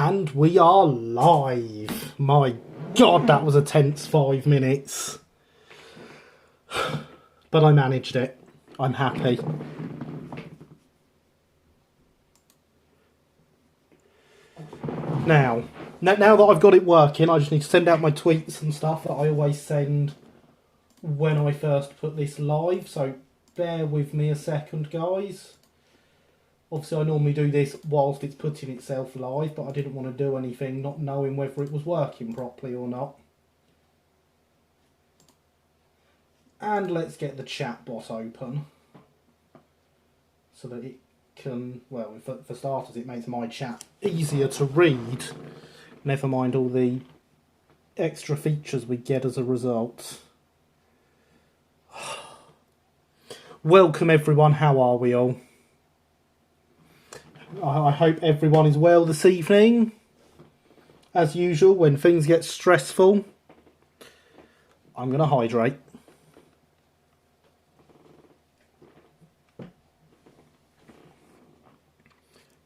And we are live. My God, that was a tense 5 minutes. But I managed it. I'm happy. Now that I've got it working, I just need to send out my tweets and stuff that I always send when I first put this live. So bear with me a second, guys. Obviously, I normally do this whilst it's putting itself live, but I didn't want to do anything not knowing whether it was working properly or not. And let's get the chat bot open so that it can, well, for starters, it makes my chat easier to read. Never mind all the extra features we get as a result. Welcome, everyone. How are we all? I hope everyone is well this evening. As usual, when things get stressful, I'm going to hydrate.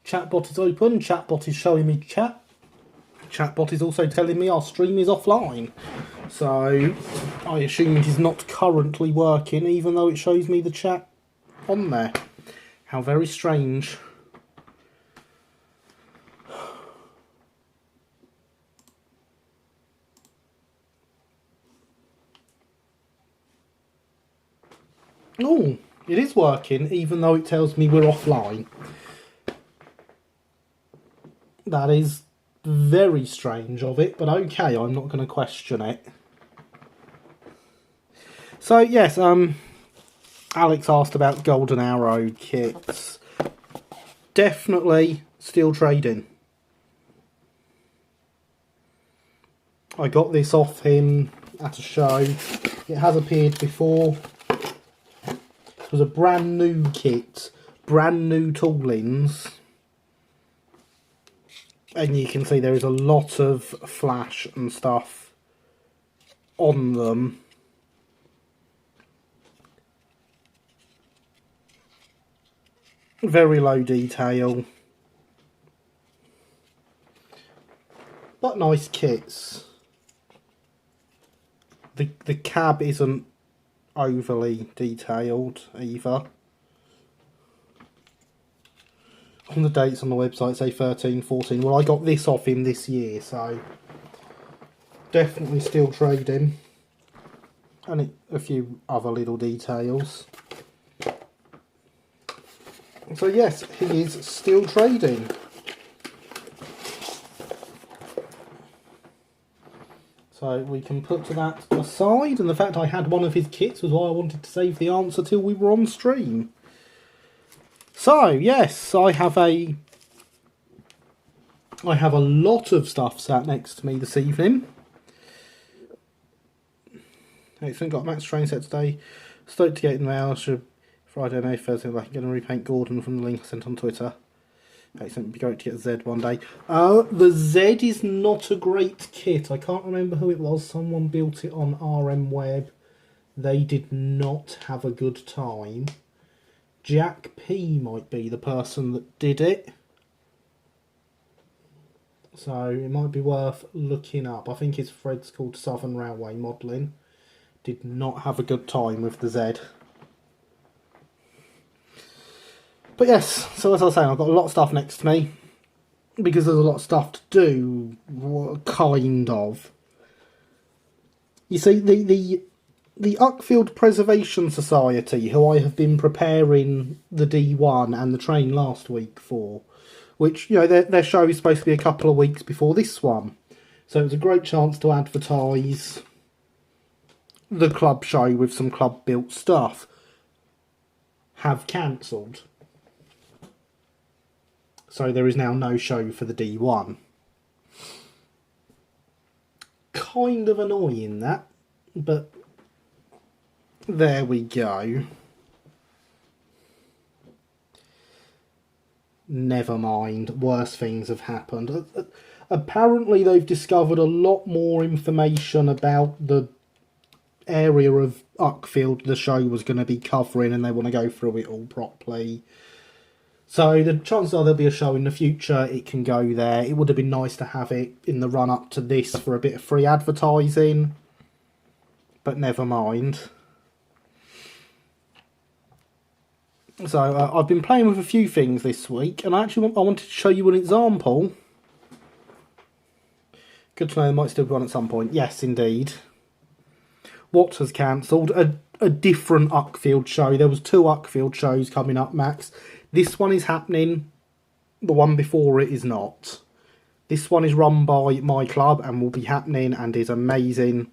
Chatbot is open. Chatbot is showing me chat. Chatbot is also telling me our stream is offline. So I assume it is not currently working, even though it shows me the chat on there. How very strange. Oh, it is working, even though it tells me we're offline. That is very strange of it, but okay, I'm not going to question it. So, yes, Alex asked about Golden Arrow kits. Definitely still trading. I got this off him at a show. It has appeared before. It was a brand new kit, brand new toolings, and you can see there is a lot of flash and stuff on them. Very low detail, but nice kits. The cab isn't overly detailed either. On the dates on the website say 13, 14. Well, I got this off him this year, so definitely still trading. And a few other little details. So yes, he is still trading. So we can put that aside, and the fact I had one of his kits was why I wanted to save the answer till we were on stream. So yes, I have a lot of stuff sat next to me this evening. Excellent, got a Max train set today. Stoked to get in the mail. Should Friday, May, Thursday, I'm going to repaint Gordon from the link I sent on Twitter. Excellent, it'd be great to get Z one day. The Z is not a great kit. I can't remember who it was. Someone built it on RM Web. They did not have a good time. Jack P might be the person that did it. So it might be worth looking up. I think his thread's called Southern Railway Modelling. Did not have a good time with the Z. But yes, so as I was saying, I've got a lot of stuff next to me, because there's a lot of stuff to do, kind of. You see, the Uckfield Preservation Society, who I have been preparing the D1 and the train last week for, which, you know, their show is supposed to be a couple of weeks before this one. So it was a great chance to advertise the club show with some club-built stuff. Have cancelled. So there is now no show for the D1. Kind of annoying that, but there we go. Never mind, worse things have happened. Apparently they've discovered a lot more information about the area of Uckfield the show was going to be covering, and they want to go through it all properly. So the chances are there'll be a show in the future, it can go there. It would have been nice to have it in the run up to this for a bit of free advertising, but never mind. So I've been playing with a few things this week, and I wanted to show you an example. Good to know there might still be one at some point. Yes, indeed. What has cancelled? A different Uckfield show. There was 2 Uckfield shows coming up, Max. This one is happening. The one before it is not. This one is run by my club and will be happening and is amazing.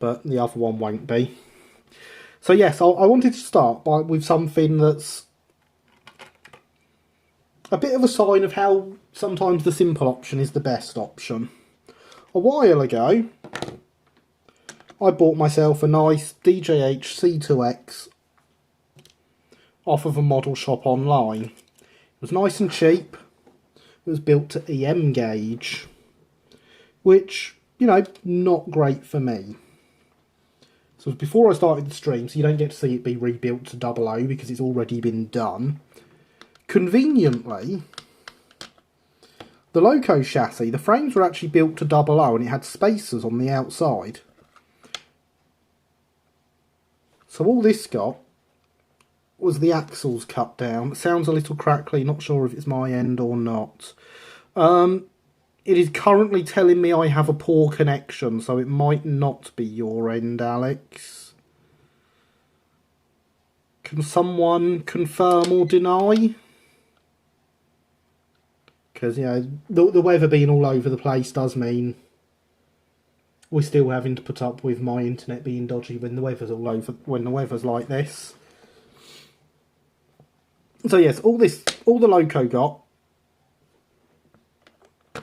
But the other one won't be. So yes, I wanted to start with something that's a bit of a sign of how sometimes the simple option is the best option. A while ago, I bought myself a nice DJH C2X off of a model shop online. It was nice and cheap. It was built to EM gauge, which, you know, not great for me. So it was before I started the stream, so you don't get to see it be rebuilt to 00 because it's already been done. Conveniently, the Loco chassis, the frames were actually built to 00 and it had spacers on the outside. So all this got was the axles cut down. It sounds a little crackly, not sure if it's my end or not. It is currently telling me I have a poor connection, so it might not be your end, Alex. Can someone confirm or deny? Because, you know, the weather being all over the place does mean we're still having to put up with my internet being dodgy when the weather's all over, when the weather's like this. So yes, all the Loco got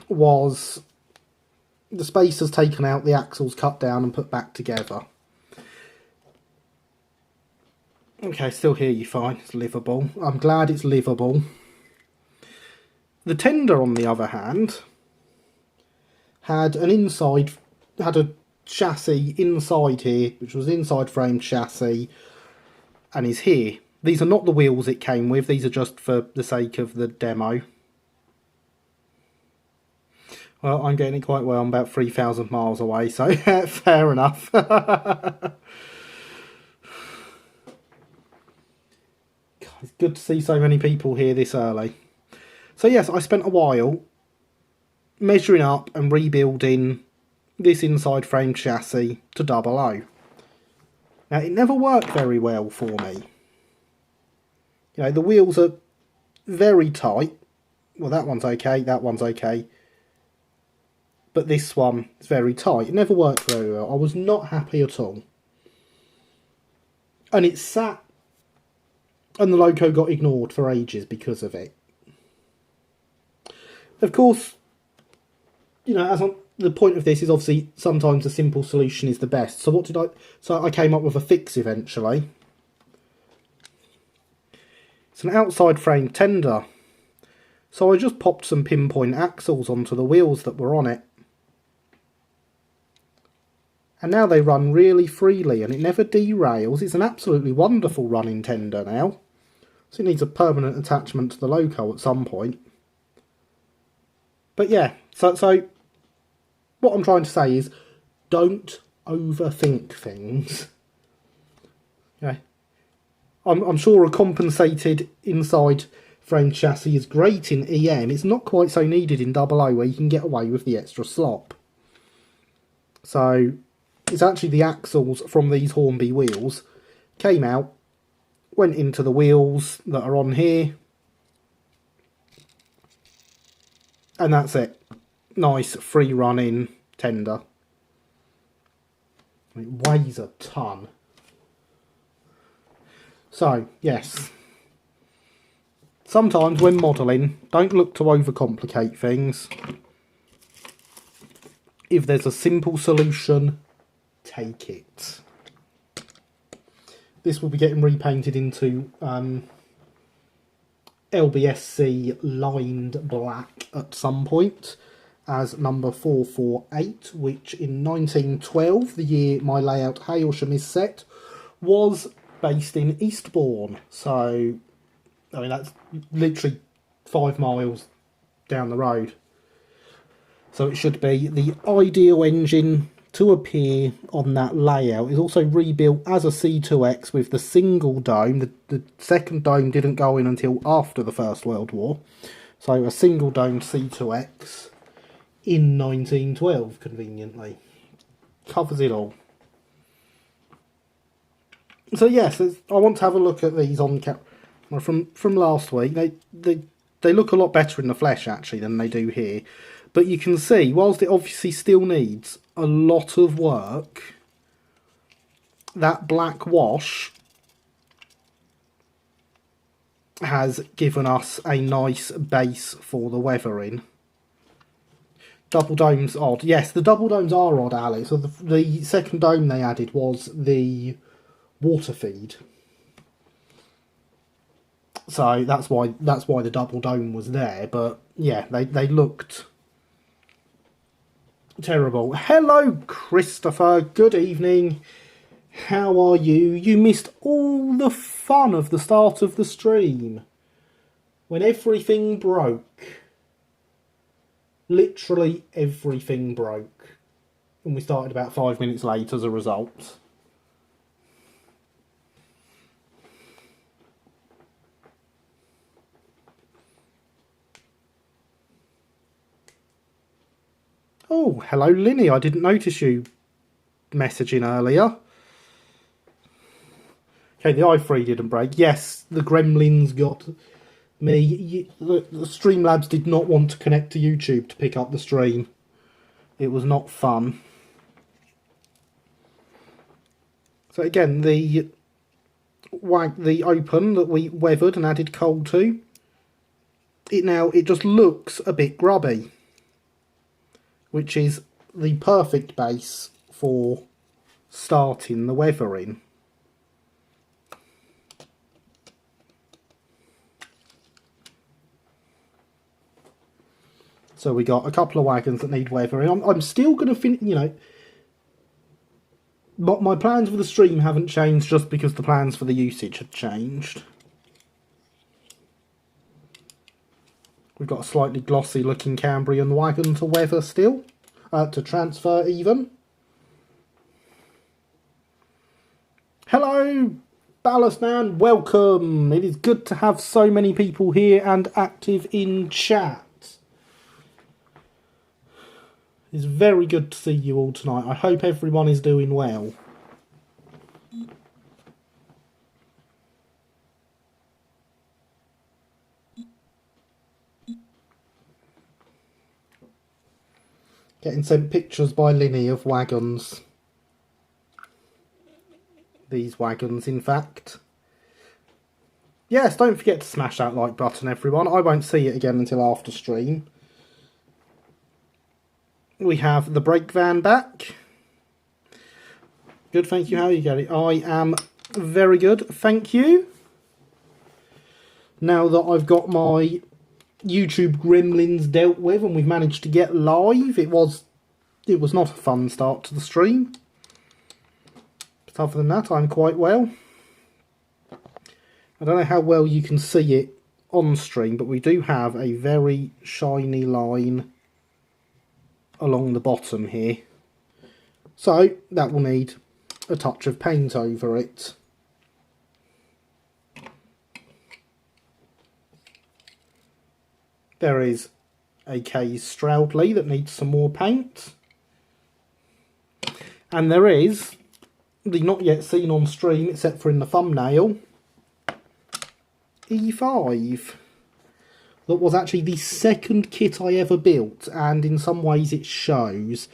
was the spacers taken out, the axles cut down and put back together. Okay, still hear you fine. It's livable. I'm glad it's livable. The tender, on the other hand, had a chassis inside here, which was inside frame chassis, and is here. These are not the wheels it came with. These are just for the sake of the demo. Well, I'm getting it quite well. I'm about 3,000 miles away, so fair enough. God, it's good to see so many people here this early. So yes, I spent a while measuring up and rebuilding this inside frame chassis to 00. Now, it never worked very well for me. You know, the wheels are very tight. Well, that one's okay, that one's okay. But this one is very tight. It never worked very well. I was not happy at all. And it sat, and the Loco got ignored for ages because of it. Of course, you know, the point of this is obviously sometimes a simple solution is the best. So I came up with a fix eventually. It's an outside frame tender. So I just popped some pinpoint axles onto the wheels that were on it. And now they run really freely and it never derails. It's an absolutely wonderful running tender now. So it needs a permanent attachment to the Loco at some point. But yeah, so what I'm trying to say is don't overthink things. Okay. I'm sure a compensated inside frame chassis is great in EM. It's not quite so needed in 00 where you can get away with the extra slop. So it's actually the axles from these Hornby wheels came out, went into the wheels that are on here, and that's it. Nice free running tender. It weighs a ton. So, yes. Sometimes when modelling, don't look to overcomplicate things. If there's a simple solution, take it. This will be getting repainted into LBSC lined black at some point as number 448, which in 1912, the year my layout Hailsham is set, was based in Eastbourne. So I mean, that's literally 5 miles down the road. So it should be the ideal engine to appear on that layout. It's also rebuilt as a C2X with the single dome. The second dome didn't go in until after the First World War. So a single dome C2X in 1912, conveniently. Covers it all. So yes, I want to have a look at these on camera from last week. They look a lot better in the flesh actually than they do here. But you can see, whilst it obviously still needs a lot of work, that black wash has given us a nice base for the weathering. Double dome's odd. Yes, the double domes are odd, Alex. So the second dome they added was the water feed. So that's why the double dome was there. But yeah, they looked terrible. Hello, Christopher. Good evening. How are you? You missed all the fun of the start of the stream when everything broke. Literally everything broke. And we started about 5 minutes late as a result. Oh, hello, Linny. I didn't notice you messaging earlier. Okay, the i3 didn't break. Yes, the gremlins got me. The Streamlabs did not want to connect to YouTube to pick up the stream. It was not fun. So again, the open that we weathered and added coal to, it just looks a bit grubby, which is the perfect base for starting the weathering. So we got a couple of wagons that need weathering. I'm still going to finish, but my plans for the stream haven't changed just because the plans for the usage had changed. We've got a slightly glossy looking Cambrian wagon to weather still, to transfer even. Hello, Ballast Man, welcome. It is good to have so many people here and active in chat. It's very good to see you all tonight. I hope everyone is doing well. Getting sent pictures by Linny of wagons. These wagons, in fact. Yes, don't forget to smash that like button, everyone. I won't see it again until after stream. We have the brake van back. Good, thank you. How are you, Gary? I am very good, thank you. Now that I've got my YouTube gremlins dealt with and we've managed to get live, it was not a fun start to the stream. But other than that, I'm quite well. I don't know how well you can see it on stream, but we do have a very shiny line along the bottom here. So that will need a touch of paint over it. There is a K's Stroudley that needs some more paint. And there is the not yet seen on stream, except for in the thumbnail, E5. That was actually the second kit I ever built, and in some ways it shows.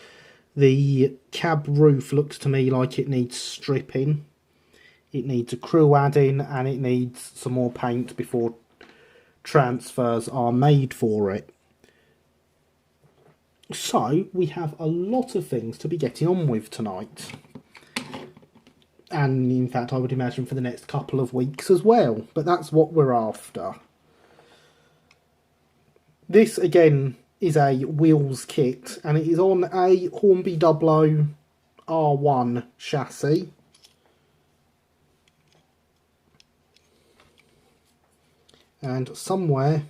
The cab roof looks to me like it needs stripping. It needs a crew add-in, and it needs some more paint before transfers are made for it. So we have a lot of things to be getting on with tonight, and in fact I would imagine for the next couple of weeks as well, but that's what we're after. This again is a wheels kit, and it is on a Hornby 00 R1 chassis. and somewhere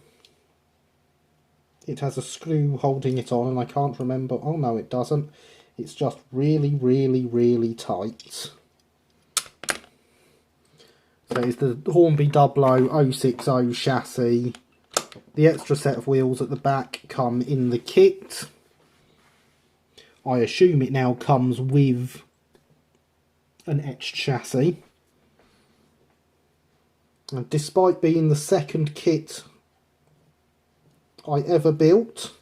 it has a screw holding it on, and I can't remember. Oh no, it doesn't. It's just really, really, really tight. So it's the Hornby 00060 chassis. The extra set of wheels at the back come in the kit. I assume it now comes with an etched chassis. And despite being the second kit I ever built,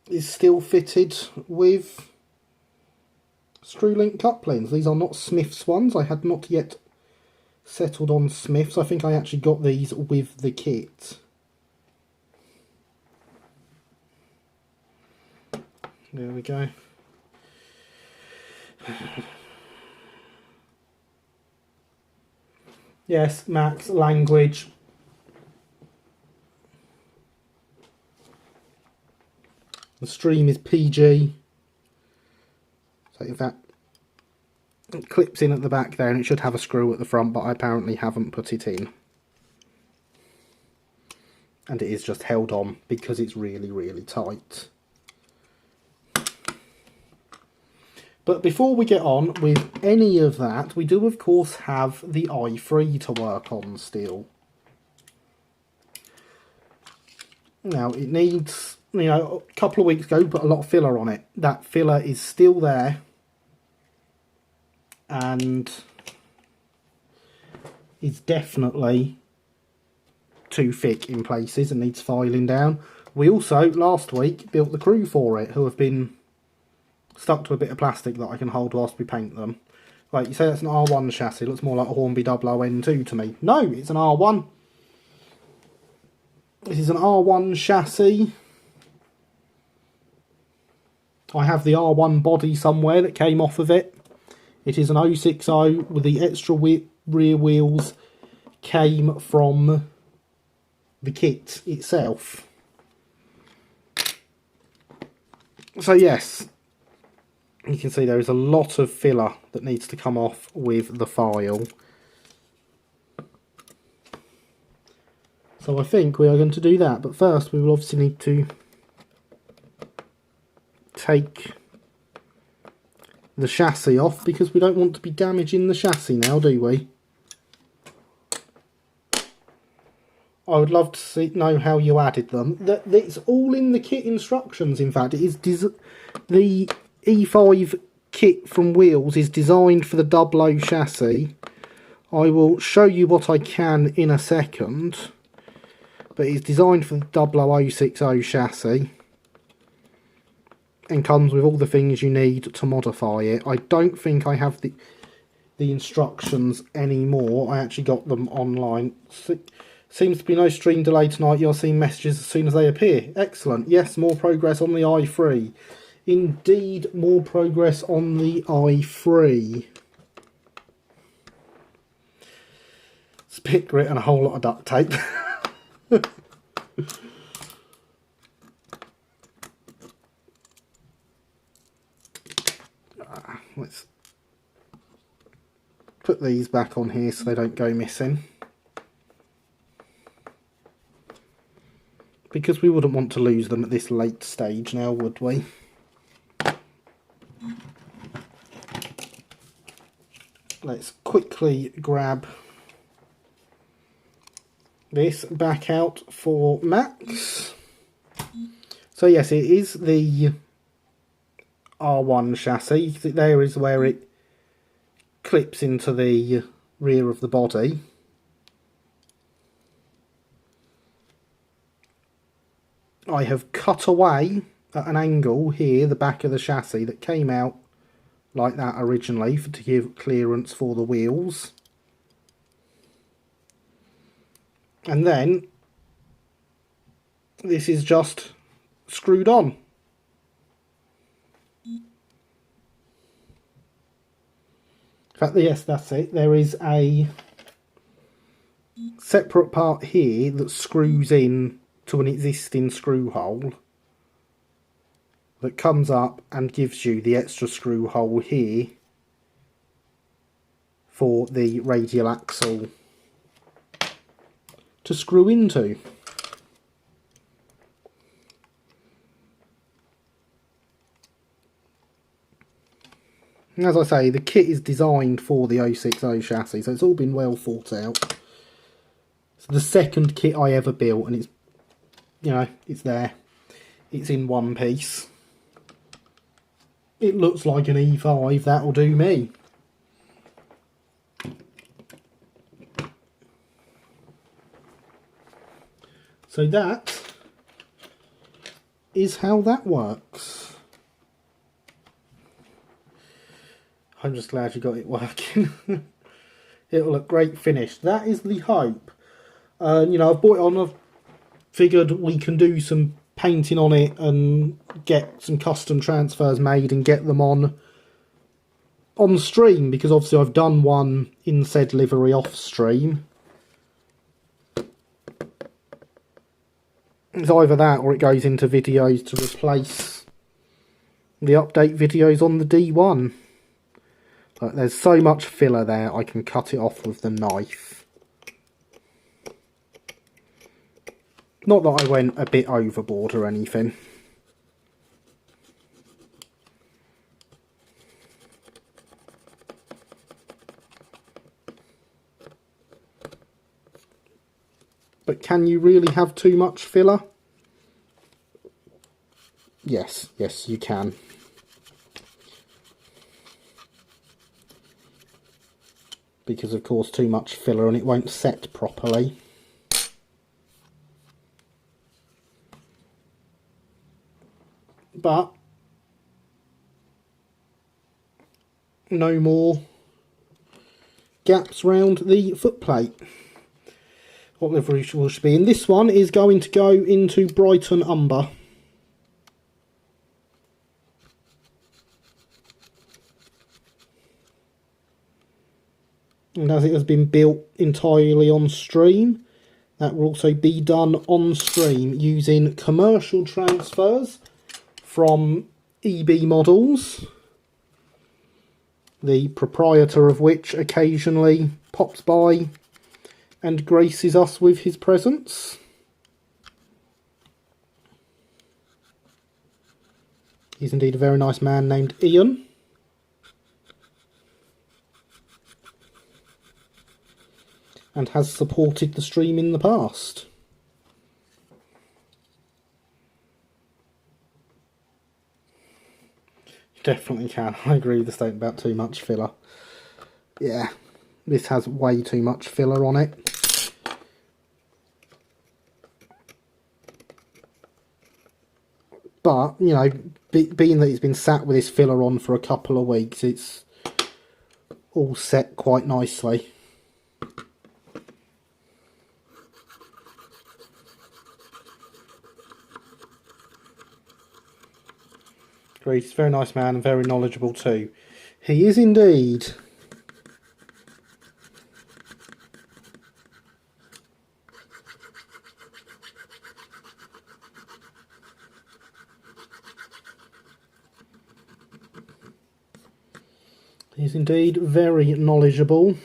is still fitted with screw link couplings. These are not Smith's ones. I had not yet settled on Smith's. I think I actually got these with the kit. There we go. Yes, Max, language. The stream is PG. So if that it clips in at the back there, and it should have a screw at the front, but I apparently haven't put it in. And it is just held on because it's really, really tight. But before we get on with any of that, we do of course have the i3 to work on still. Now it needs, a couple of weeks ago put a lot of filler on it. That filler is still there and is definitely too thick in places and needs filing down. We also last week built the crew for it, who have been stuck to a bit of plastic that I can hold whilst we paint them. Right, you say that's an R1 chassis, looks more like a Hornby 00N2 to me. No, it's an R1. This is an R1 chassis. I have the R1 body somewhere that came off of it. It is an 060 with the extra rear wheels came from the kit itself. So yes, you can see there is a lot of filler that needs to come off with the file. So I think we are going to do that, but first we will obviously need to take the chassis off, because we don't want to be damaging the chassis now, do we? I would love to know how you added them. It's all in the kit instructions, in fact. It is the E5 kit from Wheels is designed for the 00 chassis. I will show you what I can in a second. But it's designed for the 00060 chassis. And comes with all the things you need to modify it. I don't think I have the instructions anymore. I actually got them online. Seems to be no stream delay tonight. You're seeing messages as soon as they appear. Excellent. Yes, more progress on the i3. Indeed, more progress on the i3. Spit grit and a whole lot of duct tape. Let's put these back on here so they don't go missing. Because we wouldn't want to lose them at this late stage now, would we? Let's quickly grab this back out for Max. So yes, it is the R1 chassis. There is where it clips into the rear of the body. I have cut away at an angle here the back of the chassis that came out like that originally to give clearance for the wheels. And then this is just screwed on. In fact, yes, that's it. There is a separate part here that screws in to an existing screw hole that comes up and gives you the extra screw hole here for the radial axle to screw into. And as I say, the kit is designed for the 060 chassis, so it's all been well thought out. It's the second kit I ever built, and it's, you know, it's there. It's in one piece. It looks like an E5, that'll do me. So that is how that works. I'm just glad you got it working. It'll look great finished. That is the hope. You know, I've bought it on, I've figured we can do some painting on it and get some custom transfers made and get them on stream, because obviously I've done one in said livery off stream. It's either that or it goes into videos to replace the update videos on the D1. But there's so much filler there, I can cut it off with the knife. Not that I went a bit overboard or anything. But can you really have too much filler? Yes, yes you can. Because of course too much filler and it won't set properly. But no more gaps round the footplate. What livery should be in this one is going to go into Brighton Umber. And as it has been built entirely on stream, that will also be done on stream using commercial transfers from EB Models, the proprietor of which occasionally pops by and graces us with his presence. He's indeed a very nice man named Ian. And has supported the stream in the past. You definitely can. I agree with the statement about too much filler. Yeah, this has way too much filler on it. But, you know, being that it's been sat with this filler on for a couple of weeks, it's all set quite nicely. Agreed, he's a very nice man and very knowledgeable too. He is indeed. He's indeed very knowledgeable.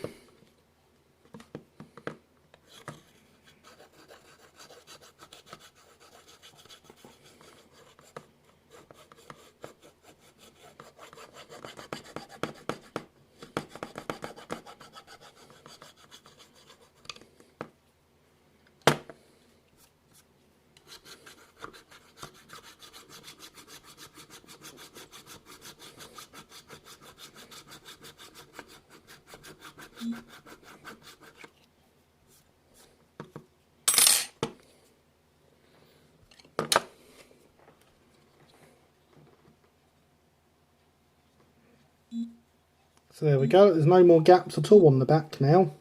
So there we go, there's no more gaps at all on the back now,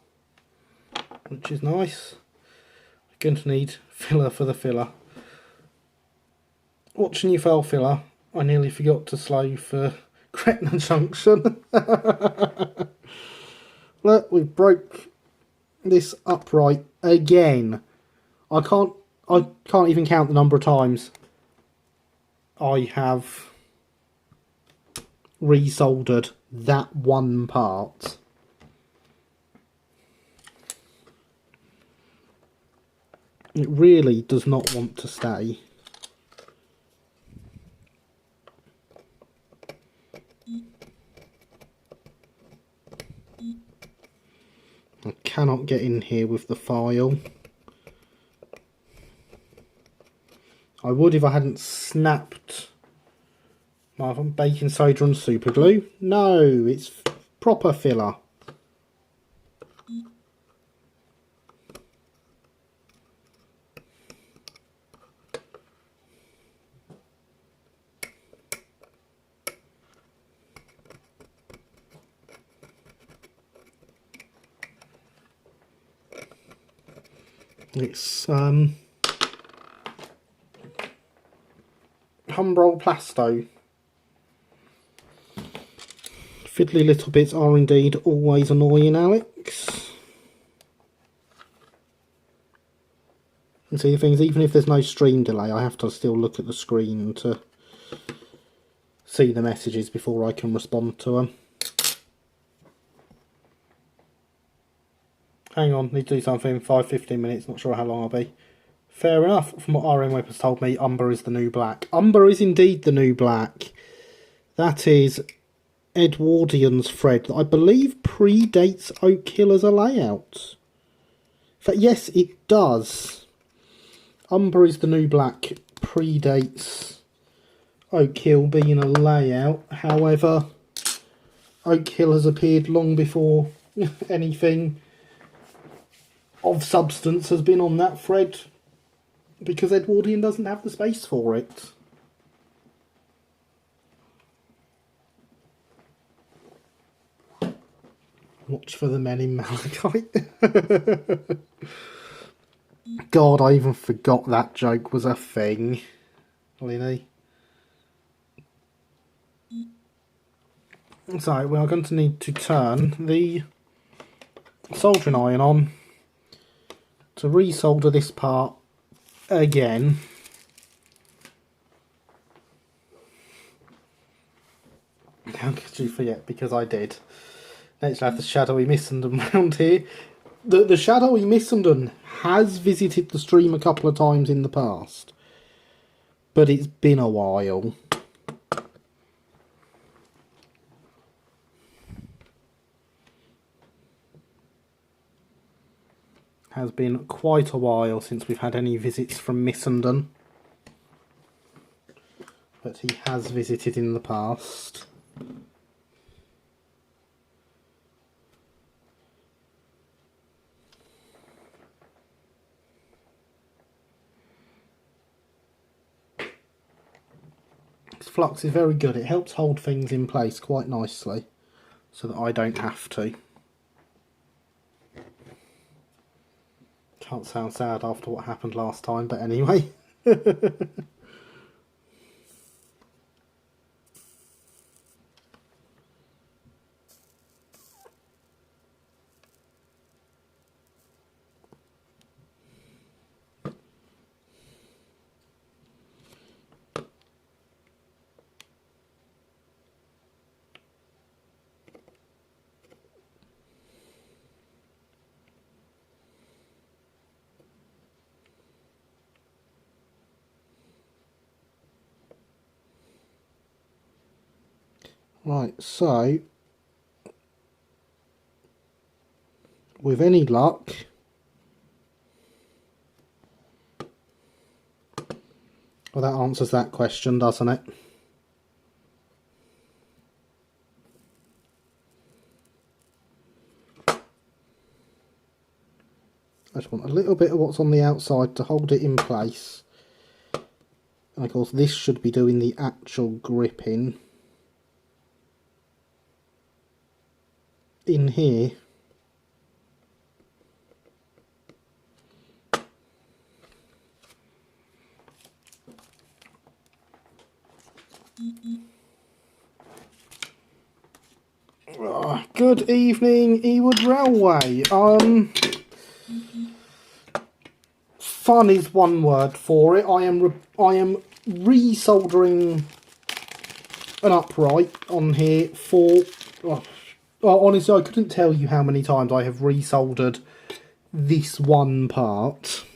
which is nice. We're going to need filler for the filler. Watching you fail filler, I nearly forgot to slow for Gretna Junction. Look, we broke this upright again. I can't even count the number of times I have resoldered that one part. It really does not want to stay. I cannot get in here with the file. I would if I hadn't snapped my baking soda and super glue. No, it's proper filler. It's Humbrol Plasto. Fiddly little bits are indeed always annoying, Alex. And see the things, even if there's no stream delay, I have to still look at the screen to see the messages before I can respond to them. Hang on, need to do something, 5-15 minutes, not sure how long I'll be. Fair enough, from what RM Whip has told me, Umber is the new black. Umber is indeed the new black. That is Edwardian's thread that I believe predates Oak Hill as a layout. In fact, yes, it does. Umber is the new black predates Oak Hill being a layout. However, Oak Hill has appeared long before anything of substance has been on that thread, because Edwardian doesn't have the space for it. Watch for the men in Malachite. God, I even forgot that joke was a thing. Really? So, we are going to need to turn the soldering iron on to resolder this part again. How could you forget? Because I did. Next I have the shadowy Missenden round here. The shadowy Missenden has visited the stream a couple of times in the past, but it's been a while. Has been quite a while since we've had any visits from Missenden, but he has visited in the past. This flux is very good. It helps hold things in place quite nicely so that I don't have to. Can't sound sad after what happened last time, but anyway. Right, so with any luck, well, that answers that question, doesn't it? I just want a little bit of what's on the outside to hold it in place. And of course this should be doing the actual gripping in here. Good evening, Ewood Railway. Fun is one word for it. I am resoldering an upright on here for. Honestly, I couldn't tell you how many times I have resoldered this one part.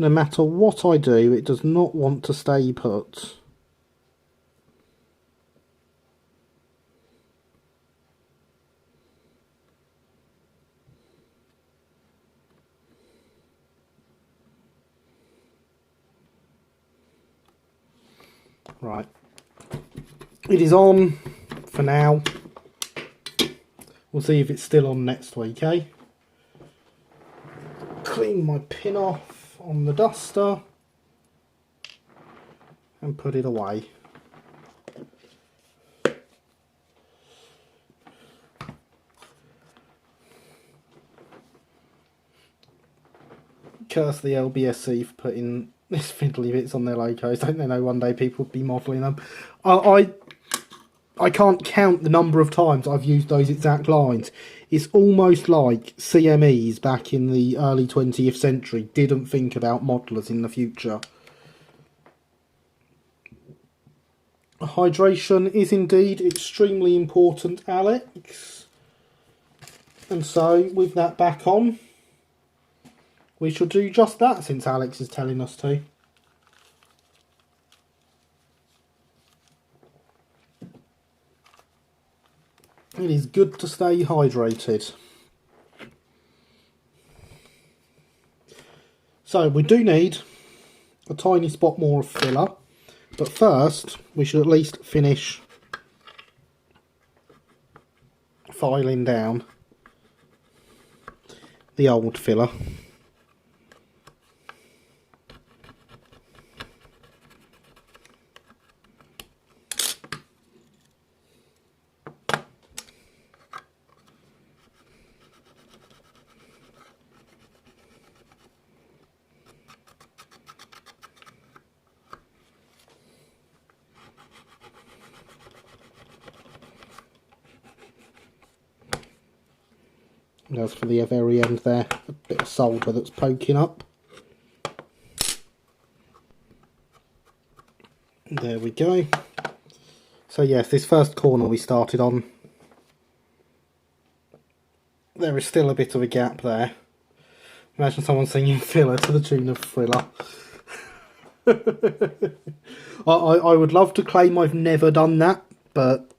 No matter what I do, it does not want to stay put. Right. It is on for now. We'll see if it's still on next week, eh? Clean my pin off on the duster and put it away. Curse the LBSC for putting this fiddly bits on their logos. Don't they know one day people would be modelling them? I can't count the number of times I've used those exact lines. It's almost like CMEs back in the early 20th century didn't think about modelers in the future. Hydration is indeed extremely important, Alex. And so, with that back on, we shall do just that since Alex is telling us to. It is good to stay hydrated. So we do need a tiny spot more of filler, but first we should at least finish filing down the old filler. And as for the very end there, a bit of solder that's poking up. There we go. So yes, this first corner we started on, there is still a bit of a gap there. Imagine someone singing filler to the tune of Thriller. I would love to claim I've never done that, but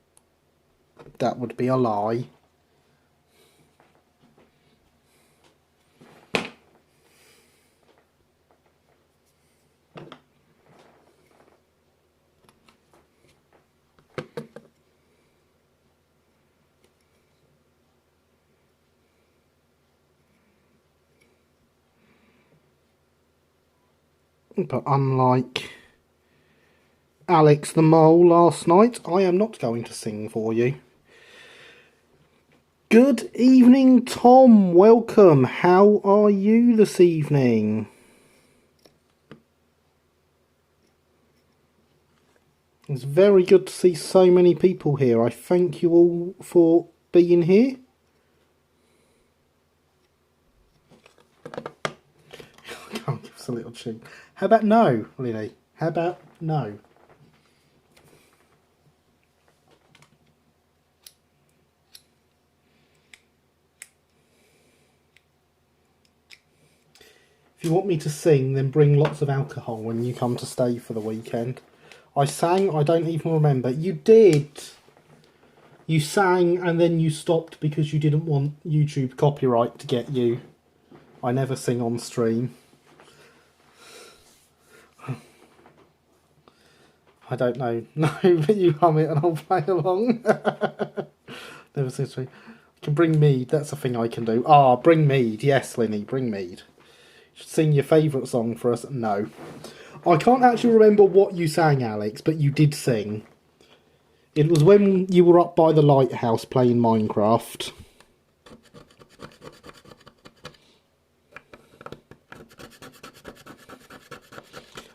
that would be a lie. But unlike Alex the Mole last night, I am not going to sing for you. Good evening, Tom. Welcome. How are you this evening? It's very good to see so many people here. I thank you all for being here. I'll give us a little tune. How about no, Lily? How about no? If you want me to sing, then bring lots of alcohol when you come to stay for the weekend. I sang, I don't even remember. You did! You sang and then you stopped because you didn't want YouTube copyright to get you. I never sing on stream. I don't know. No, but you hum it and I'll play along. Never sing stream. I can bring mead, that's a thing I can do. Ah, bring mead. Yes, Linny, bring mead. You should sing your favourite song for us. No. I can't actually remember what you sang, Alex, but you did sing. It was when you were up by the lighthouse playing Minecraft.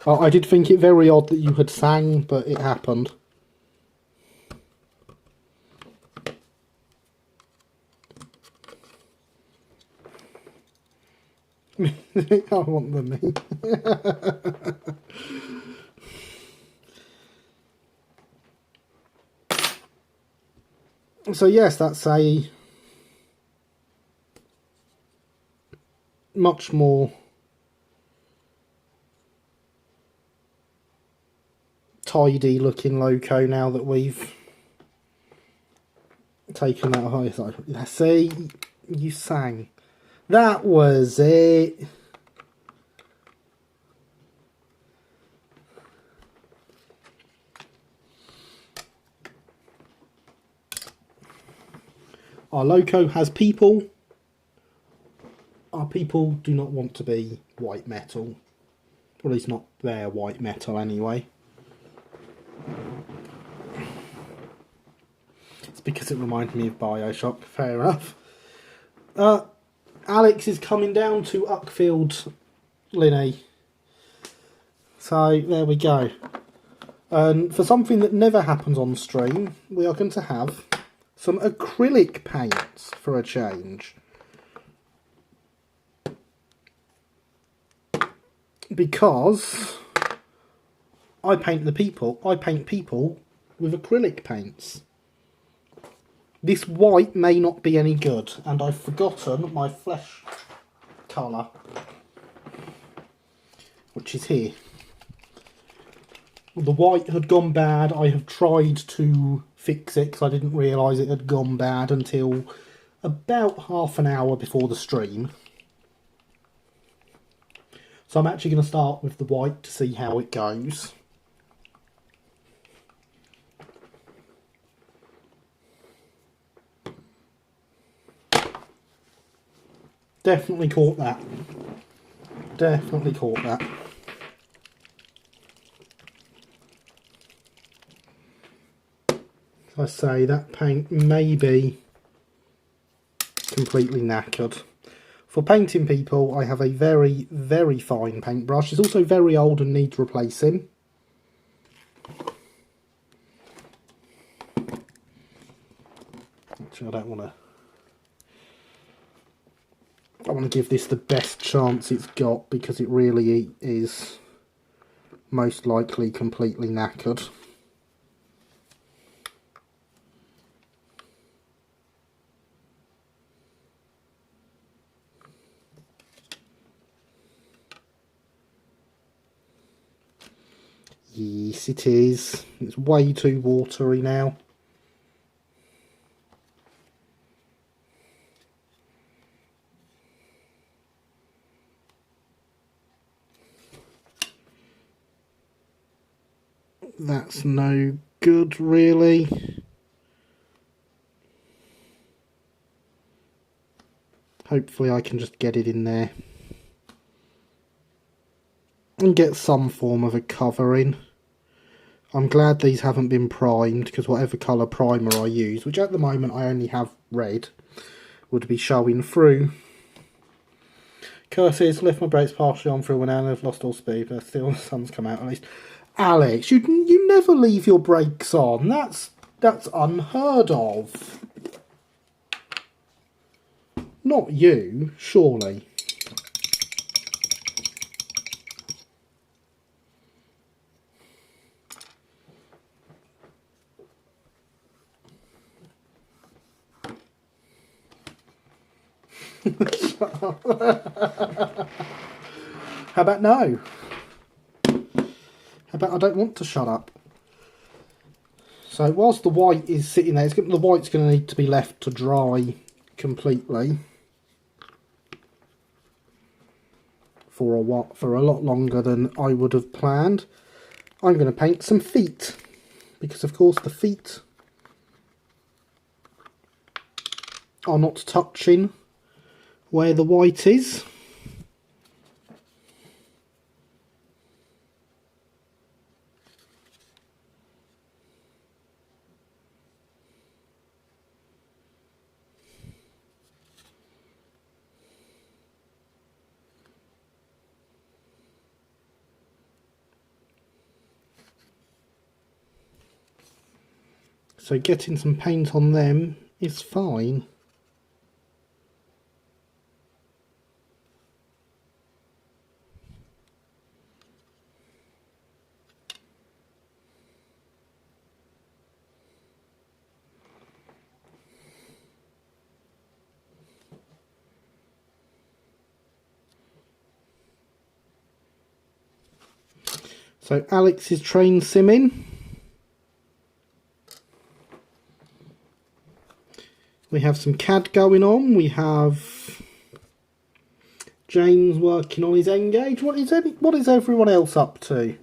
I did think it very odd that you had sang, but it happened. I want the meat. So yes, that's a much more tidy looking logo now that we've taken that high side. See, you sang. That was it. Our logo has people. Our people do not want to be white metal. Or at least not their white metal anyway. It's because it reminded me of Bioshock, fair enough. Alex is coming down to Uckfield, Linny. So there we go. And for something that never happens on stream, we are going to have some acrylic paints for a change. Because I paint people with acrylic paints. This white may not be any good, and I've forgotten my flesh colour, which is here. The white had gone bad. I have tried to fix it because I didn't realise it had gone bad until about half an hour before the stream. So I'm actually going to start with the white to see how it goes. Definitely caught that. Definitely caught that. As I say, that paint may be completely knackered. For painting people, I have a very, very fine paintbrush. It's also very old and needs replacing. Actually, I want to give this the best chance it's got, because it really is most likely completely knackered. Yes, it is. It's way too watery now. That's no good, really. Hopefully I can just get it in there and get some form of a covering. I'm glad these haven't been primed, because whatever colour primer I use, which at the moment I only have red, would be showing through. Curses, lift my brakes partially on through when I've lost all speed, but still the sun's come out at least. Alex, you never leave your brakes on. That's unheard of. Not you, surely. How about no? How about I don't want to shut up? So whilst the white is sitting there, the white's going to need to be left to dry completely for a lot longer than I would have planned. I'm going to paint some feet, because of course the feet are not touching where the white is. So getting some paint on them is fine. So Alex is train simming. We have some CAD going on. We have James working on his Engage. What is everyone else up to?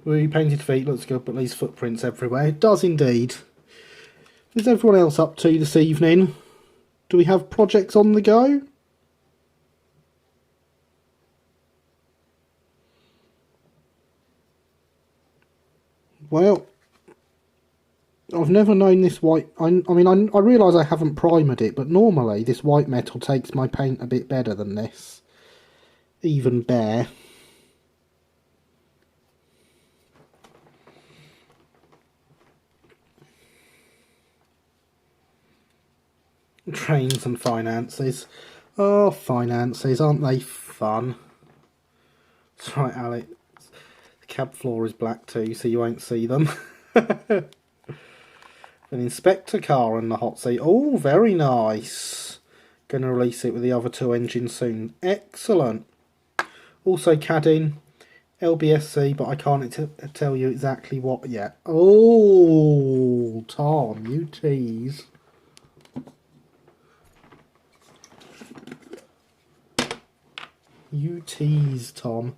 We painted feet, looks good, but these footprints everywhere. It does indeed. What is everyone else up to this evening? Do we have projects on the go? Well, I've never known this white... I realise I haven't primered it, but normally this white metal takes my paint a bit better than this. Even bare. Trains and finances. Oh, finances, aren't they fun? That's right, Alex. The cab floor is black too, so you won't see them. An inspector car in the hot seat. Oh, very nice. Going to release it with the other two engines soon. Excellent. Also CADing LBSC, but I can't tell you exactly what yet. Oh, Tom, you tease. You tease, Tom.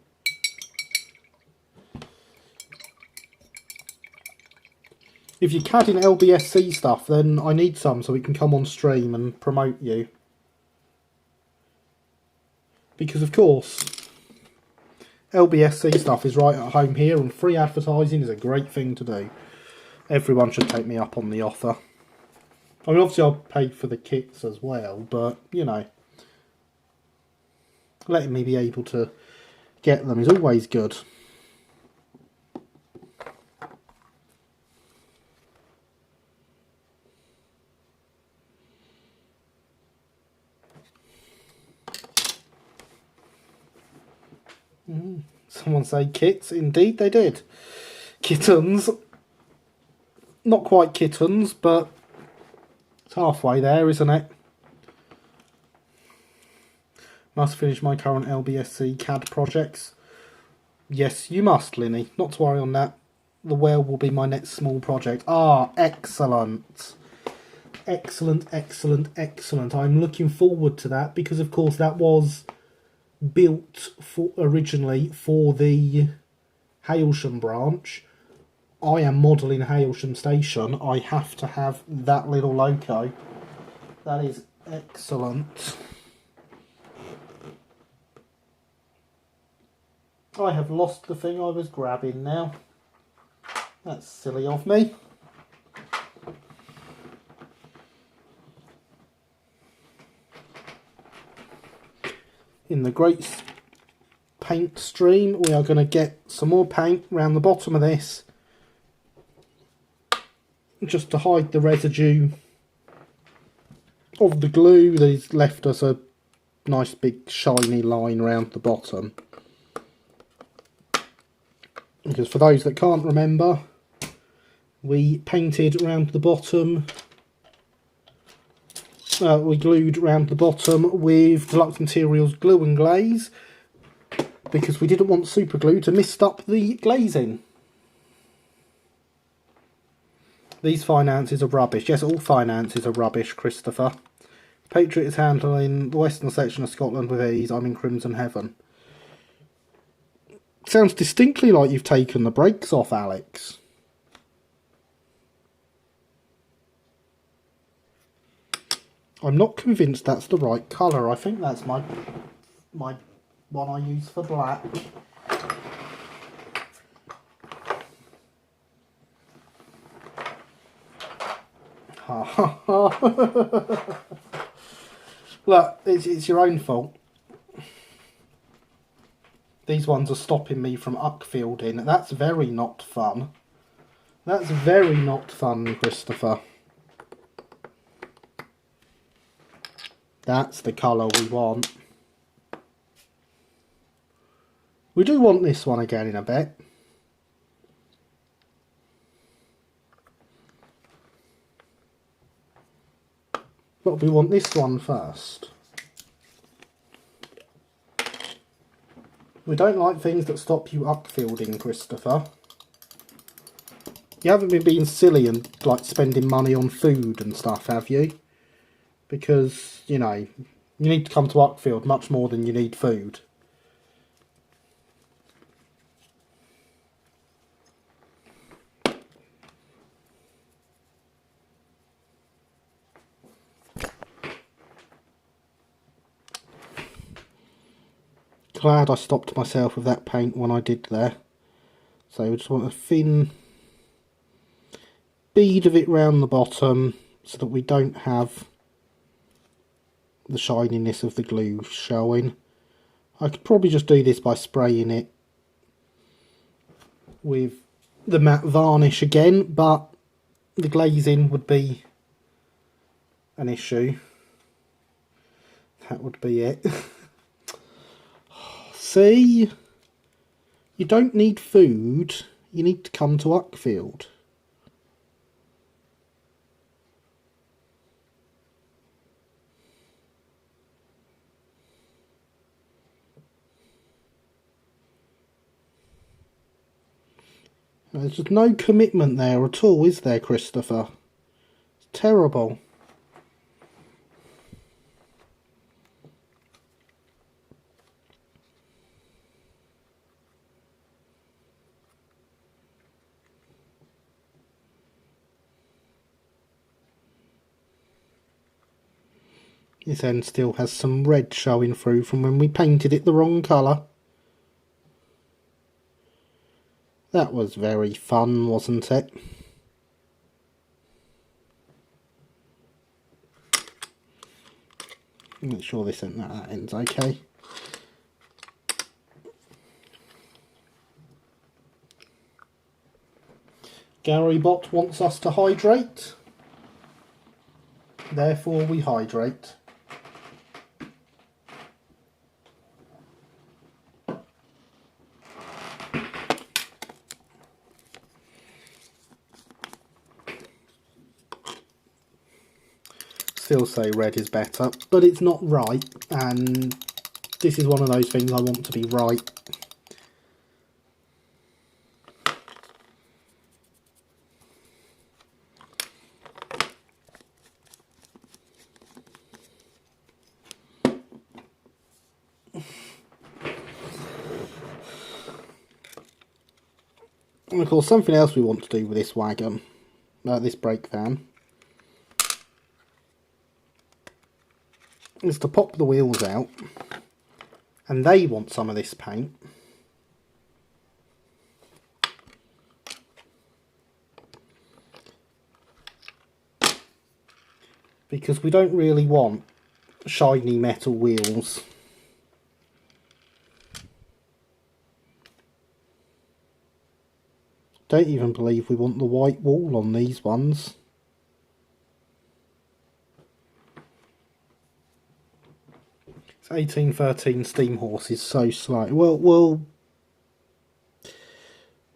If you're CADing LBSC stuff, then I need some so we can come on stream and promote you. Because, of course, LBSC stuff is right at home here, and free advertising is a great thing to do. Everyone should take me up on the offer. I mean, obviously I'll pay for the kits as well, but, you know, letting me be able to get them is always good. Someone say kits. Indeed they did. Kittens. Not quite kittens, but it's halfway there, isn't it? Must finish my current LBSC CAD projects. Yes, you must, Linny. Not to worry on that. The well will be my next small project. Ah, excellent. Excellent, excellent, excellent. I'm looking forward to that because, of course, that was built originally for the Hailsham branch. I am modelling Hailsham Station. I have to have that little loco. That is excellent. I have lost the thing I was grabbing now. That's silly of me. In the great paint stream, we are going to get some more paint around the bottom of this, just to hide the residue of the glue that has left us a nice big shiny line around the bottom. Because for those that can't remember, we painted around the bottom, we glued around the bottom with Deluxe Materials glue and glaze, because we didn't want super glue to mist up the glazing. These finances are rubbish. Yes, all finances are rubbish, Christopher. Patriot is handling the western section of Scotland with ease. I'm in Crimson Heaven. Sounds distinctly like you've taken the brakes off, Alex. I'm not convinced that's the right colour. I think that's my one I use for black. Ha ha ha. Look, it's your own fault. These ones are stopping me from upfielding. That's very not fun. That's very not fun, Christopher. That's the colour we want. We do want this one again in a bit. But we want this one first. We don't like things that stop you upfielding, Christopher. You haven't been being silly and like spending money on food and stuff, have you? Because, you know, you need to come to upfield much more than you need food. Glad I stopped myself with that paint when I did there. So we just want a thin bead of it round the bottom so that we don't have the shininess of the glue showing. I could probably just do this by spraying it with the matte varnish again, but the glazing would be an issue. That would be it. See? You don't need food, you need to come to Uckfield. There's just no commitment there at all, is there, Christopher? It's terrible. This end still has some red showing through from when we painted it the wrong colour. That was very fun, wasn't it? Make sure this end, that end's okay. Gary Bot wants us to hydrate. Therefore we hydrate. Still say red is better, but it's not right, and this is one of those things I want to be right. And of course something else we want to do with this wagon, this brake van, is to pop the wheels out, and they want some of this paint. Because we don't really want shiny metal wheels. Don't even believe we want the white wall on these ones. It's 1813 Steam Horse is so slow. Well,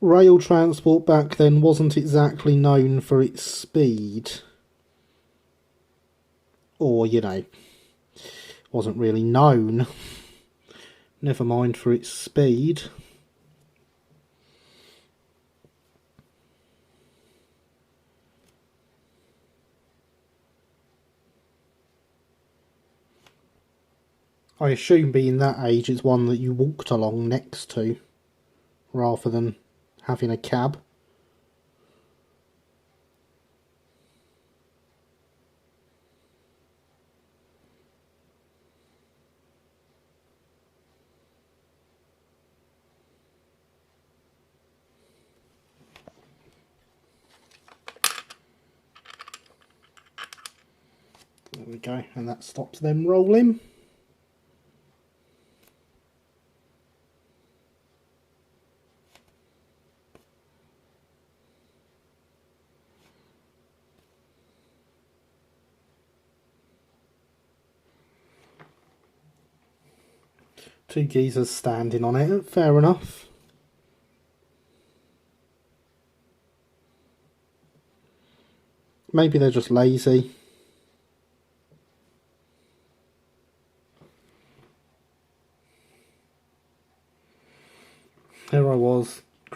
rail transport back then wasn't exactly known for its speed. Or, you know, wasn't really known. Never mind for its speed. I assume being that age it's one that you walked along next to, rather than having a cab. There we go, and that stops them rolling. Two geezers standing on it, fair enough. Maybe they're just lazy.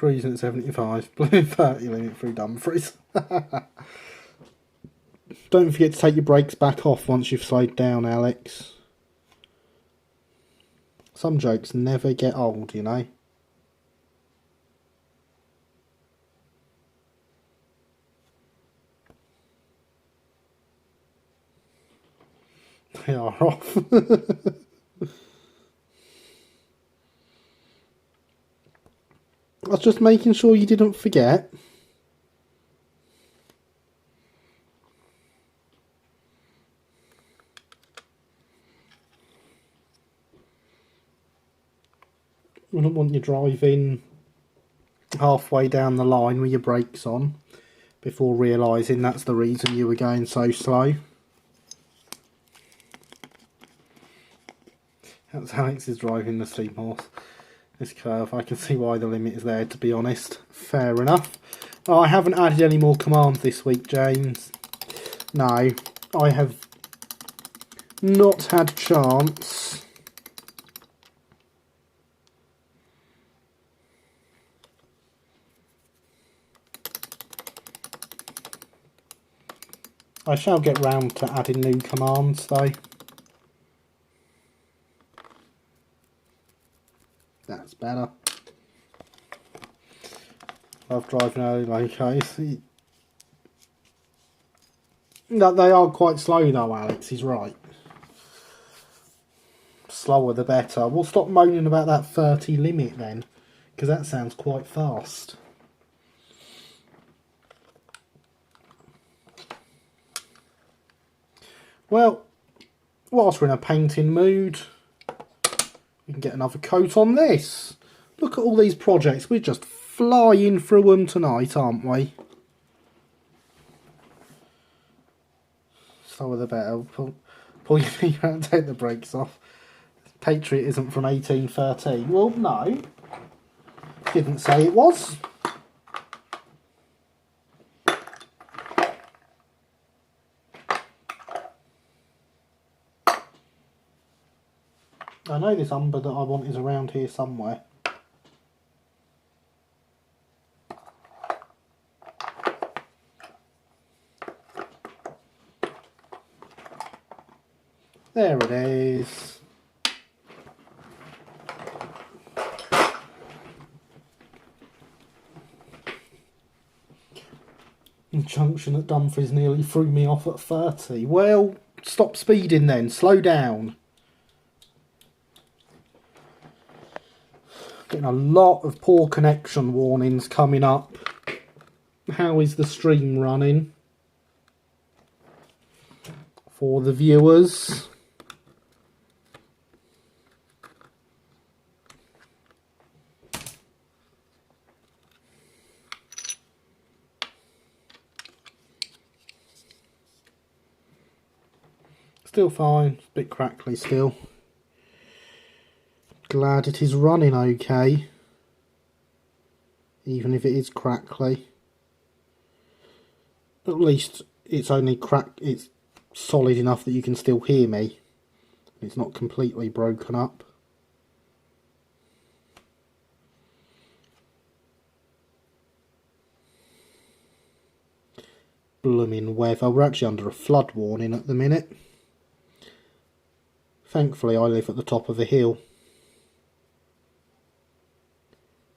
Cruising at 75. Blue 30 limit through Dumfries. Don't forget to take your brakes back off once you've slowed down, Alex. Some jokes never get old, you know. They are off. I was just making sure you didn't forget. Wouldn't want you driving halfway down the line with your brakes on before realising that's the reason you were going so slow. That's Alex is driving the steam horse. This curve, I can see why the limit is there, to be honest. Fair enough. Oh, I haven't added any more commands this week, James. No, I have not had a chance. I shall get round to adding new commands though. That's better. Love driving early locos. No, they are quite slow though, Alex, he's right. Slower the better. We'll stop moaning about that 30 limit then, because that sounds quite fast. Well, whilst we're in a painting mood, we can get another coat on this. Look at all these projects. We're just flying through them tonight, aren't we? Slower the better. Pull your feet out and take the brakes off. Patriot isn't from 1813. Well, no. Didn't say it was. I know this umber that I want is around here somewhere. There it is. The junction at Dumfries nearly threw me off at 30. Well, stop speeding then. Slow down. Getting a lot of poor connection warnings coming up. How is the stream running? For the viewers. Still fine, it's a bit crackly still. Glad it is running okay, even if it is crackly. At least it's only it's solid enough that you can still hear me. It's not completely broken up. Blooming weather. We're actually under a flood warning at the minute. Thankfully I live at the top of a hill,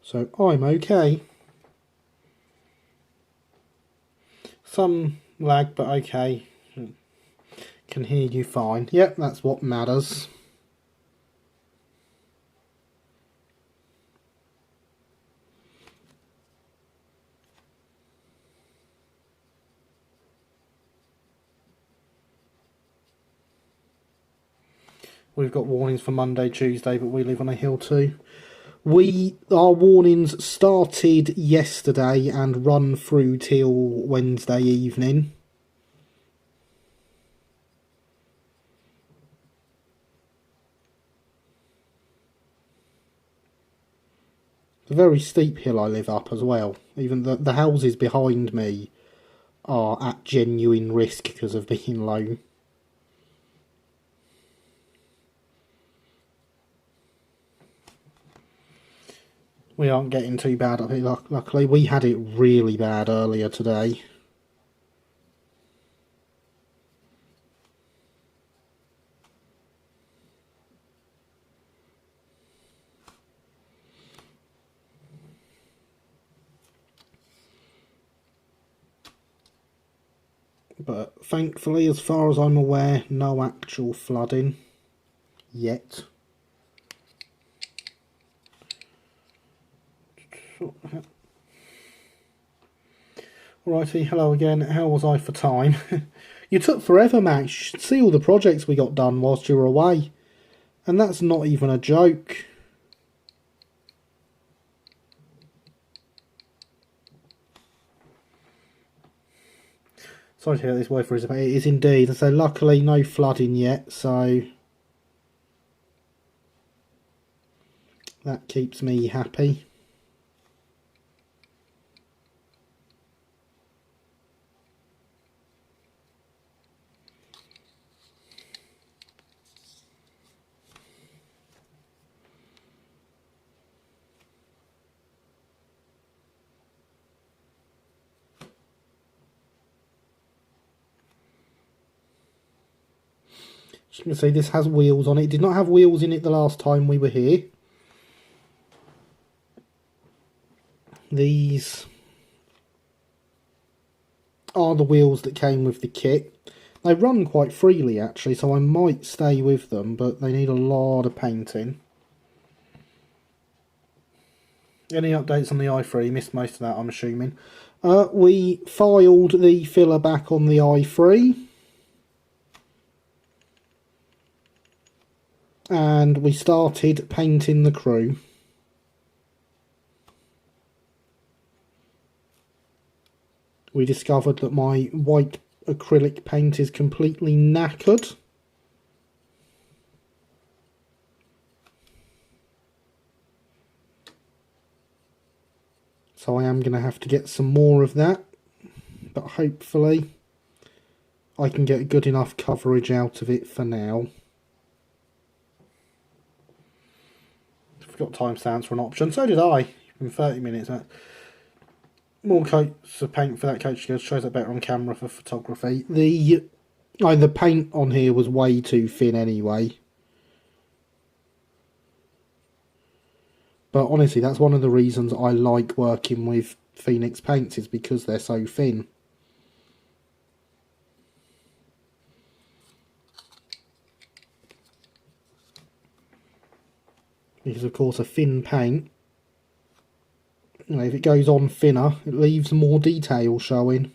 so I'm okay. Some lag, but okay. Can hear you fine. Yep, that's what matters. We've got warnings for Monday, Tuesday, but we live on a hill too. Our warnings started yesterday and run through till Wednesday evening. It's a very steep hill I live up as well. Even the houses behind me are at genuine risk because of being low. We aren't getting too bad up here, luckily. We had it really bad earlier today. But thankfully, as far as I'm aware, no actual flooding yet. Alrighty, hello again. How was I for time? You took forever, Max. You should see all the projects we got done whilst you were away. And that's not even a joke. Sorry to hear this weather is about. It is indeed. So luckily no flooding yet, so that keeps me happy. You can see this has wheels on it. It did not have wheels in it the last time we were here. These are the wheels that came with the kit. They run quite freely actually, so I might stay with them, but they need a lot of painting. Any updates on the i3? Missed most of that, I'm assuming. We filed the filler back on the i3. And we started painting the crew. We discovered that my white acrylic paint is completely knackered. So I am going to have to get some more of that. But hopefully I can get good enough coverage out of it for now. I've got timestamps for an option. So did I. In 30 minutes. More coats of paint for that coach shows that better on camera for photography. The paint on here was way too thin anyway. But honestly, that's one of the reasons I like working with Phoenix paints, is because they're so thin. Because of course a thin paint, you know, if it goes on thinner, it leaves more detail showing.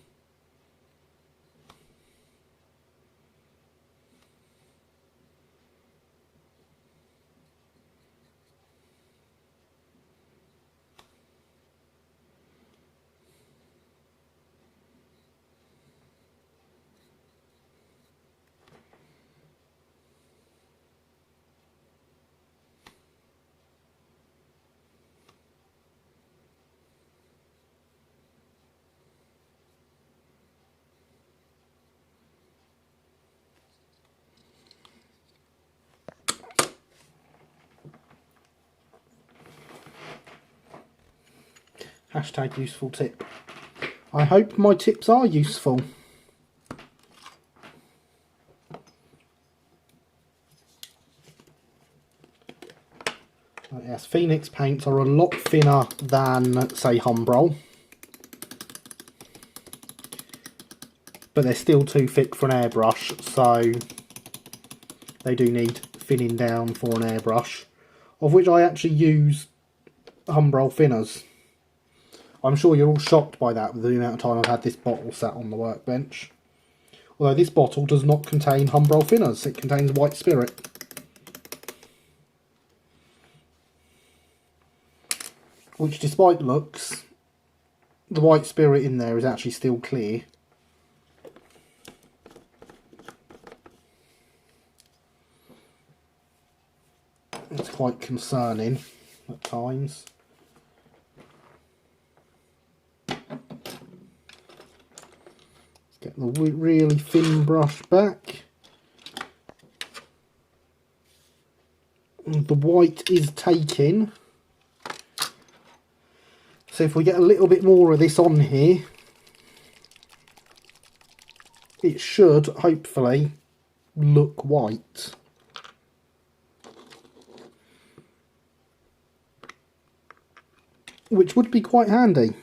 Hashtag useful tip. I hope my tips are useful. Yes, Phoenix paints are a lot thinner than, say, Humbrol. But they're still too thick for an airbrush, so they do need thinning down for an airbrush, of which I actually use Humbrol thinners. I'm sure you're all shocked by that with the amount of time I've had this bottle sat on the workbench. Although this bottle does not contain Humbrol thinners, it contains white spirit. Which, despite looks, the white spirit in there is actually still clear. It's quite concerning at times. Get the really thin brush back. And the white is taking, So if we get a little bit more of this on here, it should hopefully look white. Which would be quite handy.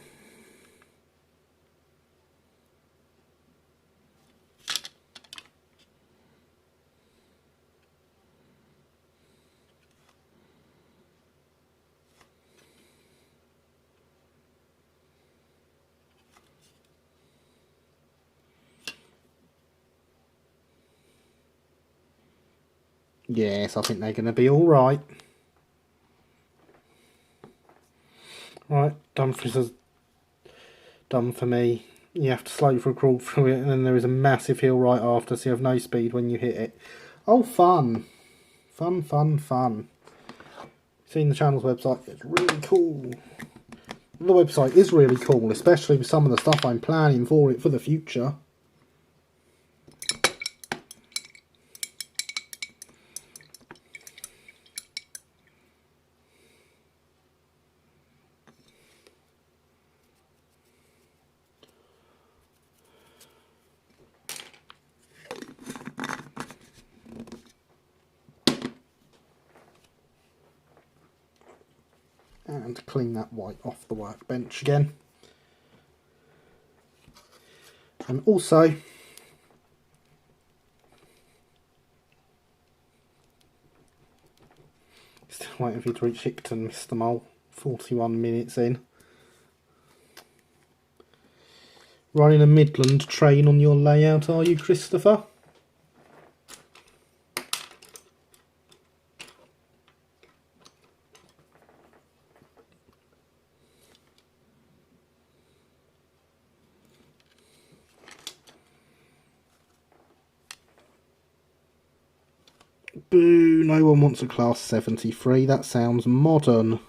Yes, I think they're going to be all right. Right, done for me. You have to slow for a crawl through it, and then there is a massive hill right after, so you have no speed when you hit it. Oh, fun! Fun, fun, fun. Seeing the channel's website, it's really cool. The website is really cool, especially with some of the stuff I'm planning for it for the future. And clean that white off the workbench again. And also, still waiting for you to reach Hickton, Mr. Mole. 41 minutes in. Running a Midland train on your layout, are you, Christopher? Boo, no one wants a class 73, that sounds modern.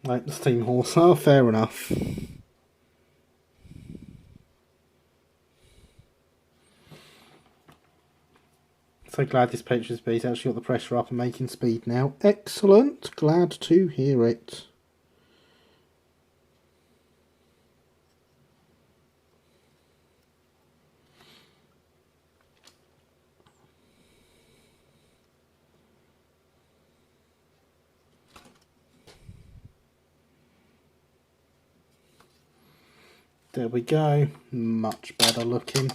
Like the steam horse, oh, fair enough. So glad this picture's beat actually got the pressure up and making speed now. Excellent, glad to hear it. There we go, much better looking.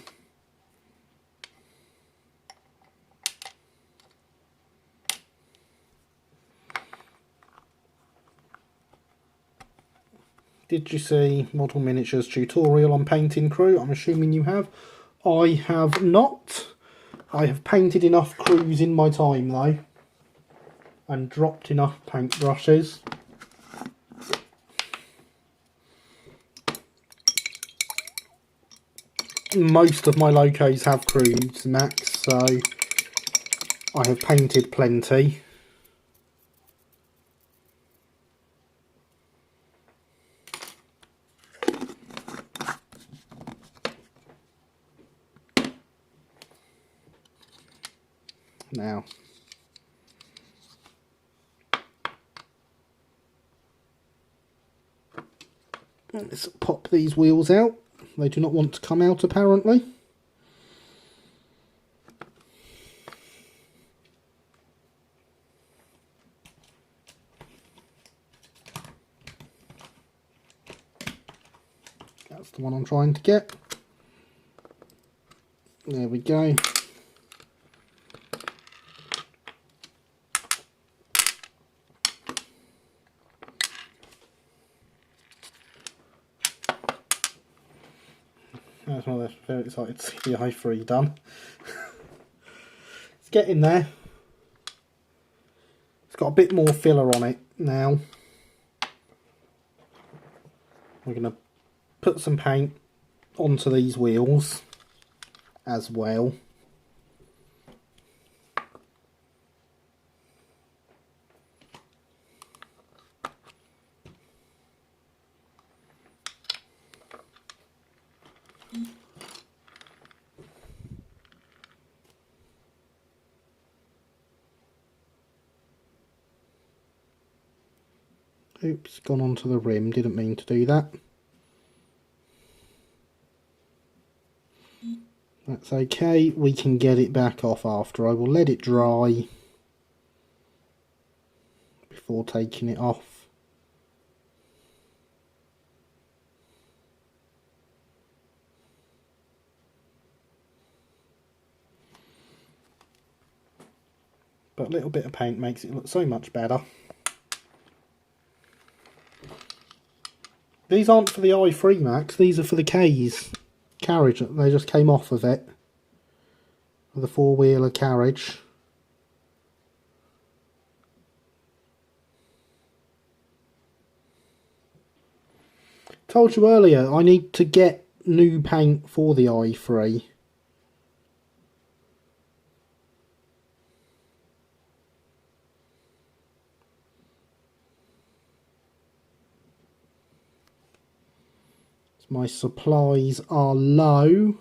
Did you see Model Miniatures tutorial on painting crew? I'm assuming you have. I have not. I have painted enough crews in my time though, and dropped enough paint brushes. Most of my locos have crews max, so I have painted plenty. Now, let's pop these wheels out. They do not want to come out apparently. That's the one I'm trying to get. There we go. That's one of very excited to see the i3 done. It's getting there. It's got a bit more filler on it now. We're going to put some paint onto these wheels as well. Oops, gone onto the rim, didn't mean to do that. That's okay, we can get it back off after. I will let it dry before taking it off. But a little bit of paint makes it look so much better. These aren't for the i3 Max, these are for the K's carriage. They just came off of it. The four-wheeler carriage. Told you earlier, I need to get new paint for the i3. My supplies are low.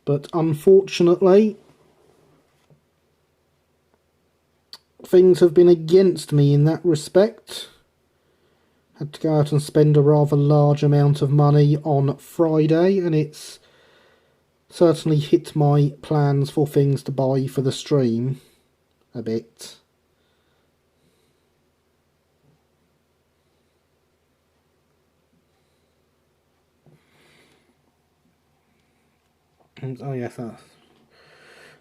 But unfortunately, things have been against me in that respect. Had to go out and spend a rather large amount of money on Friday, and it's certainly hit my plans for things to buy for the stream a bit. Oh yes, that's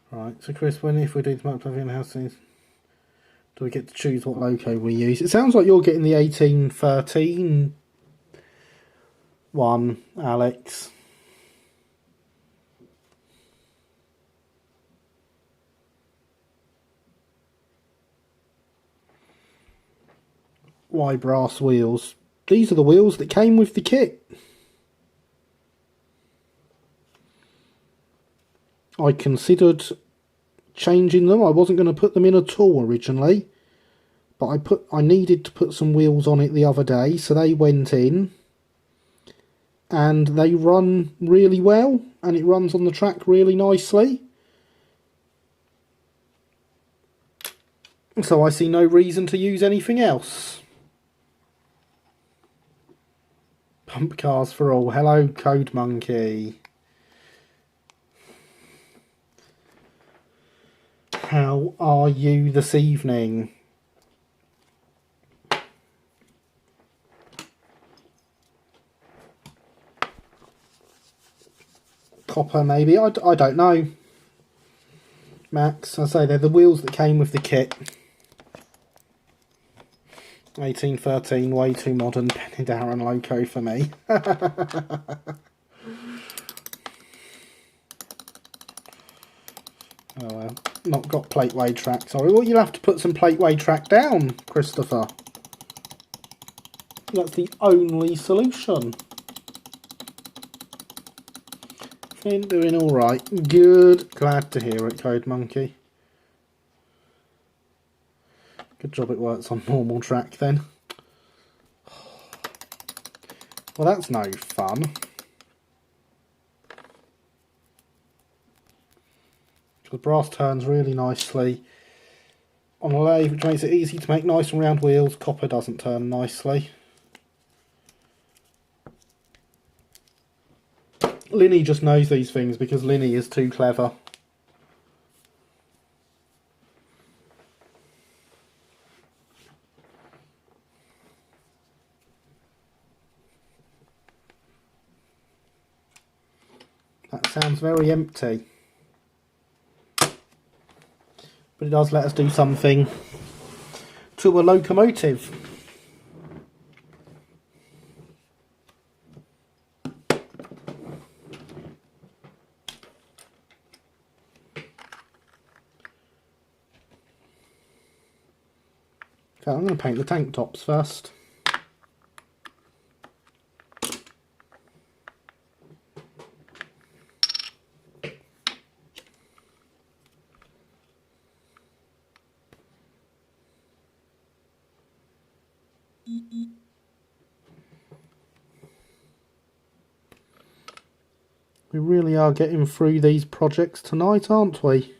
right. So Chris, if we do the map in house things, do we get to choose what loco we use? It sounds like you're getting the 1813 one, Alex. Why brass wheels? These are the wheels that came with the kit. I considered changing them. I wasn't going to put them in at all originally, but I needed to put some wheels on it the other day, so they went in, and they run really well, and it runs on the track really nicely. So I see no reason to use anything else. Pump cars for all. Hello, Code Monkey. How are you this evening? Copper, maybe? I don't know. Max, I say they're the wheels that came with the kit. 1813, way too modern. Penny Darren loco for me. Oh well, not got plateway track, sorry. Well, you'll have to put some plateway track down, Christopher. That's the only solution. Been doing alright. Good. Glad to hear it, Code Monkey. Good job it works on normal track then. Well, that's no fun. The brass turns really nicely on a lathe, which makes it easy to make nice and round wheels. Copper doesn't turn nicely. Linny just knows these things because Linny is too clever. That sounds very empty. But it does let us do something to a locomotive. Okay, I'm going to paint the tank tops first. We really are getting through these projects tonight, aren't we?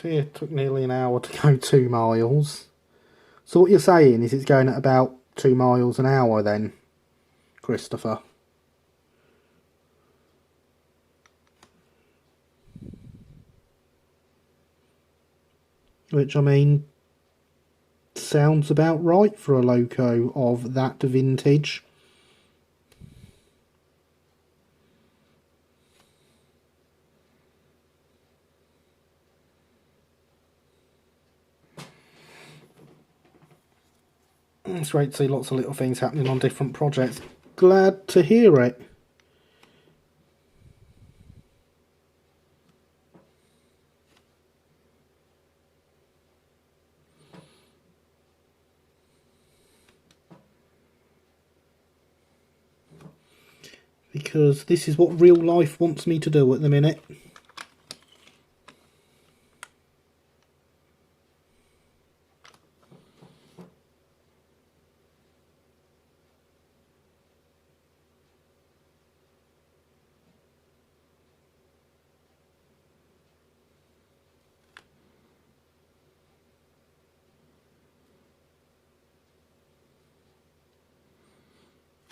here it took nearly an hour to go 2 miles. So what you're saying is it's going at about 2 miles an hour then, Christopher? Which, I mean, sounds about right for a loco of that vintage. It's great to see lots of little things happening on different projects. Glad to hear it. Because this is what real life wants me to do at the minute.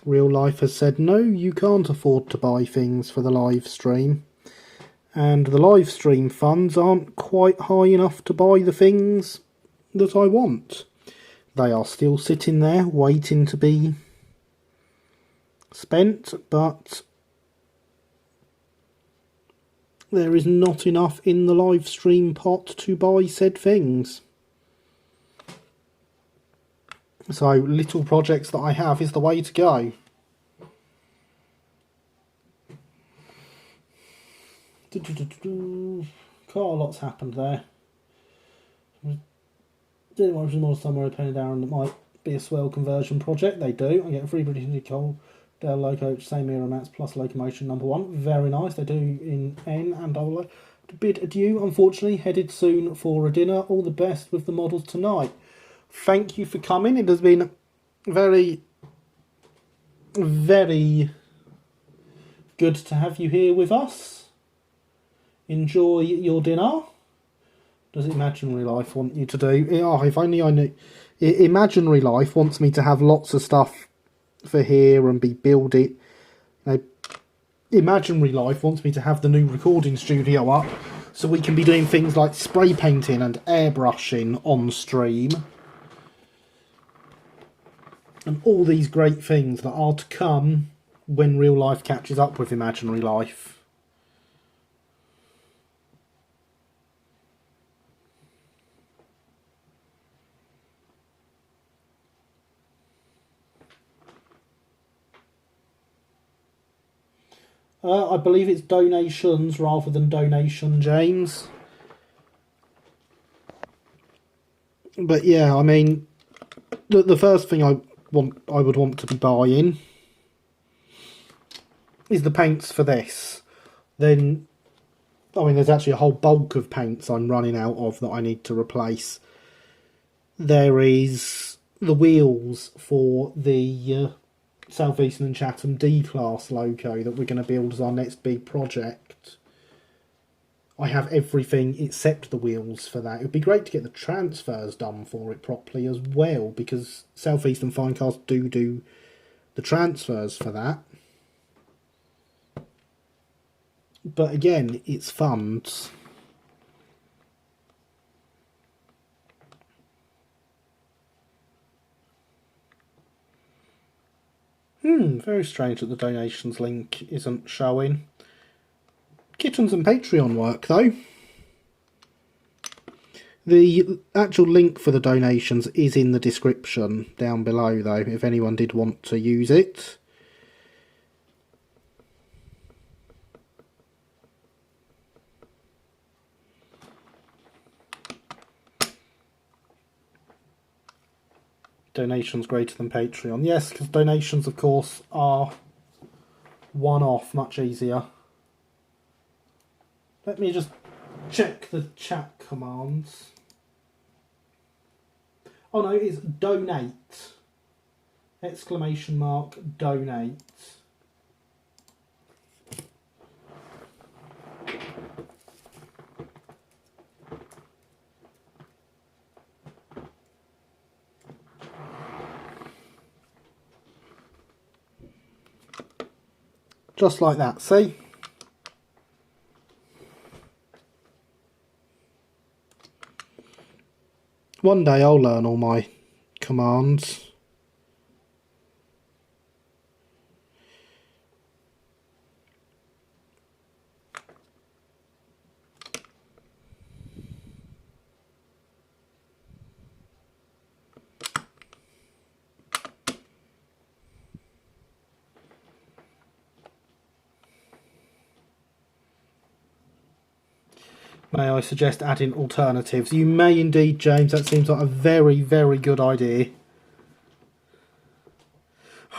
Real life has said, no, you can't afford to buy things for the live stream. And the live stream funds aren't quite high enough to buy the things that I want. They are still sitting there waiting to be spent, but there is not enough in the live stream pot to buy said things. So little projects that I have is the way to go. Quite a lot's happened there. Didn't want to more somewhere penny down that might be a swell conversion project. They do. I get a free British Nicole Dell Loco, same era mats plus locomotion #1. Very nice. They do in N and double. Bid adieu. Unfortunately, headed soon for a dinner. All the best with the models tonight. Thank you for coming. It has been very, very good to have you here with us. Enjoy your dinner. Does Imaginary Life want you to do? Oh, if only I knew. Imaginary Life wants me to have lots of stuff for here and be building. Imaginary Life wants me to have the new recording studio up so we can be doing things like spray painting and airbrushing on stream. And all these great things that are to come when real life catches up with Imaginary Life. I believe it's donations rather than donation, James. But yeah, I mean, the first thing I would want to be buying is the paints for this. Then, I mean, there's actually a whole bulk of paints I'm running out of that I need to replace. There is the wheels for the South Eastern and Chatham D-Class loco that we're going to build as our next big project. I have everything except the wheels for that. It would be great to get the transfers done for it properly as well, because South Eastern Finecast do the transfers for that. But again, it's funds. Very strange that the donations link isn't showing. Kittens and Patreon work, though. The actual link for the donations is in the description down below, though, if anyone did want to use it. Donations greater than Patreon. Yes, because donations, of course, are one-off, much easier. Let me just check the chat commands. Oh no, it's donate. Exclamation mark, donate. Just like that, see? One day I'll learn all my commands. May I suggest adding alternatives? You may indeed, James. That seems like a very, very good idea.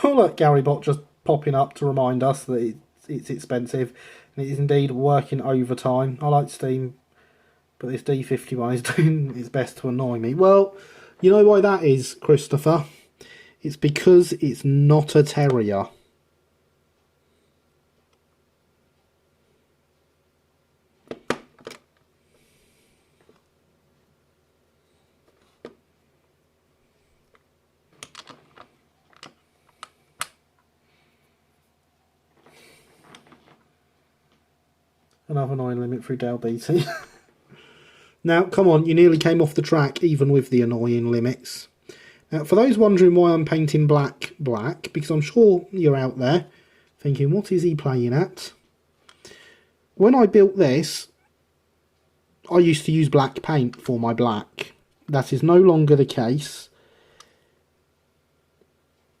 Oh, look, Garybot just popping up to remind us that it's expensive. And it is indeed working overtime. I like Steam, but this D51 is doing its best to annoy me. Well, you know why that is, Christopher? It's because it's not a terrier. Another 9 limit through Dale Beatty. Now, come on, you nearly came off the track, even with the annoying limits. Now, for those wondering why I'm painting black, because I'm sure you're out there thinking, what is he playing at? When I built this, I used to use black paint for my black. That is no longer the case,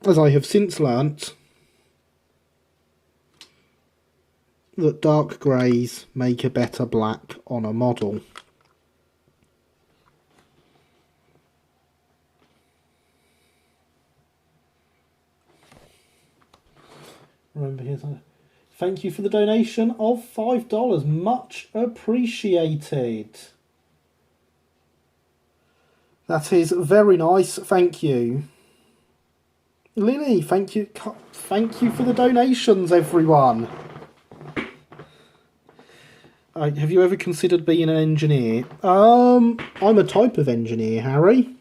as I have since learnt that dark greys make a better black on a model. Remember, here's a thank you for the donation of $5. Much appreciated. That is very nice. Thank you. Lily, thank you. Thank you for the donations, everyone. Have you ever considered being an engineer? I'm a type of engineer, Harry.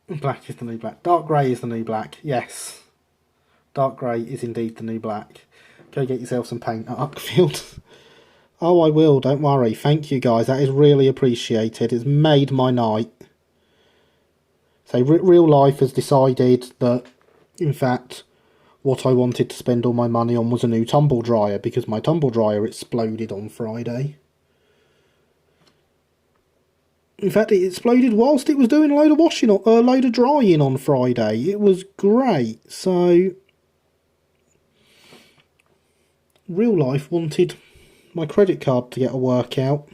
Black is the new black. Dark grey is the new black. Yes. Dark grey is indeed the new black. Go get yourself some paint at Uckfield. Oh, I will. Don't worry. Thank you, guys. That is really appreciated. It's made my night. So real life has decided that, in fact, what I wanted to spend all my money on was a new tumble dryer, because my tumble dryer exploded on Friday. In fact, it exploded whilst it was doing a load of drying on Friday. It was great. So, real life wanted my credit card to get a workout.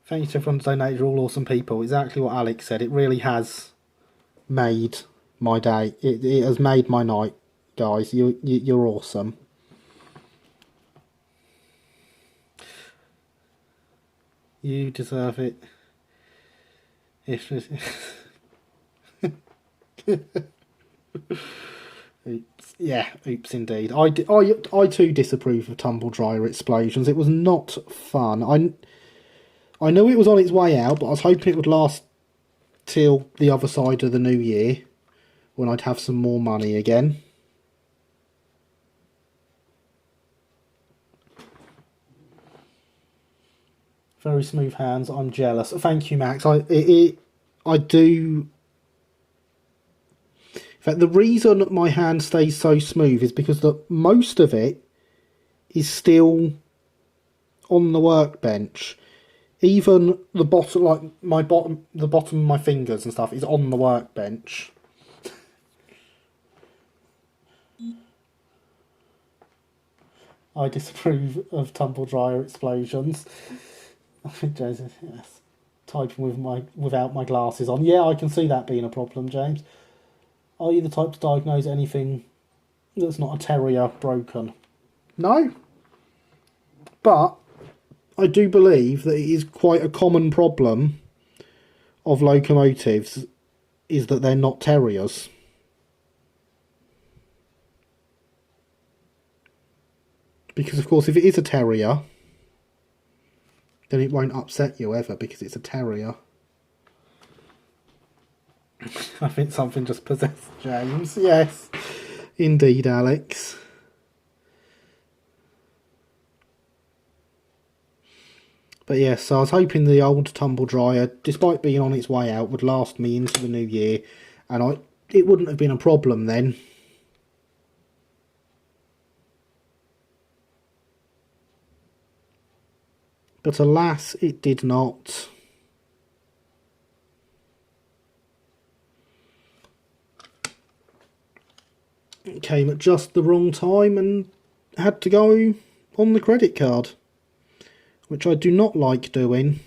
Thanks to everyone who's donated. You're all awesome people. Exactly what Alex said. It really has made my day. It has made my night, guys. You're awesome. You deserve it. Oops. Yeah, oops indeed. I too disapprove of tumble dryer explosions. It was not fun. I knew it was on its way out, but I was hoping it would last till the other side of the new year, when I'd have some more money again. Very smooth hands. I'm jealous. Thank you, Max. I do. In fact, the reason my hand stays so smooth is because most of it is still on the workbench. Even the bottom, like the bottom of my fingers and stuff is on the workbench. I disapprove of tumble dryer explosions. I think Joseph, yes, typing without my glasses on. Yeah, I can see that being a problem, James. Are you the type to diagnose anything that's not a terrier broken? No, but I do believe that it is quite a common problem of locomotives is that they're not terriers. Because, of course, if it is a terrier, then it won't upset you ever because it's a terrier. I think something just possessed James. Yes, indeed, Alex. But yes, so I was hoping the old tumble dryer, despite being on its way out, would last me into the new year, and it wouldn't have been a problem then. But alas, it did not. It came at just the wrong time and had to go on the credit card, which I do not like doing.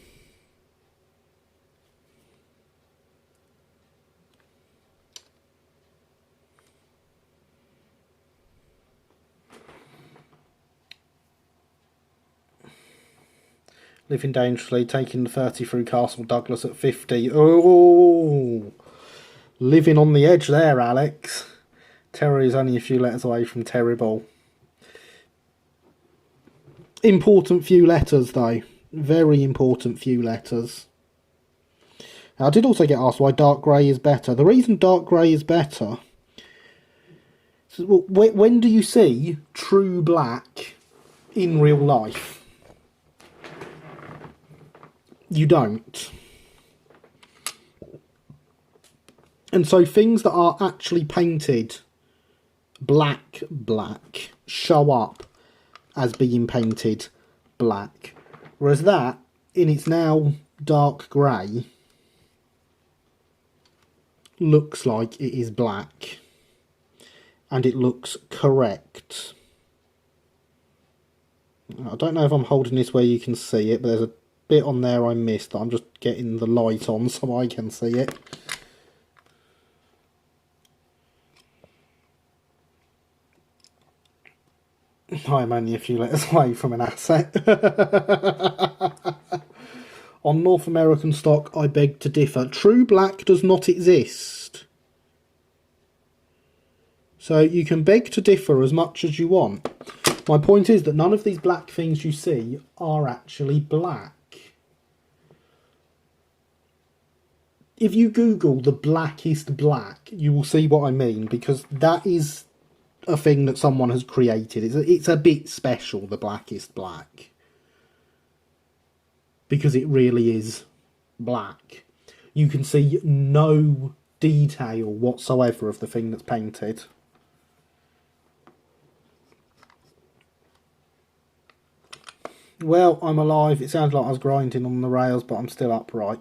Living dangerously, taking the 30 through Castle Douglas at 50. Oh, living on the edge there, Alex. Terry is only a few letters away from terrible. Important few letters, though. Very important few letters. Now, I did also get asked why dark grey is better. The reason dark grey is better... Well, when do you see true black in real life? You don't. And so things that are actually painted black show up as being painted black. Whereas that, in its now dark grey, looks like it is black. And it looks correct. I don't know if I'm holding this where you can see it, but there's a bit on there I missed that I'm just getting the light on so I can see it. I'm only a few letters away from an asset. On North American stock, I beg to differ. True black does not exist. So you can beg to differ as much as you want. My point is that none of these black things you see are actually black. If you Google the blackest black, you will see what I mean, because that is a thing that someone has created. It's a bit special, the blackest black. Because it really is black. You can see no detail whatsoever of the thing that's painted. Well, I'm alive. It sounds like I was grinding on the rails, but I'm still upright.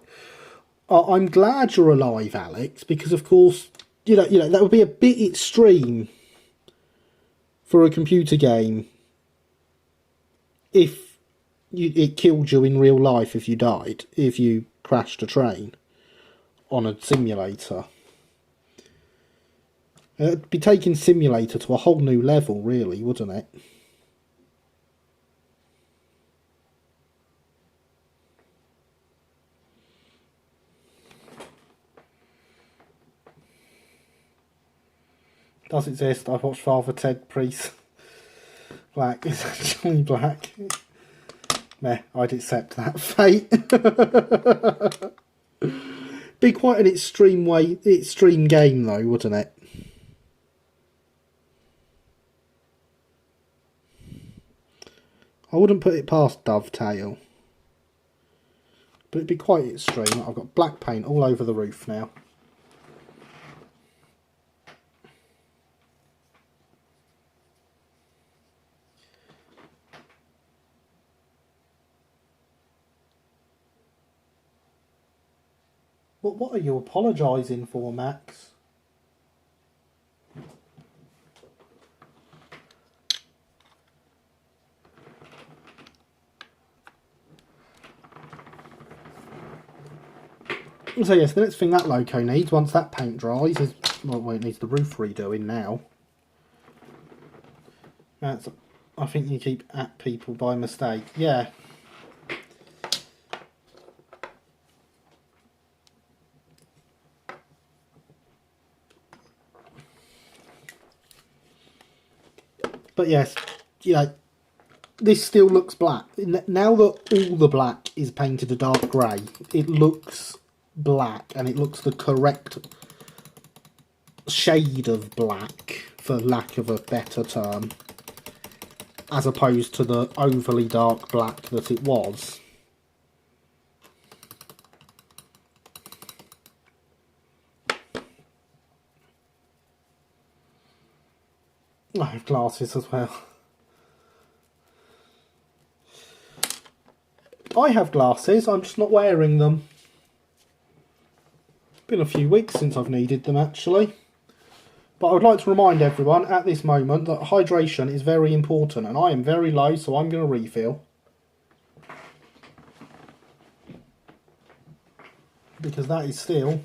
I'm glad you're alive, Alex, because of course, you know that would be a bit extreme for a computer game if it killed you in real life if you died, if you crashed a train on a simulator. It'd be taking simulator to a whole new level, really, wouldn't it? Does exist. I've watched Father Ted Priest. Black is actually black. Meh, I'd accept that fate. Be quite an extreme game though, wouldn't it? I wouldn't put it past Dovetail. But it'd be quite extreme. I've got black paint all over the roof now. What are you apologising for, Max? So yes, the next thing that loco needs, once that paint dries, is... Well, it needs the roof redoing now. I think you keep at people by mistake. Yeah. But yes, this still looks black. Now that all the black is painted a dark grey, it looks black, and it looks the correct shade of black, for lack of a better term, as opposed to the overly dark black that it was. I have glasses as well. I have glasses, I'm just not wearing them. Been a few weeks since I've needed them actually. But I would like to remind everyone at this moment that hydration is very important, and I am very low, so I'm going to refill. Because that is still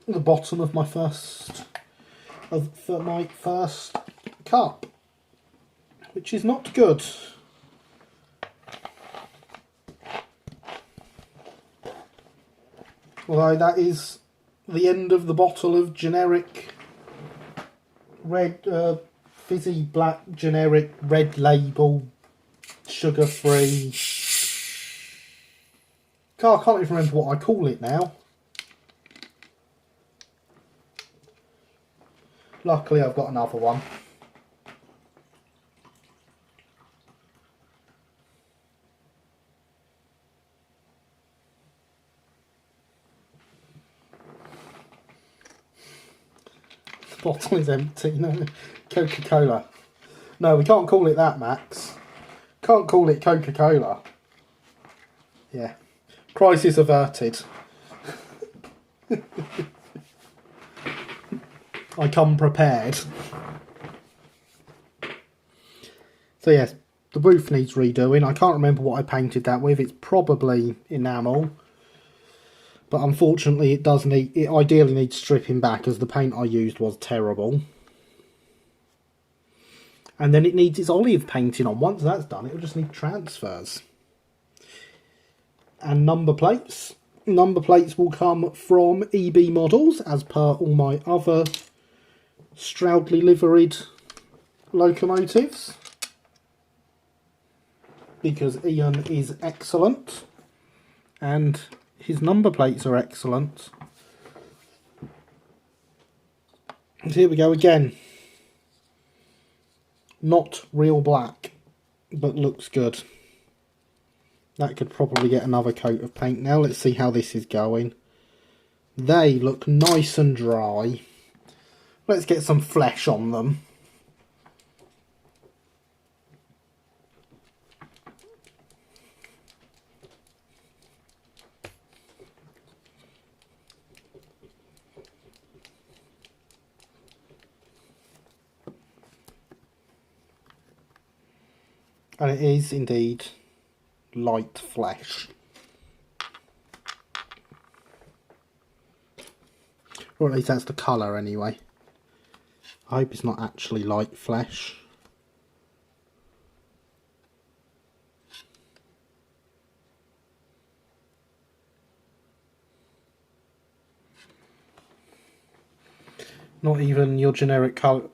the bottom of my first cup, which is not good. Although that is the end of the bottle of generic red, fizzy black generic red label, sugar free. I can't even remember what I call it now. Luckily I've got another one. The bottle is empty. No, Coca-Cola. No, we can't call it that, Max. Can't call it Coca-Cola. Yeah. Crisis averted. I come prepared. So yes, the roof needs redoing. I can't remember what I painted that with. It's probably enamel. But unfortunately it does need, it ideally needs stripping back, as the paint I used was terrible. And then it needs its olive painting on. Once that's done, it'll just need transfers. And number plates. Number plates will come from EB Models, as per all my other Stroudley liveried locomotives, because Ian is excellent and his number plates are excellent. And here we go again. Not real black, but looks good. That could probably get another coat of paint now. Let's see how this is going. They look nice and dry. Let's get some flesh on them. And it is indeed light flesh. Or at least that's the colour anyway. I hope it's not actually light flesh. Not even your generic cola,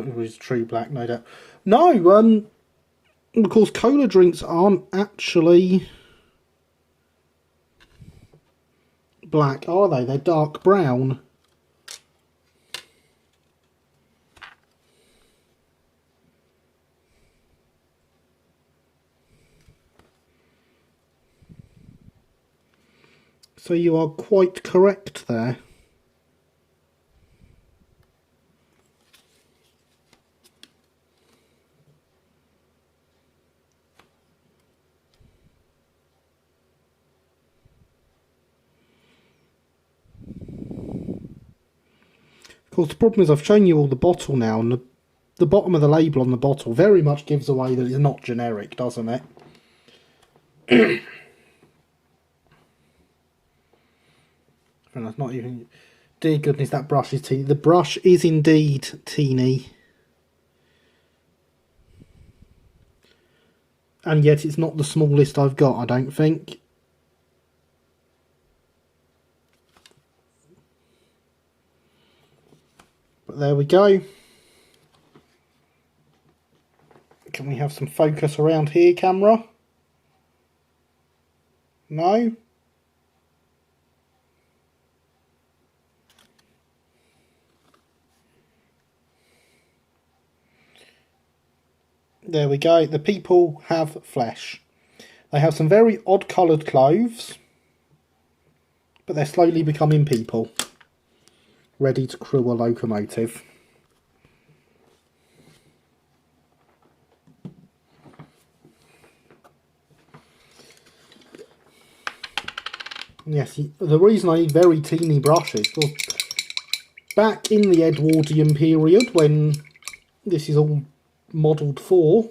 which is true black, no doubt. No, of course cola drinks aren't actually black, are they? They're dark brown. So you are quite correct there. Of course, the problem is I've shown you all the bottle now, and the bottom of the label on the bottle very much gives away that it's not generic, doesn't it? And that's not even... Dear goodness, that brush is teeny. The brush is indeed teeny. And yet it's not the smallest I've got, I don't think. But there we go. Can we have some focus around here, camera? No? There we go. The people have flesh. They have some very odd coloured clothes, but they're slowly becoming people, ready to crew a locomotive. Yes, the reason I need very teeny brushes, well, back in the Edwardian period, when this is all modelled for,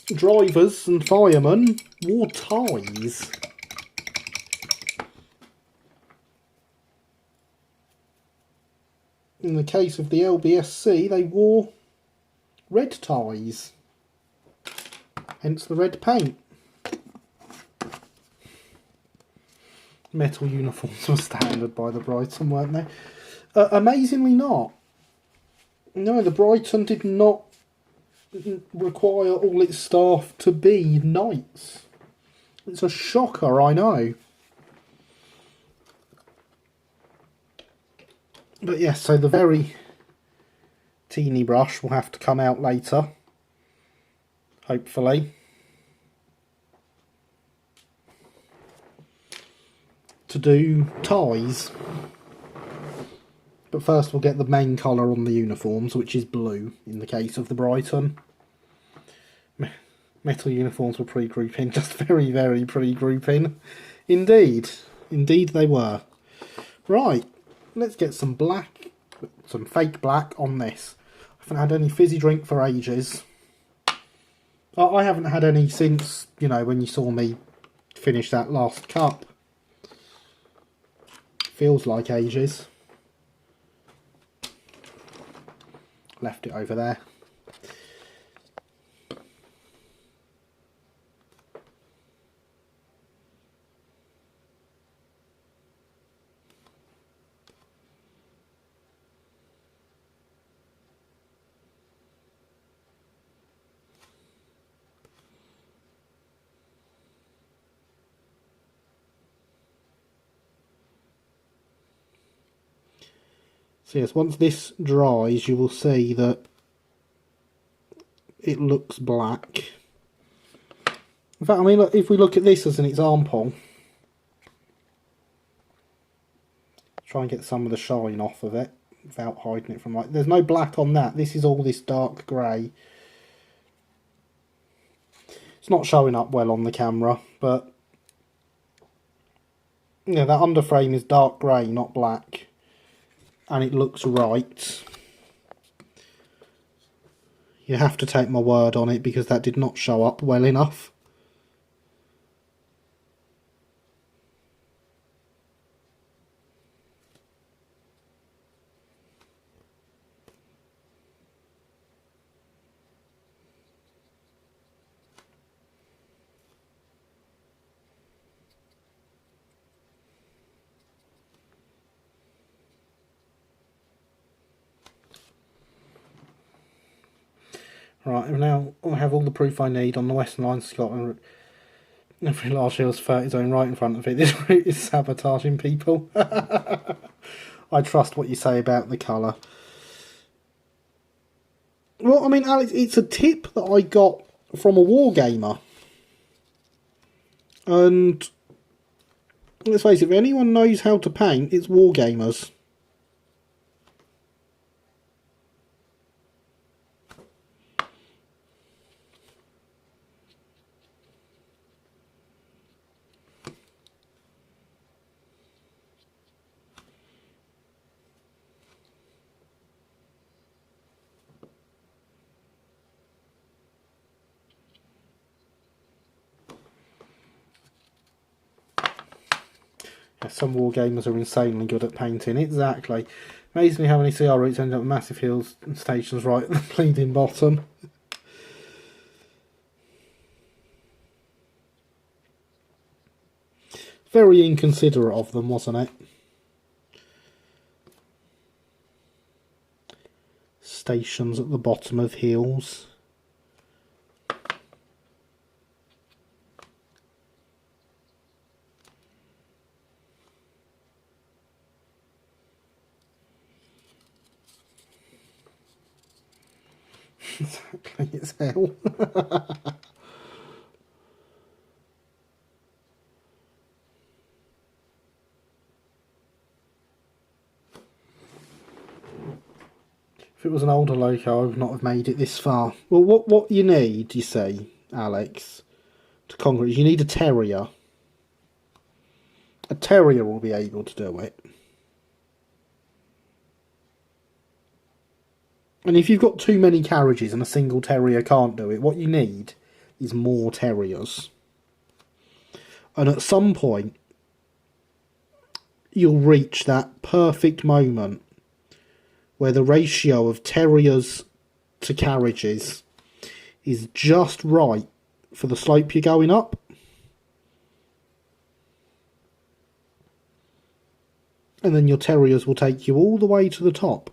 drivers and firemen wore ties. In the case of the LBSC, they wore red ties, hence the red paint. Metal uniforms were standard by the Brighton, weren't they? Amazingly not. No, the Brighton did not require all its staff to be knights. It's a shocker, I know. But yes, so the very teeny brush will have to come out later, hopefully, to do ties. But first we'll get the main colour on the uniforms, which is blue in the case of the Brighton. Metal uniforms were pre-grouping, just very, very pre-grouping. Indeed. Indeed they were. Right, let's get some black, some fake black on this. I haven't had any fizzy drink for ages. I haven't had any since, you know, when you saw me finish that last cup. Feels like ages. Left it over there. So yes, once this dries, you will see that it looks black. In fact, I mean, look, if we look at this as an example, try and get some of the shine off of it without hiding it from light. There's no black on that. This is all this dark grey. It's not showing up well on the camera, but yeah, that underframe is dark grey, not black. And it looks right. You have to take my word on it because that did not show up well enough. Right, now I have all the proof I need on the Western Line to Scotland. Every large hill's 30 zone right in front of it. This route is sabotaging people. I trust what you say about the colour. Well, I mean, Alex, it's a tip that I got from a wargamer. And let's face it, if anyone knows how to paint, it's wargamers. Some wargamers are insanely good at painting. Exactly. Amazes me how many CR routes end up with massive hills and stations right at the bleeding bottom. Very inconsiderate of them, wasn't it? stations at the bottom of hills. Exactly, it's hell. If it was an older loco, I would not have made it this far. Well, what you need, you see, Alex, to conquer it, you need a terrier. A terrier will be able to do it. And if you've got too many carriages and a single terrier can't do it, what you need is more terriers. And at some point, you'll reach that perfect moment where the ratio of terriers to carriages is just right for the slope you're going up. And then your terriers will take you all the way to the top.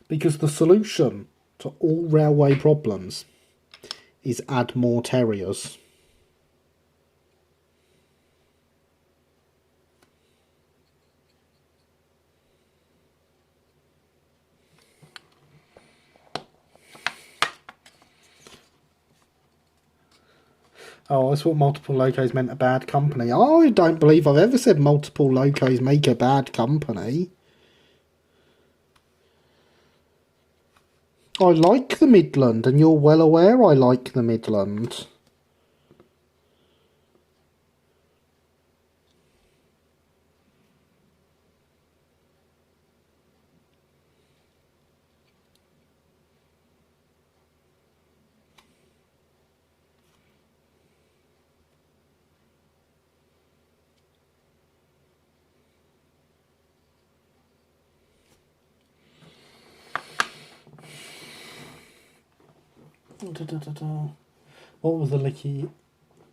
Because the solution to all railway problems is add more terriers. Oh, I thought multiple locos meant a bad company. I don't believe I've ever said multiple locos make a bad company. I like the Midland, and you're well aware I like the Midland. What was the licky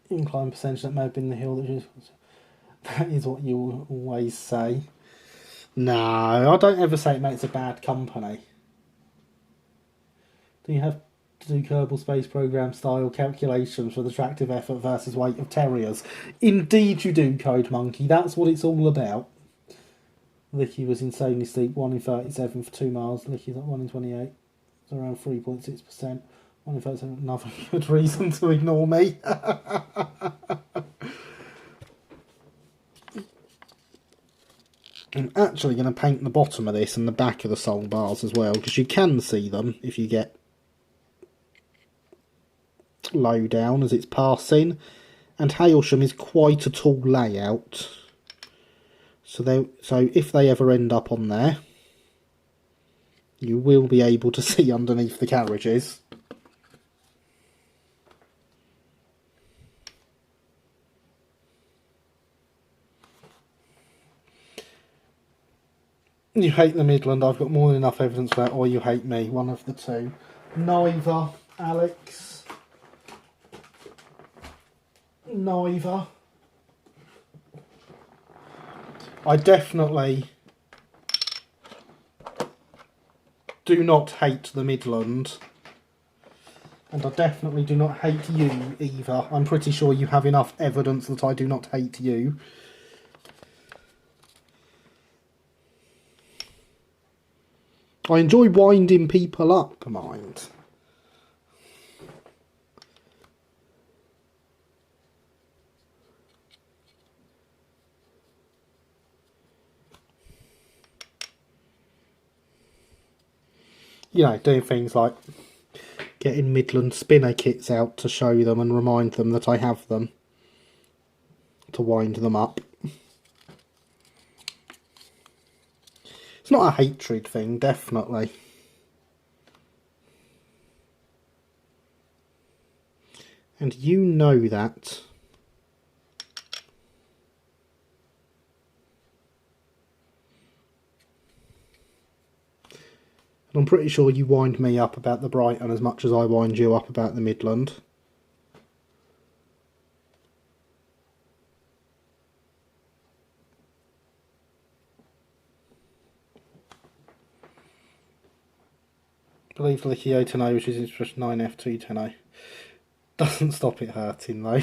incline percentage that may have been the hill that you... That is what you always say. No, I don't ever say it makes a bad company. Do you have to do Kerbal Space Program style calculations for the tractive effort versus weight of terriers? Indeed you do, Code Monkey. That's what it's all about. Licky was insanely steep, 1 in 37 for 2 miles. Licky's at 1 in 28. It's around 3.6%. 1 in 37, another good reason to ignore me. I'm actually going to paint the bottom of this and the back of the sole bars as well, because you can see them if you get low down as it's passing. And Hailsham is quite a tall layout. So if they ever end up on there, you will be able to see underneath the carriages. You hate the Midland, I've got more than enough evidence for that, or you hate me, one of the two. Neither, Alex. Neither. I definitely do not hate the Midland. And I definitely do not hate you either. I'm pretty sure you have enough evidence that I do not hate you. I enjoy winding people up, mind. You know, doing things like getting Midland spinner kits out to show them and remind them that I have them. To wind them up. It's not a hatred thing, definitely. And you know that. And I'm pretty sure you wind me up about the Brighton as much as I wind you up about the Midland. Believe the Kyoto, which is expression 9F210. Doesn't stop it hurting though.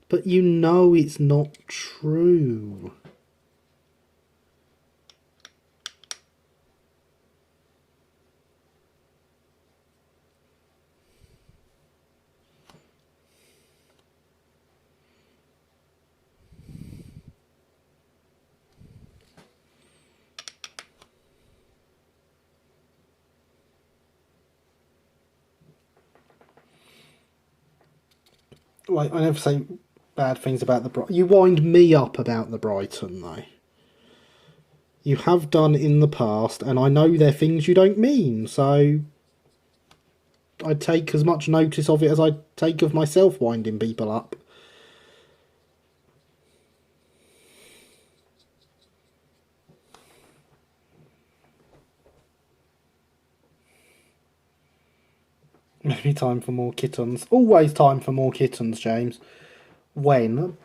But you know it's not true. Like, I never say bad things about the Brighton. You wind me up about the Brighton, though. You have done in the past, and I know they're things you don't mean, so I take as much notice of it as I take of myself winding people up. Maybe time for more kittens. Always time for more kittens, James. When?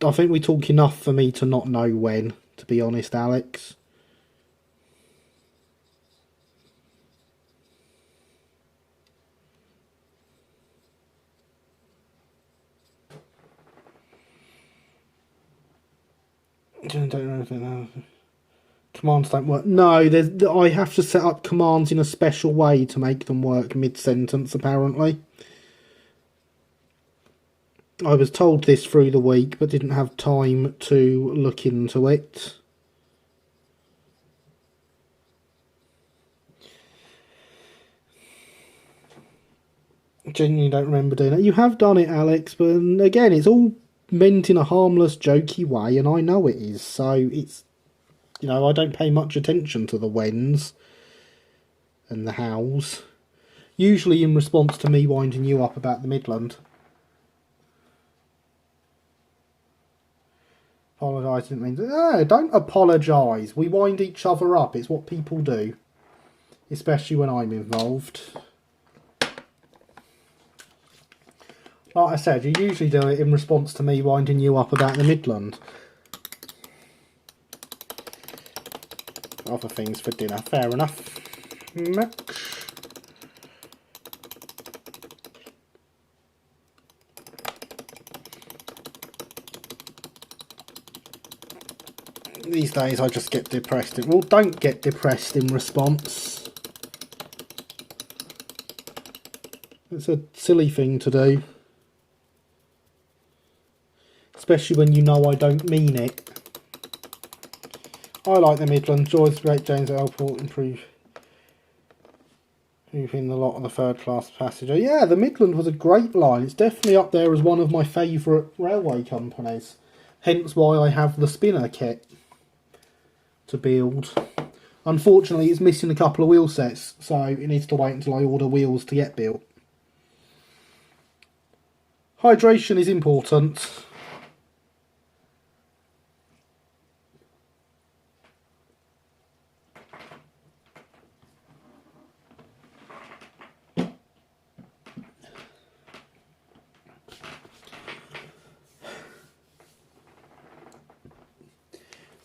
I think we talk enough for me to not know when, to be honest, Alex. Don't know anything. Commands don't work. No, I have to set up commands in a special way to make them work mid-sentence, apparently. I was told this through the week, but didn't have time to look into it. Genuinely don't remember doing it. You have done it, Alex, but again, it's all meant in a harmless, jokey way, and I know it is, so it's... You know, I don't pay much attention to the whens and the hows. Usually in response to me winding you up about the Midland. Apologise, didn't mean to... No, don't apologise. We wind each other up. It's what people do. Especially when I'm involved. Like I said, you usually do it in response to me winding you up about the Midland. Other things for dinner. Fair enough. Next. These days I just get depressed. Well, don't get depressed in response. It's a silly thing to do. Especially when you know I don't mean it. I like the Midland. Joy's Great James Airport improving the lot of the third class passenger. Yeah, the Midland was a great line. It's definitely up there as one of my favourite railway companies. Hence why I have the spinner kit to build. Unfortunately, it's missing a couple of wheel sets, so it needs to wait until I order wheels to get built. Hydration is important.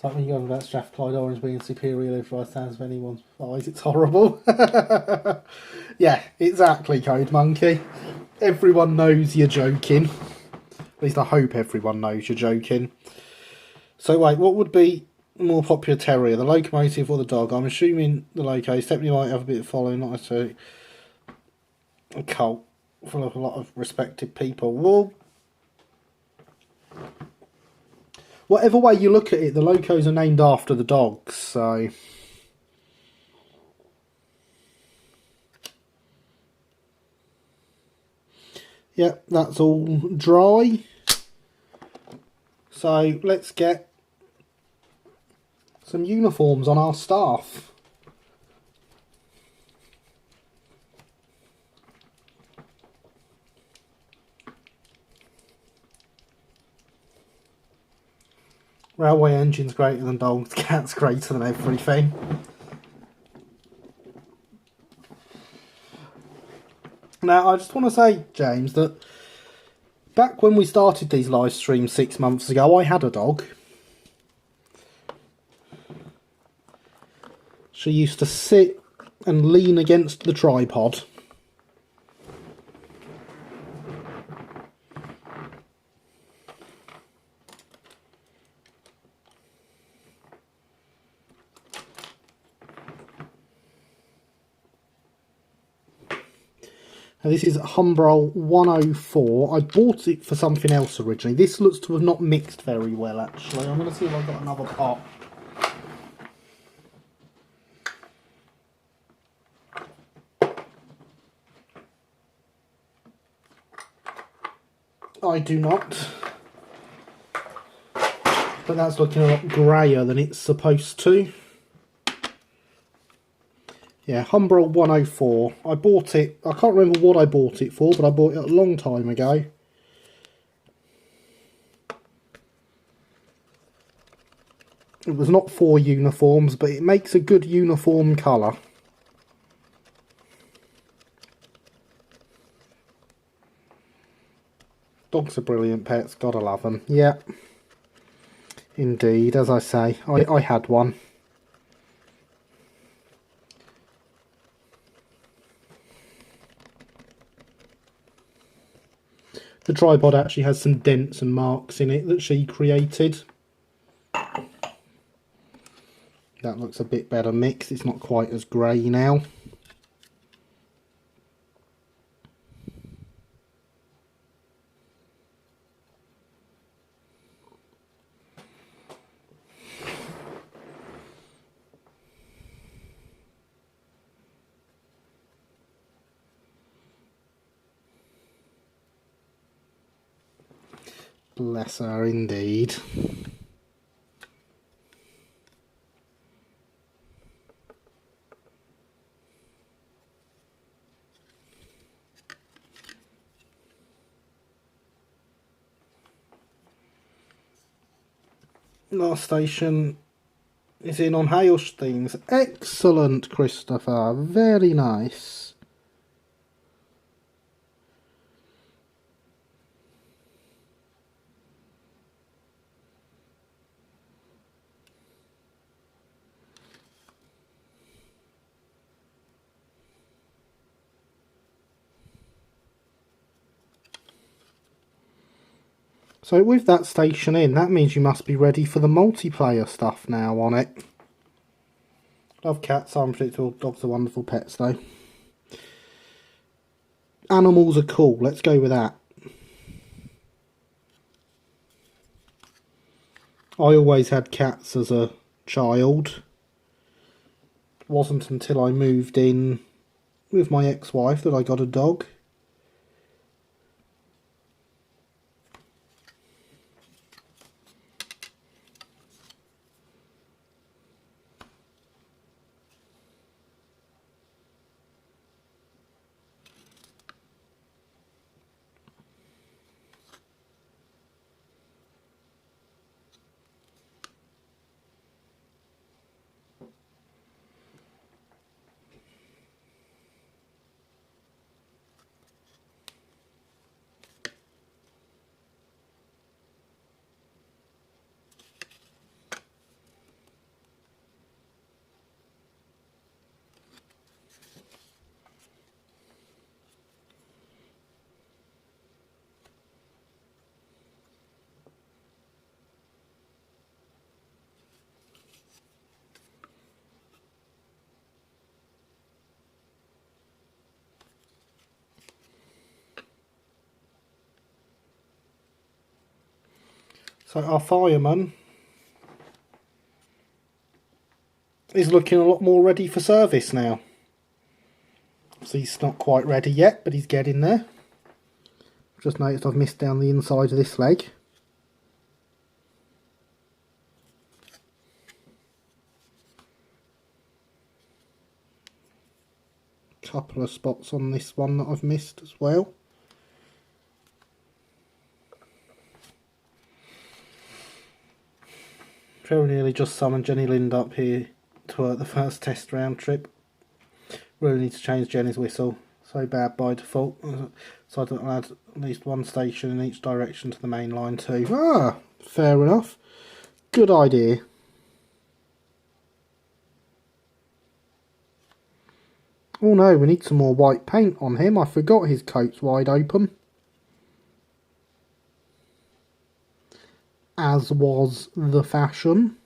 Like when you go on about Strathclyde Orange being superior over the stands of anyone's eyes, it's horrible. Yeah, exactly, Code Monkey. Everyone knows you're joking. At least I hope everyone knows you're joking. So wait, what would be more popular terrier, the locomotive or the dog? I'm assuming the loco. Stephanie might have a bit of following, not necessarily a cult full of a lot of respected people. Well, whatever way you look at it, the locos are named after the dogs, so... Yeah, that's all dry. So, let's get some uniforms on our staff. Railway engine's greater than dogs, cat's greater than everything. Now, I just want to say, James, that back when we started these live streams 6 months ago, I had a dog. She used to sit and lean against the tripod. Now this is Humbrol 104. I bought it for something else originally. This looks to have not mixed very well actually. I'm going to see if I've got another pot. I do not. But that's looking a lot greyer than it's supposed to. Yeah, Humbrol 104. I bought it, I can't remember what I bought it for, but I bought it a long time ago. It was not for uniforms, but it makes a good uniform colour. Dogs are brilliant pets, gotta love them. Yeah, indeed, as I say, I had one. The tripod actually has some dents and marks in it that she created. That looks a bit better mixed, it's not quite as grey now. Bless her indeed. Last station is in on Hailsteins. Excellent, Christopher. Very nice. So with that station in, that means you must be ready for the multiplayer stuff now on it. Love cats, are unpredictable. Dogs are wonderful pets though. Animals are cool, let's go with that. I always had cats as a child. It wasn't until I moved in with my ex-wife that I got a dog. So our fireman is looking a lot more ready for service now. So he's not quite ready yet, but he's getting there. Just noticed I've missed down the inside of this leg. Couple of spots on this one that I've missed as well. Very nearly just summoned Jenny Lind up here to the first test round trip. Really need to change Jenny's whistle. So bad by default. So I don't add at least one station in each direction to the main line too. Ah, fair enough. Good idea. Oh no, we need some more white paint on him. I forgot his coat's wide open. As was the fashion.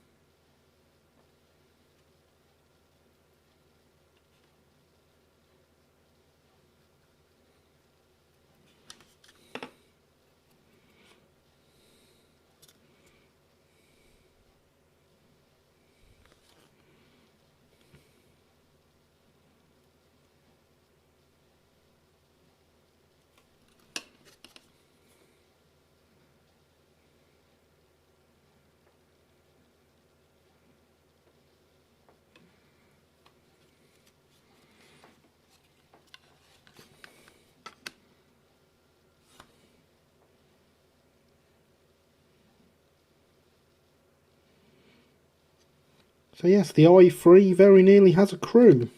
So yes, the i3 very nearly has a crew.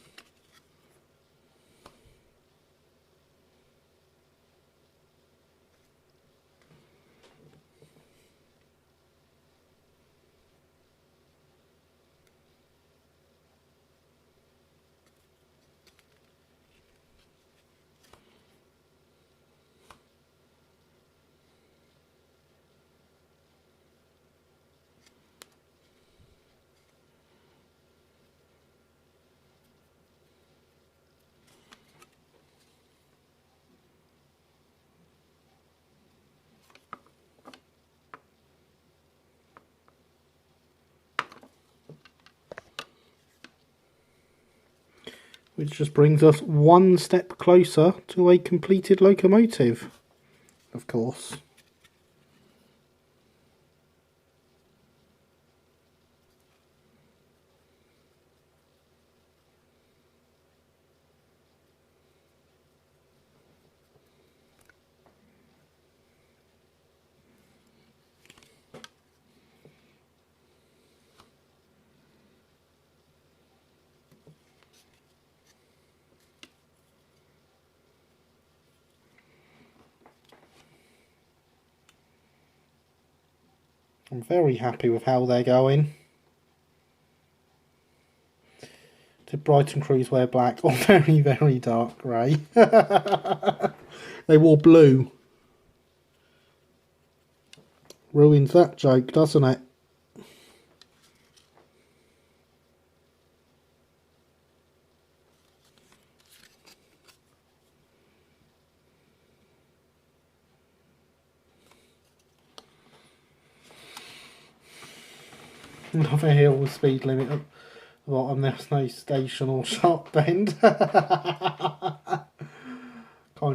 Which just brings us one step closer to a completed locomotive, of course. I'm very happy with how they're going. Did Brighton crews wear black or very, very dark grey? They wore blue. Ruins that joke, doesn't it? Another hill with speed limit at the bottom. There's no station or sharp bend. Kind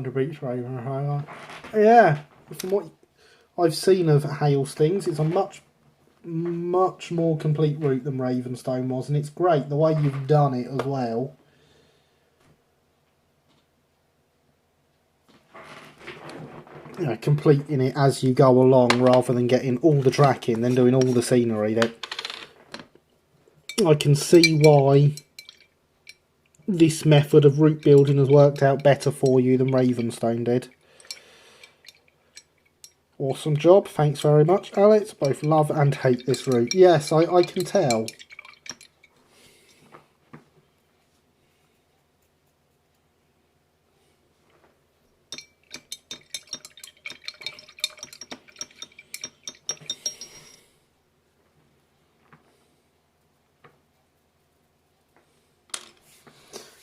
of beats Ravenholm. Yeah, from what I've seen of Hailstings, it's a much more complete route than Ravenstone was, and it's great the way you've done it as well. You know, completing it as you go along rather than getting all the track in, then doing all the scenery. That I can see why this method of route building has worked out better for you than Ravenstone did. Awesome job, thanks very much, Alex. Both love and hate this route. Yes, I can tell.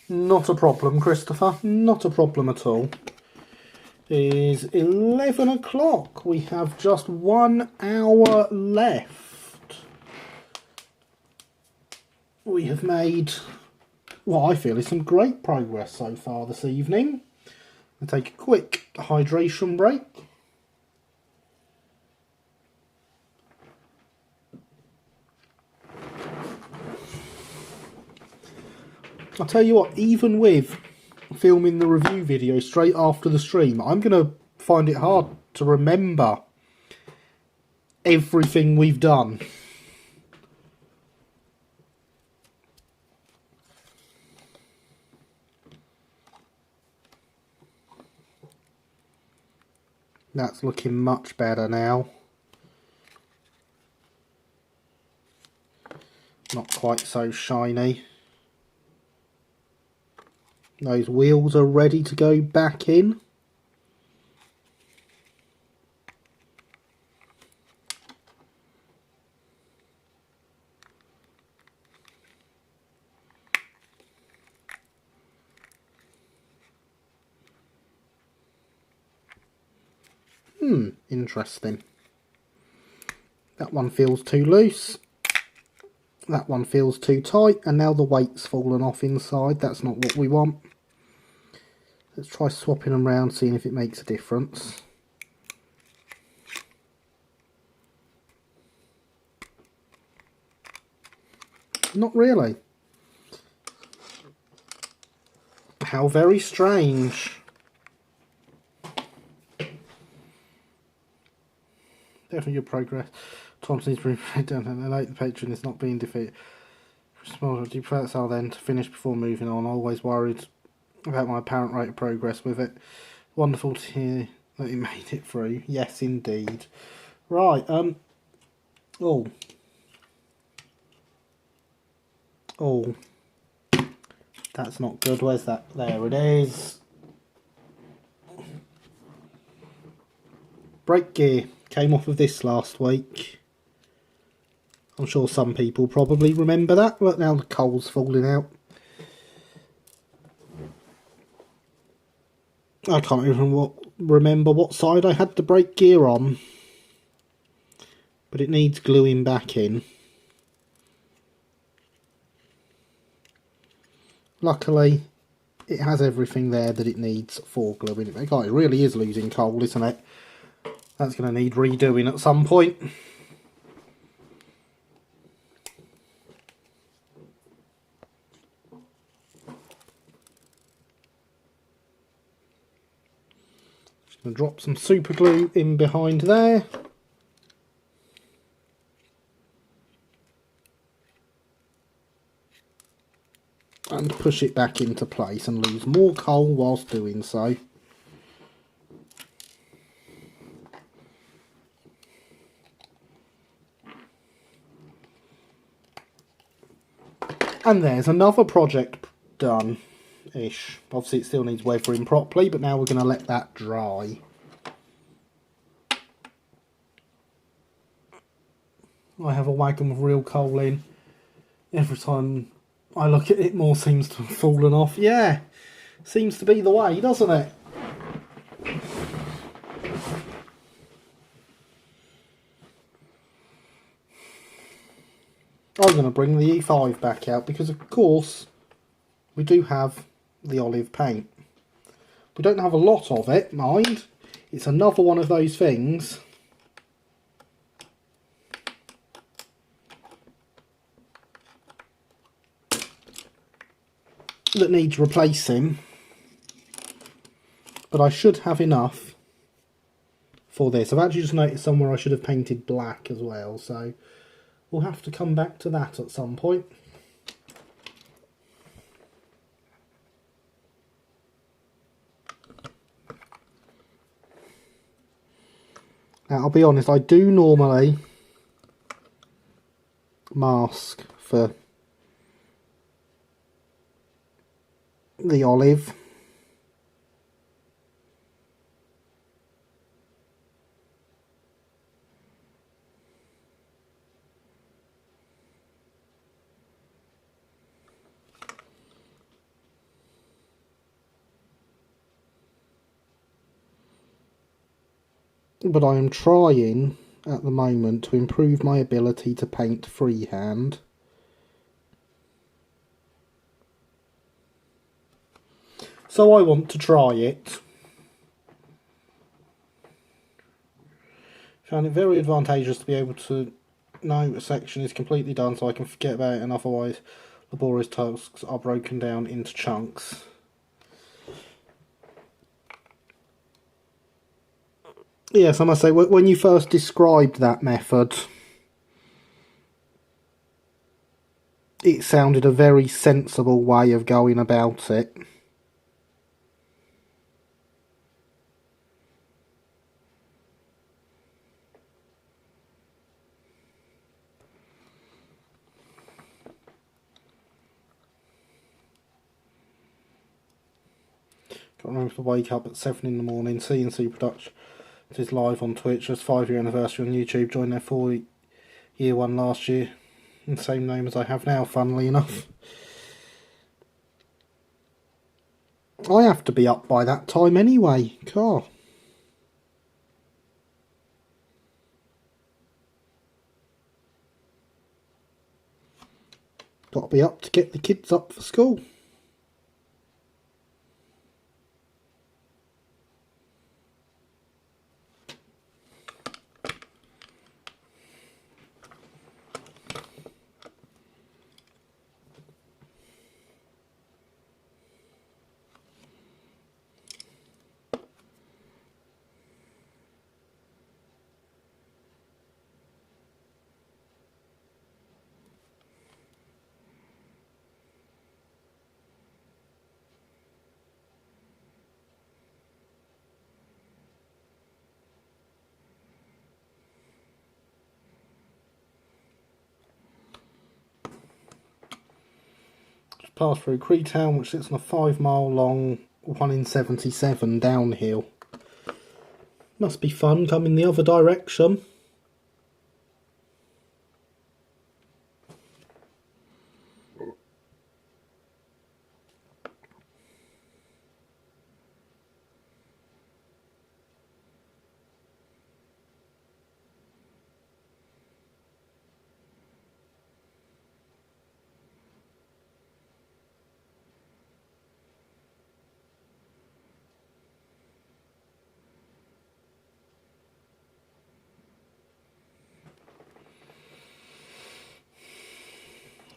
Not a problem, Christopher. Not a problem at all. It is 11 o'clock. We have just 1 hour left. We have made what I feel is some great progress so far this evening. I'll take a quick hydration break. I'll tell you what, even with filming the review video straight after the stream, I'm going to find it hard to remember everything we've done. That's looking much better now. Not quite so shiny. Those wheels are ready to go back in. Interesting. That one feels too loose. That one feels too tight, and now the weight's fallen off inside. That's not what we want. Let's try swapping them around, seeing if it makes a difference. Not really. How very strange. Definitely good progress. Thompson's been down and the late patron is not being defeated. Do you prefer that then to finish before moving on? Always worried about my apparent rate of progress with it. Wonderful to hear that you made it through. Yes, indeed. Right, oh. Oh. That's not good. Where's that? There it is. Brake gear came off of this last week. I'm sure some people probably remember that. Look, now the coal's falling out. I can't even remember what side I had the brake gear on. But it needs gluing back in. Luckily, it has everything there that it needs for gluing it back. God, it really is losing coal, isn't it? That's going to need redoing at some point. Just going to drop some super glue in behind there. And push it back into place and lose more coal whilst doing so. And there's another project done-ish. Obviously it still needs weathering properly, but now we're going to let that dry. I have a wagon with real coal in. Every time I look at it, more seems to have fallen off. Yeah, seems to be the way, doesn't it? I'm going to bring the E5 back out because, of course, we do have the olive paint. We don't have a lot of it, mind. It's another one of those things that needs replacing. But I should have enough for this. I've actually just noticed somewhere I should have painted black as well, so we'll have to come back to that at some point. Now, I'll be honest, I do normally mask for the olive. But I am trying at the moment to improve my ability to paint freehand. So I want to try it. Found it very advantageous to be able to know a section is completely done so I can forget about it, and otherwise laborious tasks are broken down into chunks. Yes, I must say, when you first described that method, it sounded a very sensible way of going about it. remember to wake up at 7 in the morning. C&C Productions is live on Twitch. It's 5-year anniversary on YouTube. Joined their 4-year one last year. And same name as I have now, funnily enough. I have to be up by that time anyway. Car. Got to be up to get the kids up for school. Pass through Creetown, which sits on a 5-mile long 1 in 77 downhill. Must be fun coming the other direction.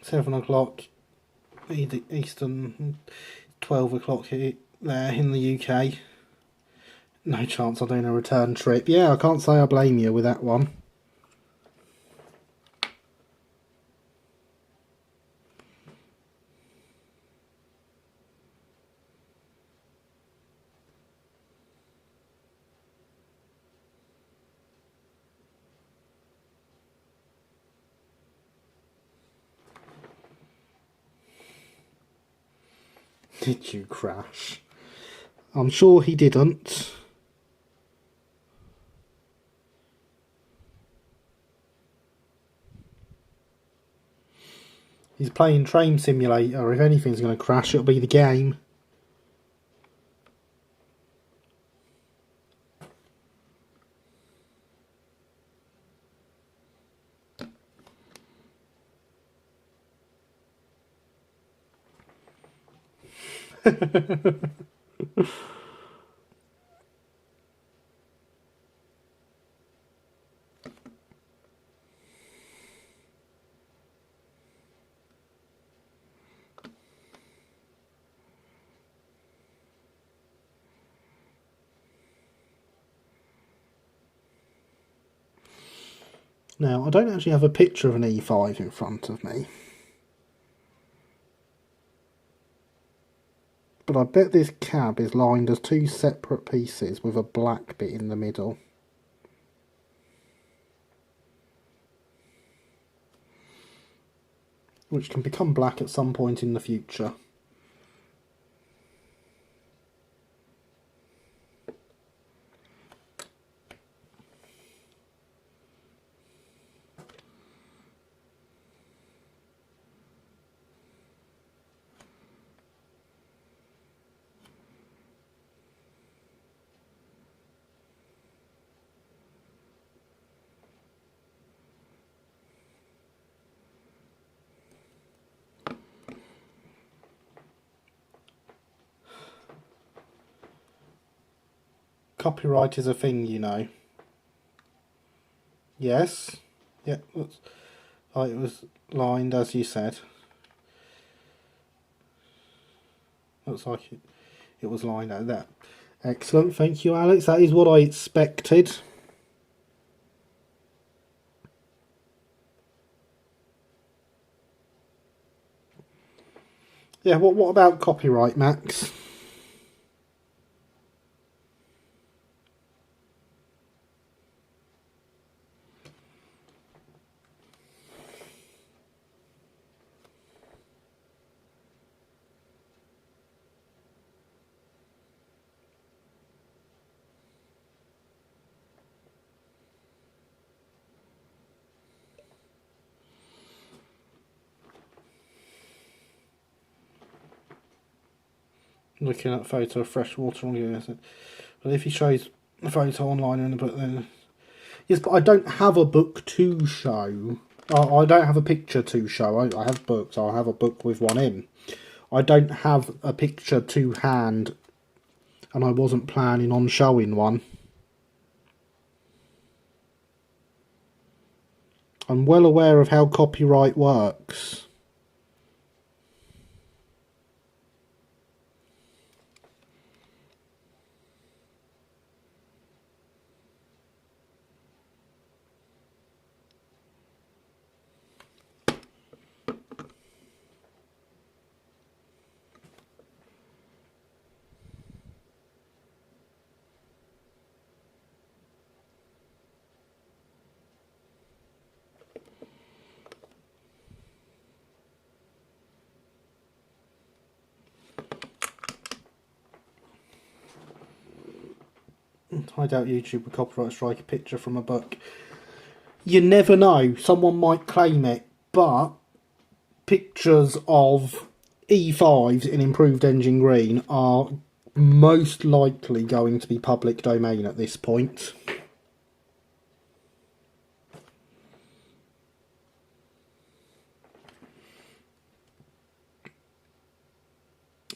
£7 Eastern, 12 o'clock there in the UK. No chance of doing a return trip. Yeah, I can't say I blame you with that one. Did you crash? I'm sure he didn't. He's playing Train Simulator. If anything's going to crash, it'll be the game. Now, I don't actually have a picture of an E5 in front of me. But I bet this cab is lined as 2 separate pieces with a black bit in the middle. Which can become black at some point in the future. Copyright is a thing, you know. Yes. Yeah, it was lined as you said. Looks like it was lined at that. Excellent, thank you, Alex. That is what I expected. Yeah, what about copyright, Max? looking at a photo of fresh water on you. But if he shows a photo online in a book, then yes, but I don't have a book to show. I don't have a picture to show. I have books. I'll have a book with one in. I don't have a picture to hand, and I wasn't planning on showing one. I'm well aware of how copyright works. I doubt YouTube would copyright strike a picture from a book. You never know. Someone might claim it, but pictures of E5s in improved engine green are most likely going to be public domain at this point.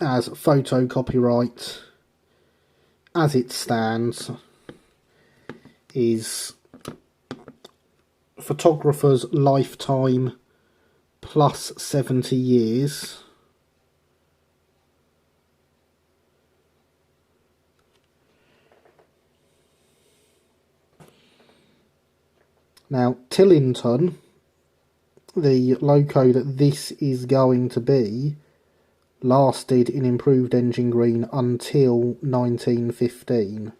As photo copyright, as it stands, is photographer's lifetime plus 70 years. Now, Tillington, the loco that this is going to be, lasted in improved engine green until 1915.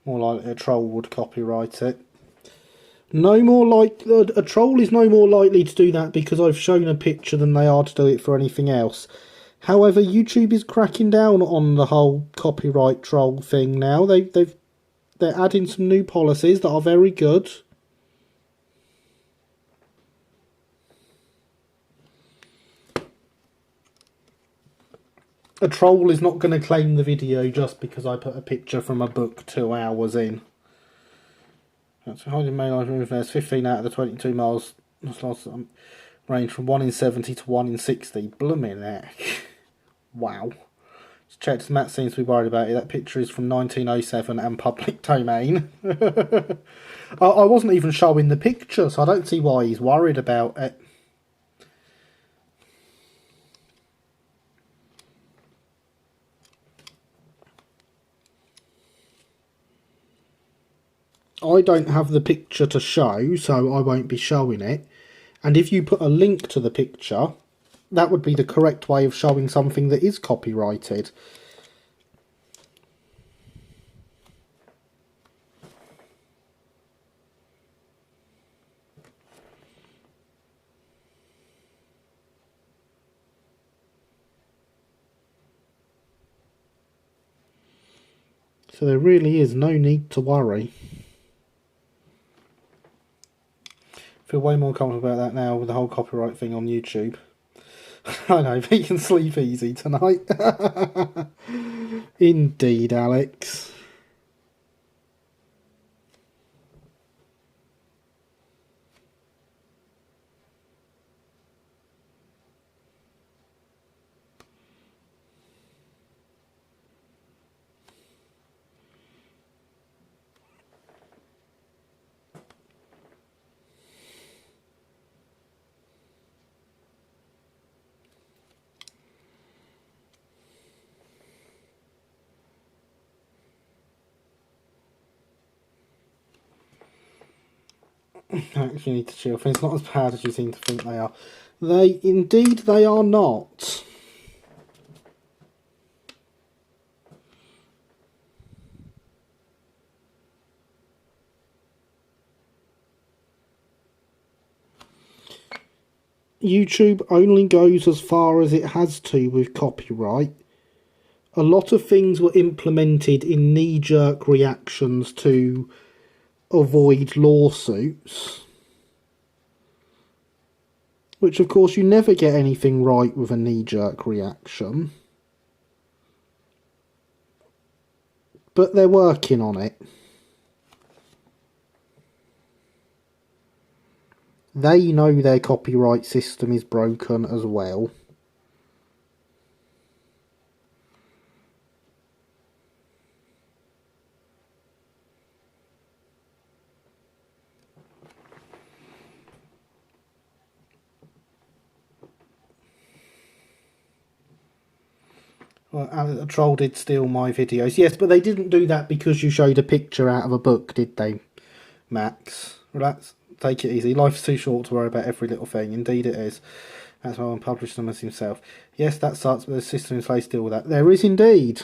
More likely a troll would copyright it. No more like a troll is no more likely to do that because I've shown a picture than they are to do it for anything else. However, YouTube is cracking down on the whole copyright troll thing now. They're adding some new policies that are very good. A troll is not going to claim the video just because I put a picture from a book 2 hours in. That's holding main line reverse 15 out of the 22 miles. Range from 1 in 70 to 1 in 60. Blooming heck. Wow. Just checked, Matt seems to be worried about it. That picture is from 1907 and public domain. I wasn't even showing the picture, so I don't see why he's worried about it. I don't have the picture to show, so I won't be showing it. And if you put a link to the picture, that would be the correct way of showing something that is copyrighted. So there really is no need to worry. I feel way more comfortable about that now with the whole copyright thing on YouTube. I know, but you can sleep easy tonight. Indeed, Alex. Actually need to chill. Things not as bad as you seem to think they are. Indeed they are not. YouTube only goes as far as it has to with copyright. A lot of things were implemented in knee-jerk reactions to avoid lawsuits. which of course you never get anything right with a knee-jerk reaction. But they're working on it. They know their copyright system is broken as well. Well, a troll did steal my videos. Yes, but they didn't do that because you showed a picture out of a book, did they, Max? Relax, take it easy. Life's too short to worry about every little thing. Indeed it is. That's why one published them as himself. Yes, that sucks, but the system in place deal with that. There is indeed.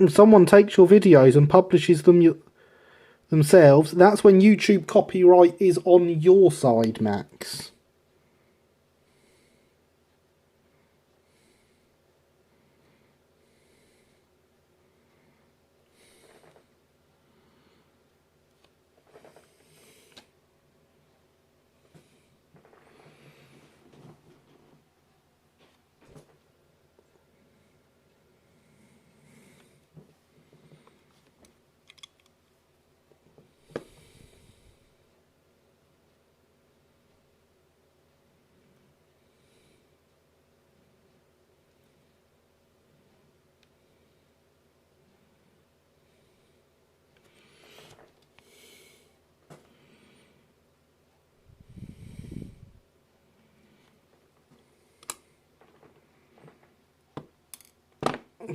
If someone takes your videos and publishes them themselves, that's when YouTube copyright is on your side, Max.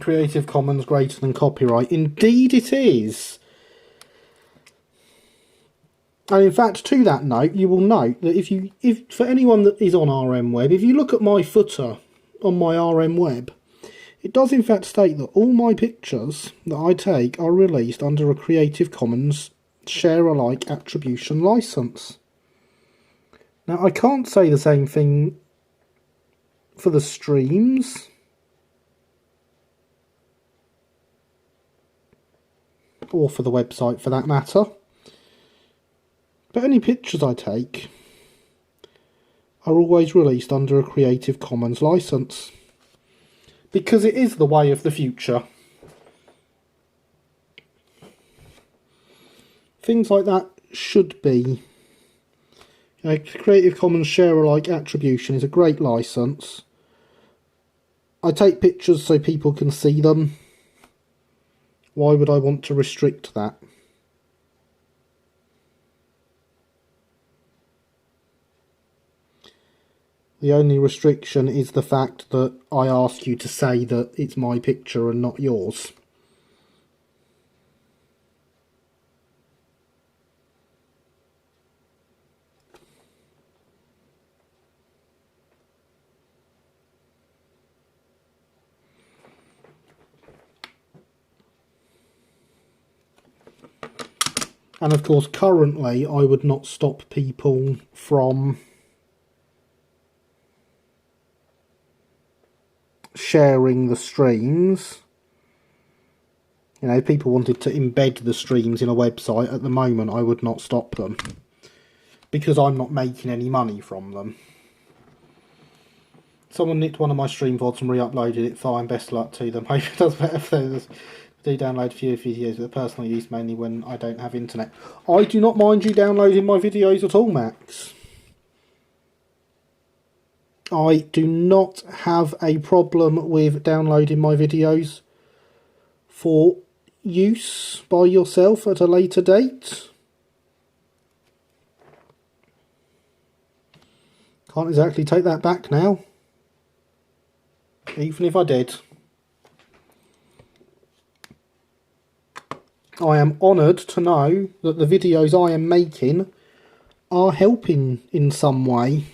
Creative Commons greater than copyright. Indeed it is. And in fact, to that note, you will note that if for anyone that is on RM Web, if you look at my footer on my RM Web, it does in fact state that all my pictures that I take are released under a Creative Commons share-alike attribution license. Now, I can't say the same thing for the streams. Or for the website for that matter. But any pictures I take are always released under a Creative Commons license. Because it is the way of the future. Things like that should be. Creative Commons share-alike attribution is a great license. I take pictures so people can see them. Why would I want to restrict that? The only restriction is the fact that I ask you to say that it's my picture and not yours. And of course, currently, I would not stop people from sharing the streams. You know, if people wanted to embed the streams in a website, at the moment I would not stop them. Because I'm not making any money from them. Someone nicked one of my stream VODs and re-uploaded it, fine, best luck to them. Hope it does better for those. I do download a few videos for personal use, mainly when I don't have internet. I do not mind you downloading my videos at all, Max. I do not have a problem with downloading my videos for use by yourself at a later date. Can't exactly take that back now. Even if I did. I am honoured to know that the videos I am making are helping in some way.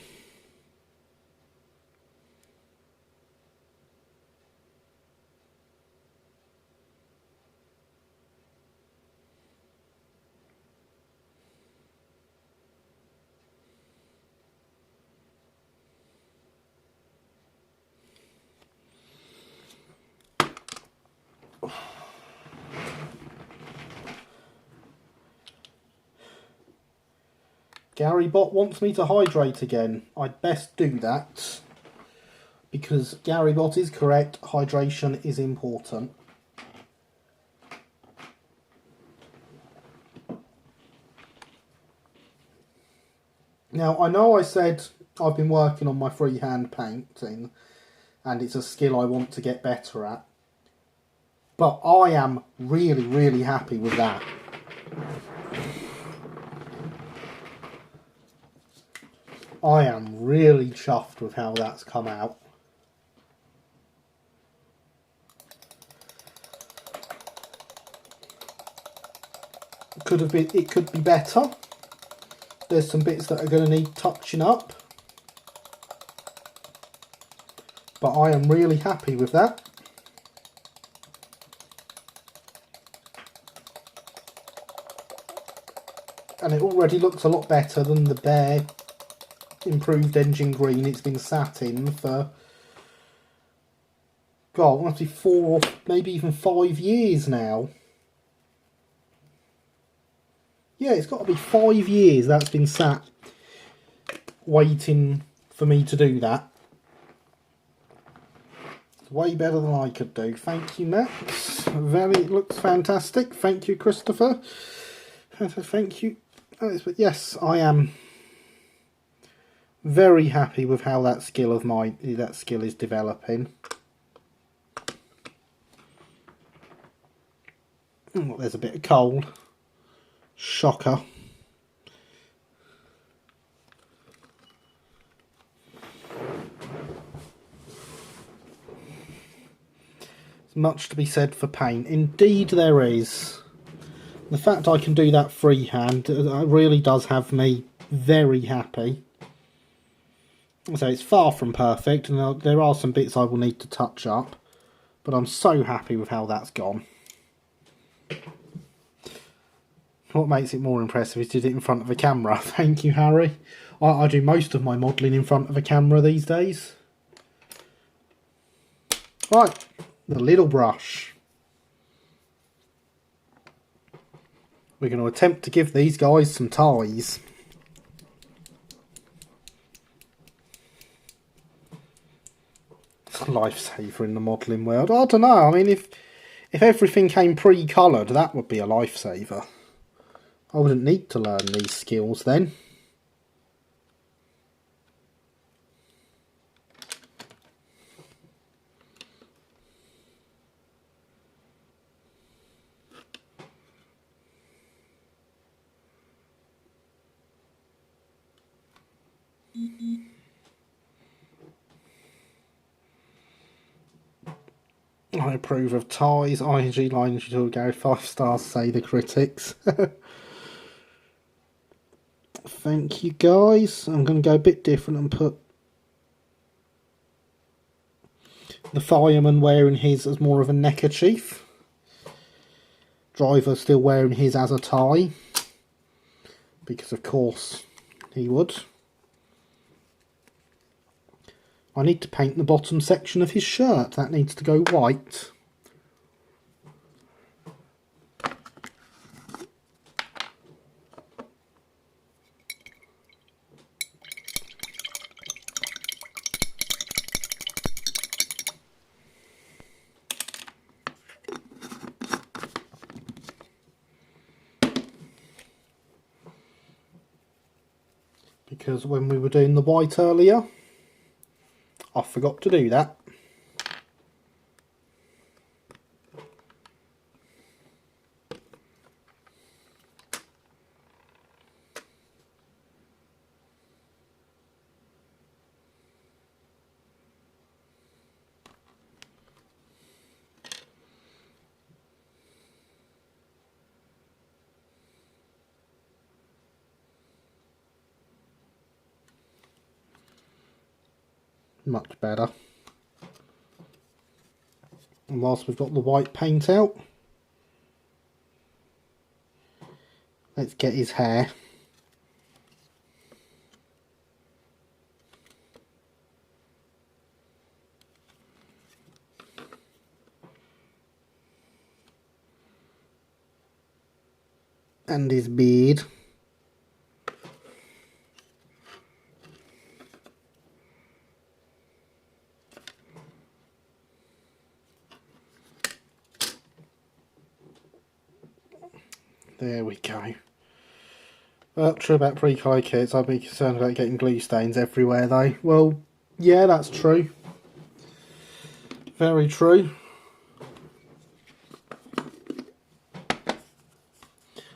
Gary Bot wants me to hydrate again. I'd best do that. Because Gary Bot is correct, hydration is important. Now, I know I said I've been working on my freehand painting, and it's a skill I want to get better at. But I am really, really happy with that. I am really chuffed with how that's come out. It could be better. There's some bits that are going to need touching up. But I am really happy with that. And it already looks a lot better than the bare improved engine green it's been sat in for, God, it must be 4 or maybe even 5 years now. Yeah, it's got to be 5 years that's been sat waiting for me to do that. It's way better than I could do. Thank you, Max. It looks fantastic. Thank you, Christopher. Thank you. But yes, I am very happy with how that skill is developing. Oh, there's a bit of cold. Shocker. There's much to be said for paint. Indeed there is. The fact I can do that freehand really does have me very happy. So it's far from perfect, and there are some bits I will need to touch up, but I'm so happy with how that's gone. What makes it more impressive is did it in front of a camera. Thank you, Harry. I do most of my modelling in front of a camera these days. Right, the little brush. We're going to attempt to give these guys some ties. It's a lifesaver in the modelling world. I don't know, I mean, if everything came pre-coloured, that would be a lifesaver. I wouldn't need to learn these skills then. I approve of ties. ING lines to go 5 stars, say the critics. Thank you, guys. I'm going to go a bit different and put the fireman wearing his as more of a neckerchief. Driver still wearing his as a tie, because of course he would. I need to paint the bottom section of his shirt. That needs to go white. Because when we were doing the white earlier, I forgot to do that. Much better. And whilst we've got the white paint out, let's get his hair. And his beard. There we go. Well, true about pre-coloured kits. I'd be concerned about getting glue stains everywhere though. Well, yeah, that's true. Very true.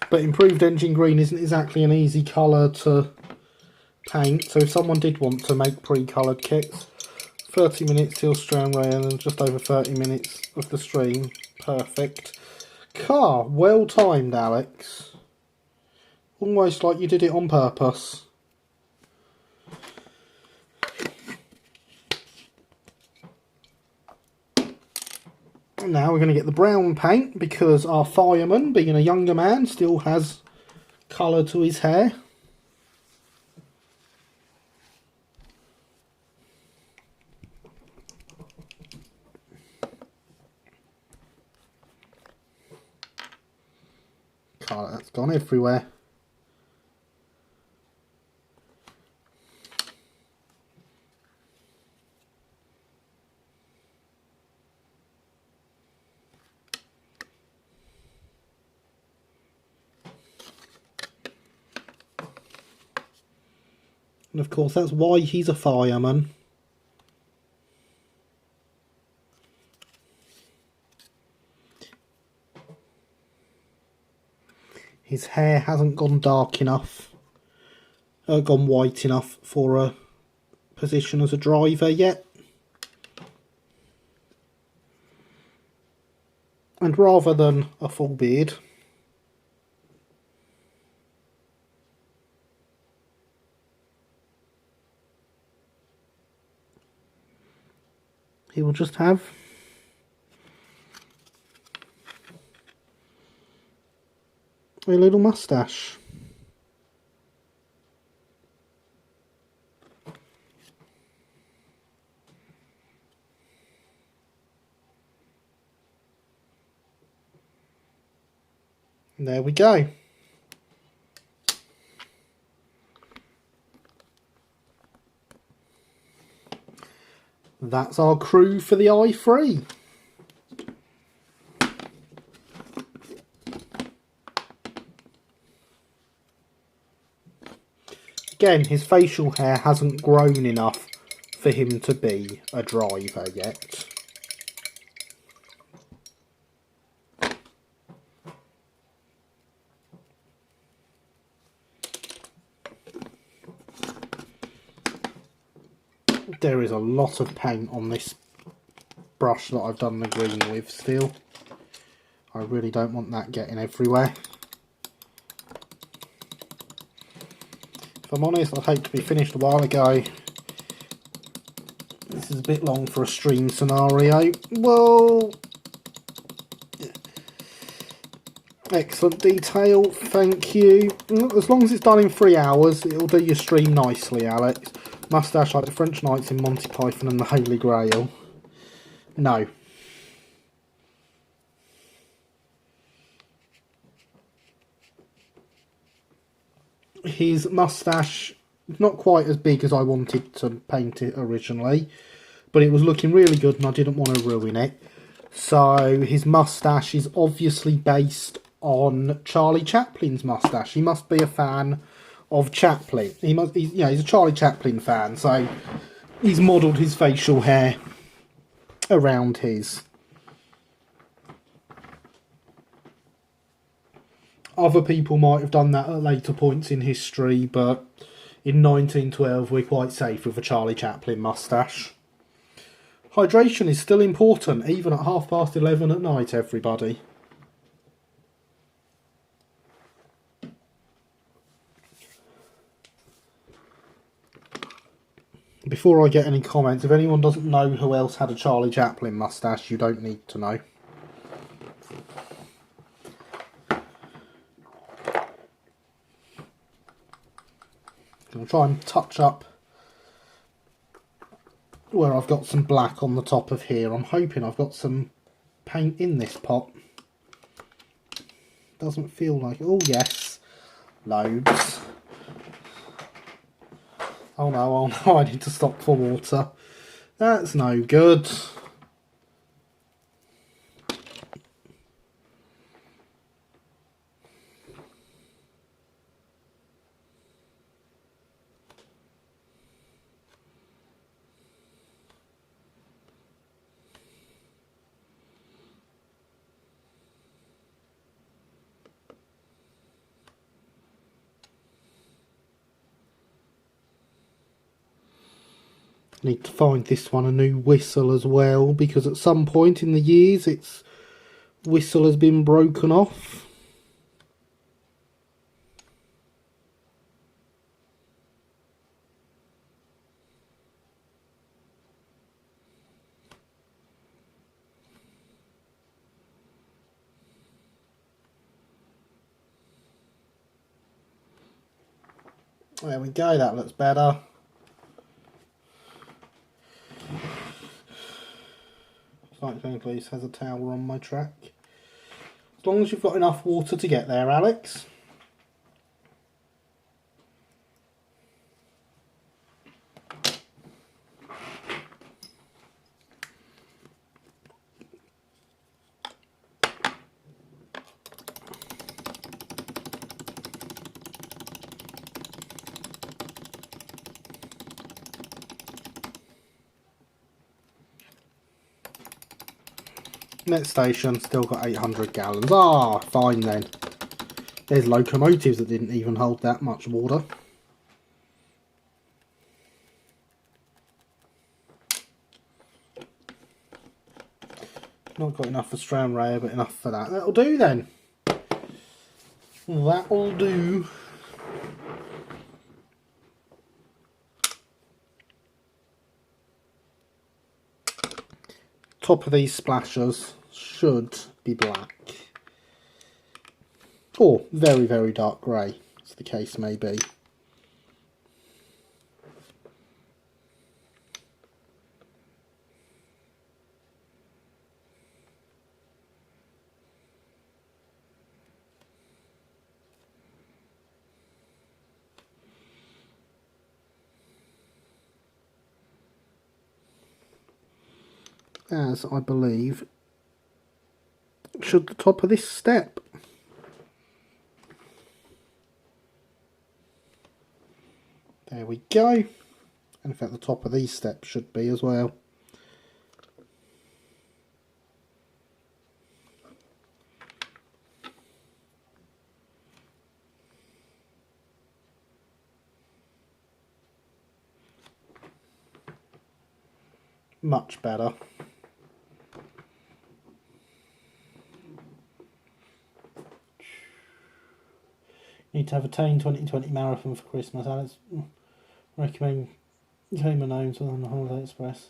But improved engine green isn't exactly an easy colour to paint, so if someone did want to make pre-coloured kits, 30 minutes till strand rail and just over 30 minutes of the stream. Perfect. Car, well timed, Alex. Almost like you did it on purpose. Now we're going to get the brown paint because our fireman, being a younger man, still has colour to his hair. Colour that's gone everywhere. And of course that's why he's a fireman. His hair hasn't gone dark enough, gone white enough for a position as a driver yet. And rather than a full beard, he will just have a little moustache. And there we go. That's our crew for the i3. Again, his facial hair hasn't grown enough for him to be a driver yet. There is a lot of paint on this brush that I've done the green with still. I really don't want that getting everywhere. If I'm honest, I'd hoped to be finished a while ago. This is a bit long for a stream scenario. Well, excellent detail, thank you. As long as it's done in 3 hours, it'll do your stream nicely, Alex. Moustache like the French Knights in Monty Python and the Holy Grail. No. His moustache, not quite as big as I wanted to paint it originally, but it was looking really good and I didn't want to ruin it. So his moustache is obviously based on Charlie Chaplin's moustache. He must be a fan of Chaplin. He's a Charlie Chaplin fan, so he's modelled his facial hair around his. Other people might have done that at later points in history, but in 1912 we're quite safe with a Charlie Chaplin moustache. Hydration is still important, even at 11:30 at night, everybody. Before I get any comments, if anyone doesn't know who else had a Charlie Chaplin moustache, you don't need to know. I'm going to try and touch up where I've got some black on the top of here. I'm hoping I've got some paint in this pot. Doesn't feel like... Oh yes, loads. Oh no, I need to stop for water. That's no good. Need to find this one a new whistle as well, because at some point in the years its whistle has been broken off. There we go, that looks better. Cycling Police has a tower on my track. As long as you've got enough water to get there, Alex. Next station, still got 800 gallons. Ah, fine then. There's locomotives that didn't even hold that much water. Not got enough for Stranraer, but enough for that. That'll do then. That'll do. Top of these splashers should be black. Or very, very dark grey, as the case may be. As I believe should the top of this step. There we go. And in fact the top of these steps should be as well. Much better. Need to have a Tane 2020 marathon for Christmas. Alex recommend came and owns on the Holiday Express.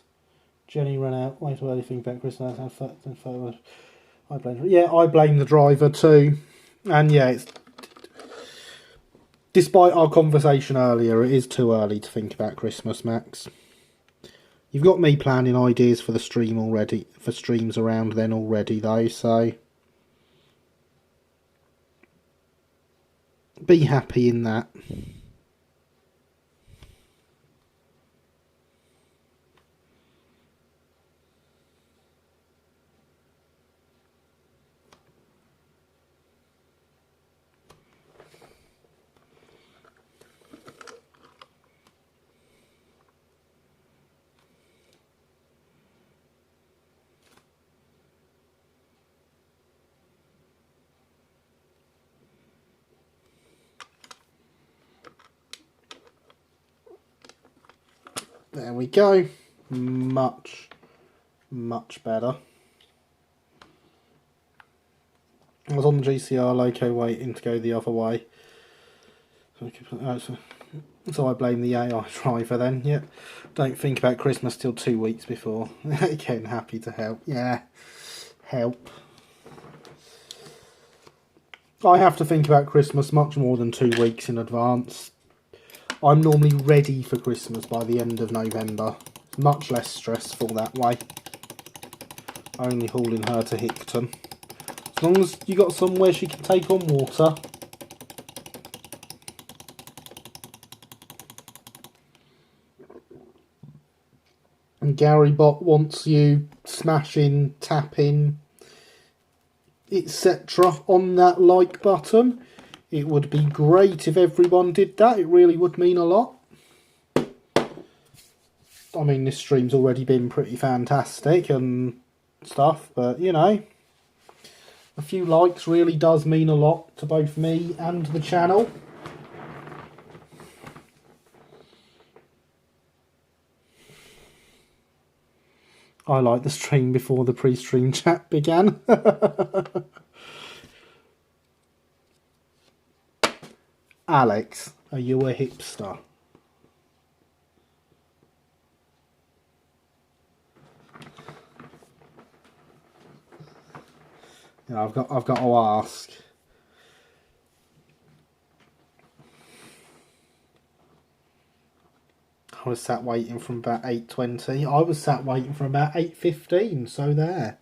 Jenny ran out way too early. Think about Christmas. I blame the driver too. And yeah, it's despite our conversation earlier, it is too early to think about Christmas, Max. You've got me planning ideas for the stream already, for streams around then already though, so be happy in that. There we go. Much better. I was on the GCR loco waiting to go the other way. So I blame the AI driver then. Yep. Don't think about Christmas till 2 weeks before. Again, happy to help. Yeah. Help. I have to think about Christmas much more than 2 weeks in advance. I'm normally ready for Christmas by the end of November. Much less stressful that way. Only hauling her to Hickton. As long as you got somewhere she can take on water. And Gary Bot wants you smashing, tapping, etc. on that like button. It would be great if everyone did that. It really would mean a lot. I mean, this stream's already been pretty fantastic and stuff, but you know, a few likes really does mean a lot to both me and the channel. I like the stream before the pre-stream chat began. Alex, are you a hipster? Yeah, I've got to ask. I was sat waiting from about 8:20. I was sat waiting from about 8:15. So there.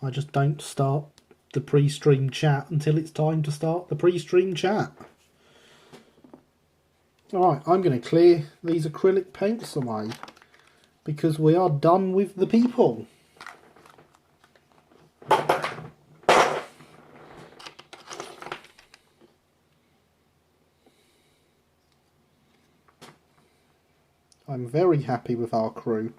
I just don't start the pre-stream chat until it's time to start the pre-stream chat. Alright, I'm going to clear these acrylic paints away because we are done with the people. I'm very happy with our crew.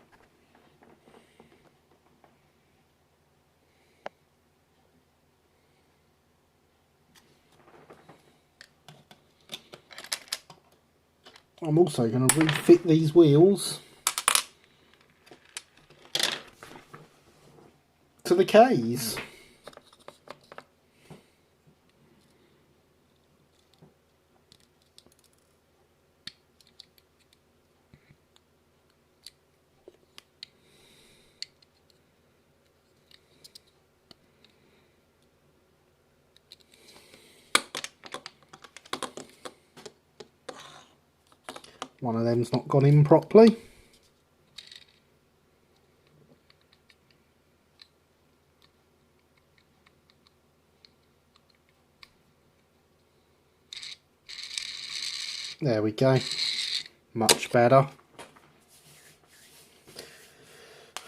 I'm also going to refit these wheels to the K's. One of them's not gone in properly. There we go. Much better.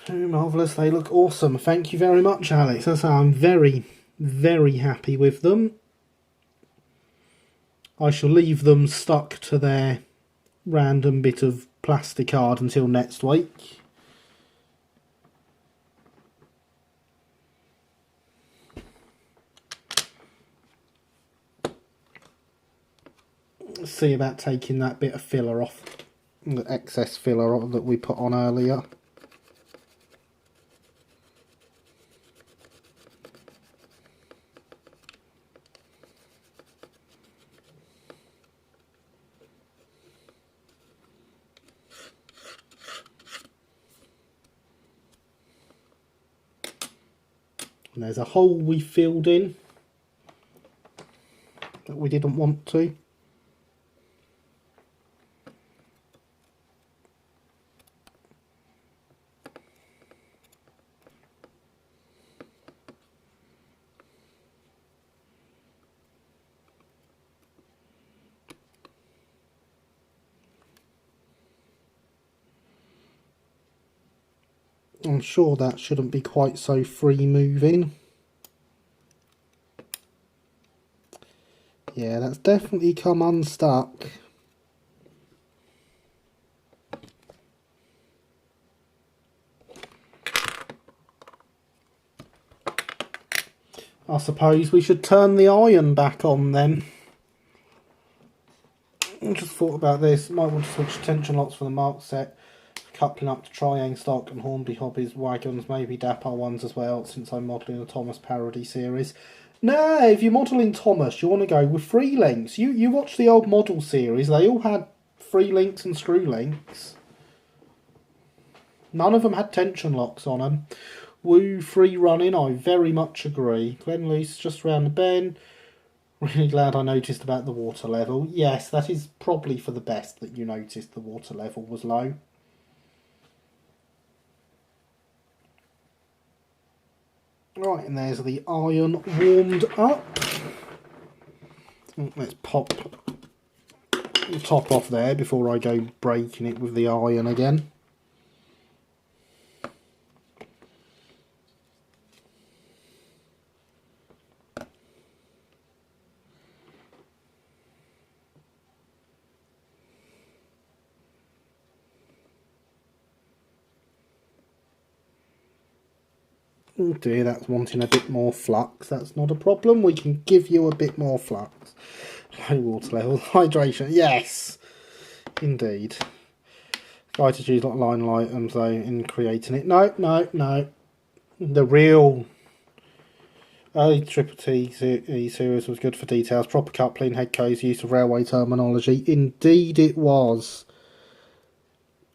Oh, marvellous. They look awesome. Thank you very much, Alex. I'm very, very happy with them. I shall leave them stuck to their random bit of plastic card until next week. See about taking that bit of filler off, the excess filler that we put on earlier. And there's a hole we filled in that we didn't want to. I'm sure that shouldn't be quite so free moving. Yeah, that's definitely come unstuck. I suppose we should turn the iron back on then. I just thought about this. Might want to switch tension locks for the Mark set. Coupling up to Triang stock and Hornby Hobbies wagons, maybe Dapper ones as well, since I'm modelling a Thomas parody series. No, if you're modelling Thomas, you want to go with free links. You watch the old model series, they all had free links and screw links. None of them had tension locks on them. Woo, free running, I very much agree. Glen Luce just round the bend. Really glad I noticed about the water level. Yes, that is probably for the best that you noticed the water level was low. Right, and there's the iron warmed up. Let's pop the top off there before I go breaking it with the iron again. Oh dear, that's wanting a bit more flux. That's not a problem. We can give you a bit more flux. Low water level. Hydration. Yes! Indeed. Try to choose like line items though in creating it. No, no, no. The real early Triple T series was good for details, proper coupling, head codes, use of railway terminology. Indeed it was.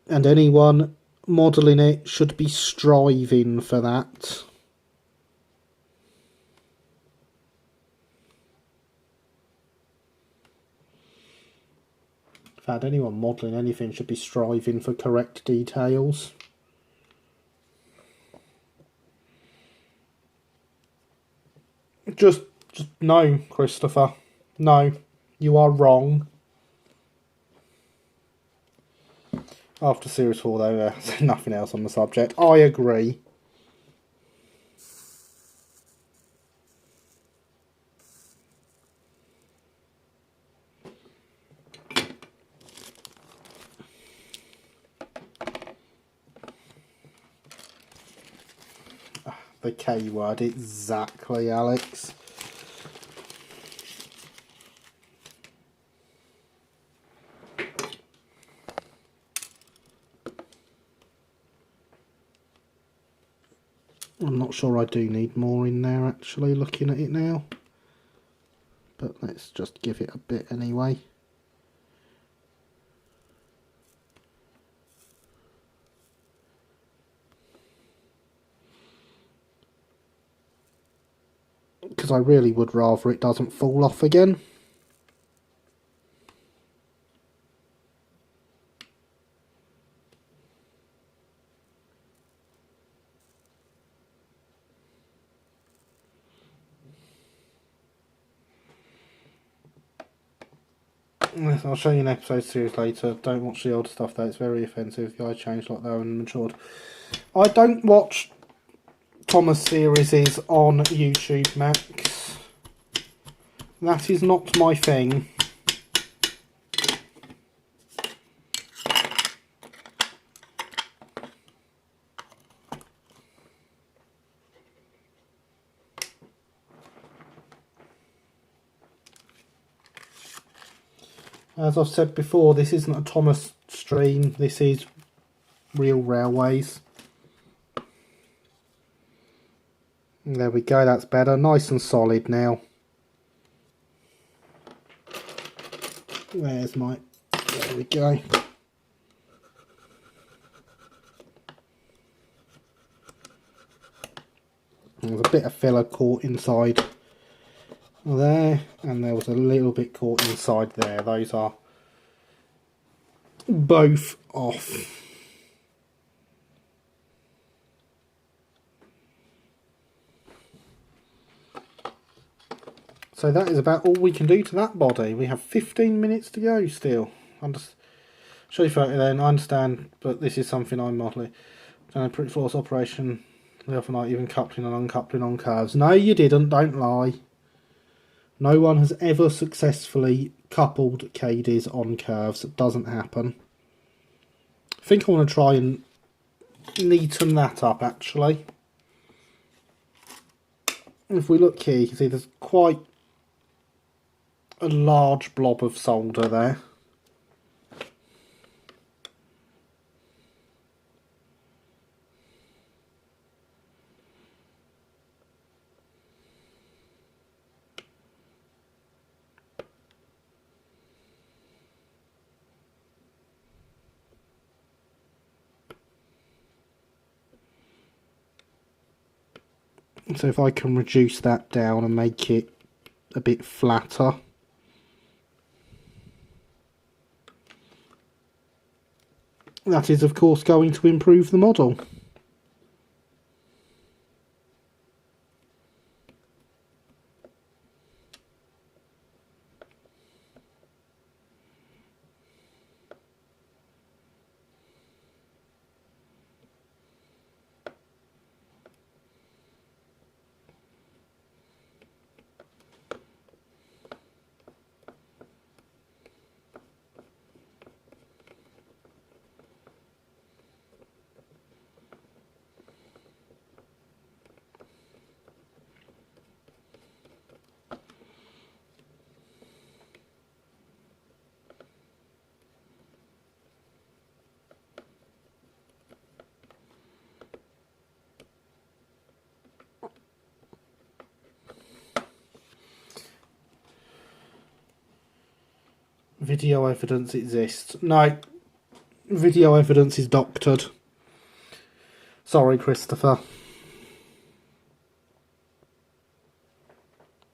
And anyone modelling it should be striving for that. In fact, anyone modelling anything should be striving for correct details. Just no, Christopher. No, you are wrong. After Series 4 though, there's nothing else on the subject. I agree. The K word, exactly, Alex. I'm not sure I do need more in there actually, looking at it now. But let's just give it a bit anyway. Because I really would rather it doesn't fall off again. I'll show you an episode series later. Don't watch the old stuff though, it's very offensive. The guy changed like that and matured. I don't watch Thomas series on YouTube, Max. That is not my thing. As I've said before, this isn't a Thomas stream, this is real railways. There we go, that's better. Nice and solid now. There's my... There we go. There's a bit of filler caught inside there, and there was a little bit caught inside there. Those are both off. So that is about all we can do to that body. We have 15 minutes to go still. I'm just show you photo then. I understand, but this is something I'm modelling. Done a pretty flawless operation the other night, even coupling and uncoupling on curves. No, you didn't. Don't lie. No one has ever successfully coupled KDs on curves. It doesn't happen. I think I want to try and neaten that up actually. If we look here, you can see there's quite a large blob of solder there. So if I can reduce that down and make it a bit flatter. That is of course going to improve the model. Video evidence exists. No. Video evidence is doctored. Sorry, Christopher.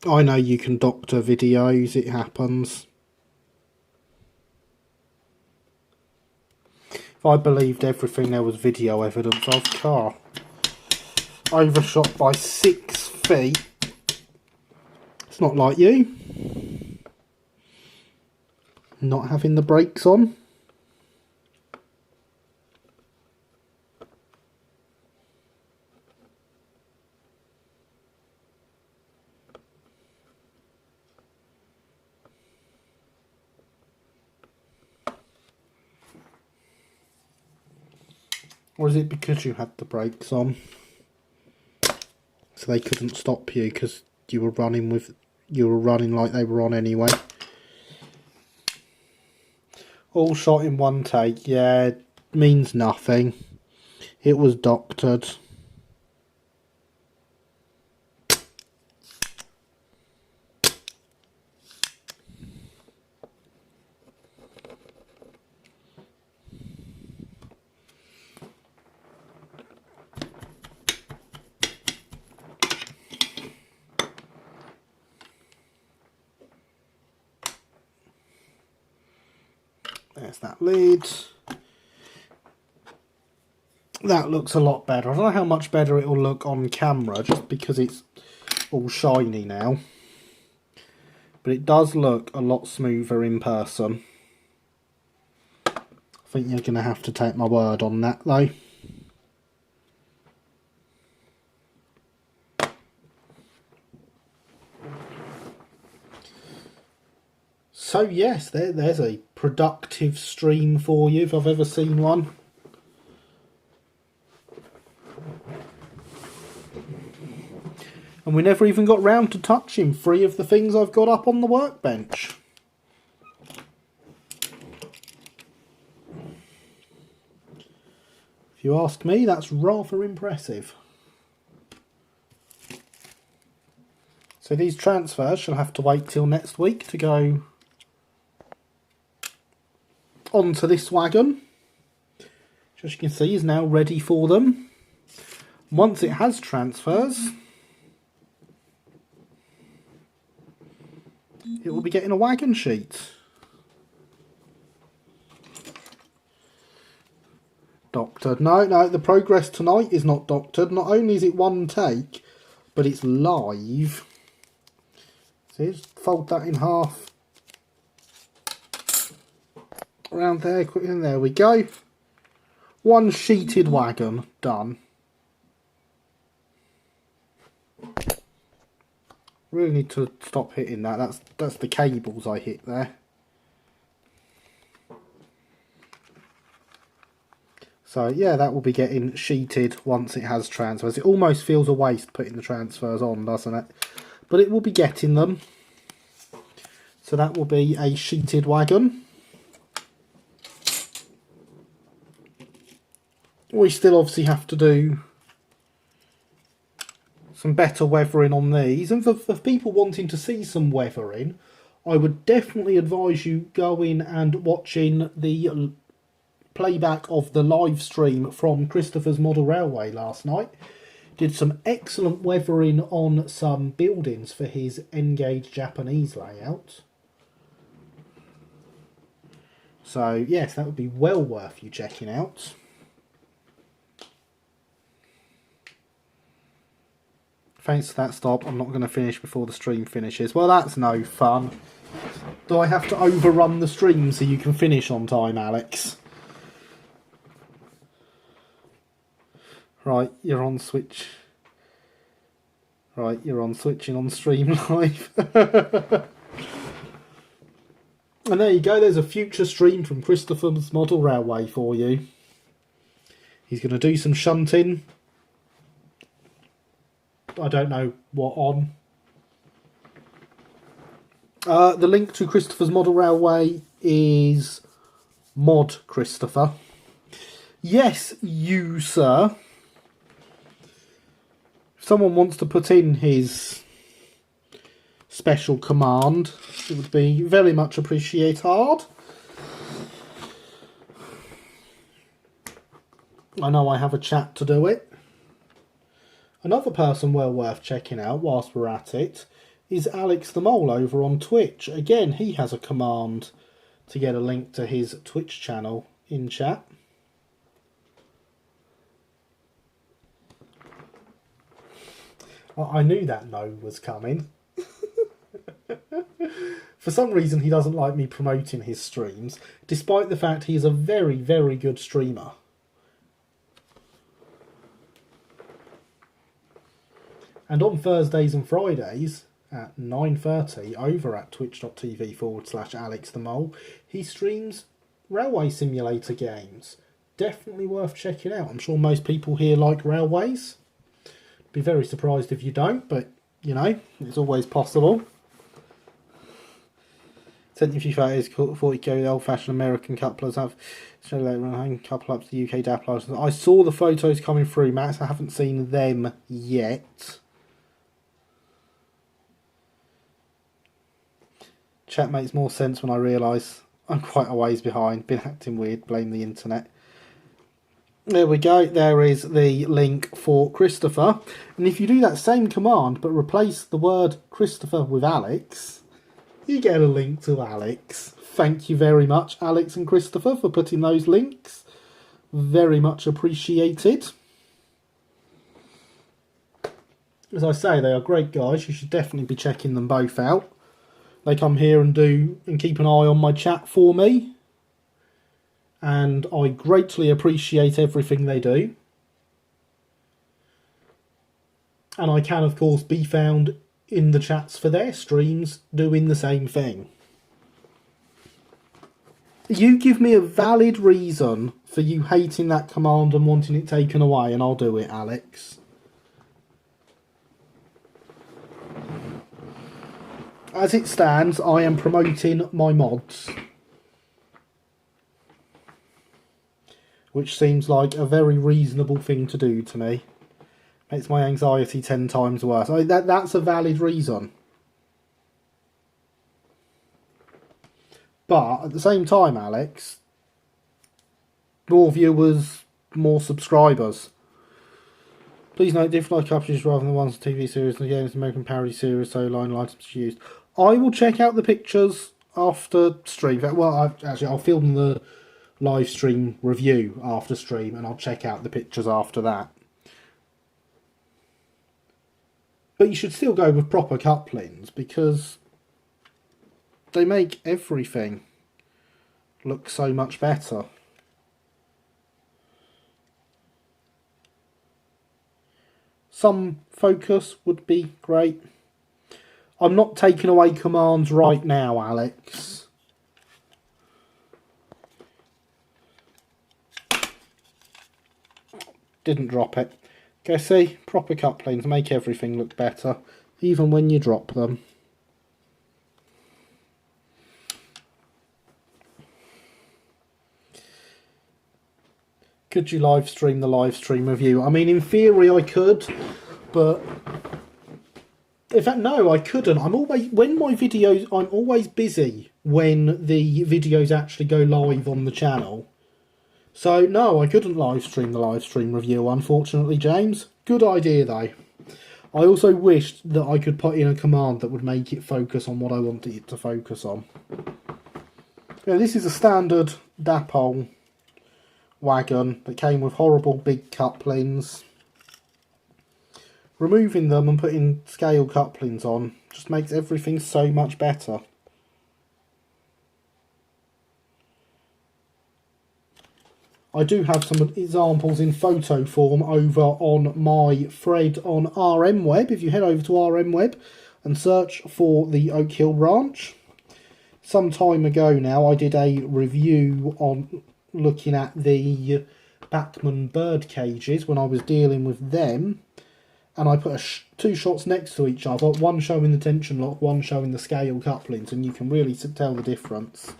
I know you can doctor videos, it happens. If I believed everything there was video evidence of, car overshot by 6 feet. It's not like you. Not having the brakes on. Or is it because you had the brakes on? So they couldn't stop you because you were running like they were on anyway. All shot in one take, yeah, means nothing. It was doctored. There's that lid. That looks a lot better. I don't know how much better it will look on camera, just because it's all shiny now. But it does look a lot smoother in person. I think you're going to have to take my word on that though. So yes, there's a productive stream for you if I've ever seen one. And we never even got round to touching 3 of the things I've got up on the workbench. If you ask me, that's rather impressive. So these transfers shall have to wait till next week to go onto this wagon, which as you can see is now ready for them. Once it has transfers, it will be getting a wagon sheet. Doctored. No, the progress tonight is not doctored. Not only is it one take, but it's live. So just fold that in half. Around there, quick, and there we go. One sheeted wagon done. Really need to stop hitting that. That's the cables I hit there. So yeah, that will be getting sheeted once it has transfers. It almost feels a waste putting the transfers on, doesn't it? But it will be getting them. So that will be a sheeted wagon. We still obviously have to do some better weathering on these. And for people wanting to see some weathering, I would definitely advise you going and watching the playback of the live stream from Christopher's Model Railway last night. Did some excellent weathering on some buildings for his N-gauge Japanese layout. So yes, that would be well worth you checking out. Thanks to that stop, I'm not going to finish before the stream finishes. Well, that's no fun. Do I have to overrun the stream so you can finish on time, Alex? Right, you're on switch. Right, you're on switching on stream live. And there you go, there's a future stream from Christopher's Model Railway for you. He's going to do some shunting. I don't know what on. The link to Christopher's Model Railway is Mod Christopher. Yes, you, sir. If someone wants to put in his special command, it would be very much appreciated. I know I have a chat to do it. Another person well worth checking out whilst we're at it is Alex the Mole over on Twitch. Again, he has a command to get a link to his Twitch channel in chat. I knew that no was coming. For some reason, he doesn't like me promoting his streams, despite the fact he is a very, very good streamer. And on Thursdays and Fridays at 9:30 over at twitch.tv/Alex the Mole, he streams railway simulator games. Definitely worth checking out. I'm sure most people here like railways. Be very surprised if you don't, but you know, it's always possible. Sent you a few photos, 40k old fashioned American couplers have couple up to the UK DAP license. I saw the photos coming through, Max. I haven't seen them yet. Chat makes more sense when I realise I'm quite a ways behind. Been acting weird, blame the internet. There we go, there is the link for Christopher. And if you do that same command but replace the word Christopher with Alex, you get a link to Alex. Thank you very much, Alex and Christopher, for putting those links. Very much appreciated. As I say, they are great guys. You should definitely be checking them both out. They come here and keep an eye on my chat for me. And I greatly appreciate everything they do. And I can, of course, be found in the chats for their streams doing the same thing. You give me a valid reason for you hating that command and wanting it taken away, and I'll do it, Alex. As it stands, I am promoting my mods. Which seems like a very reasonable thing to do to me. Makes my anxiety 10 times worse. That's a valid reason. But at the same time, Alex, more viewers, more subscribers. Please note, different coverage rather than the ones on TV series and games, American parody series, so line items used. I will check out the pictures after stream. Well, I'll film the live stream review after stream, and I'll check out the pictures after that. But you should still go with proper couplings, because they make everything look so much better. Some focus would be great. I'm not taking away commands right now, Alex. Didn't drop it. Okay, see? Proper couplings make everything look better, even when you drop them. Could you live stream the live stream review? I mean, in theory I could, but in fact, no, I couldn't. I'm always busy when the videos actually go live on the channel. So, no, I couldn't live stream the live stream review, unfortunately, James. Good idea, though. I also wished that I could put in a command that would make it focus on what I wanted it to focus on. Yeah, this is a standard Dapol wagon that came with horrible big couplings. Removing them and putting scale couplings on just makes everything so much better. I do have some examples in photo form over on my thread on RMWeb. If you head over to RMWeb and search for the Oak Hill Ranch. Some time ago now I did a review on looking at the Bachmann bird cages when I was dealing with them. And I put two shots next to each other, one showing the tension lock, one showing the scale couplings, and you can really tell the difference.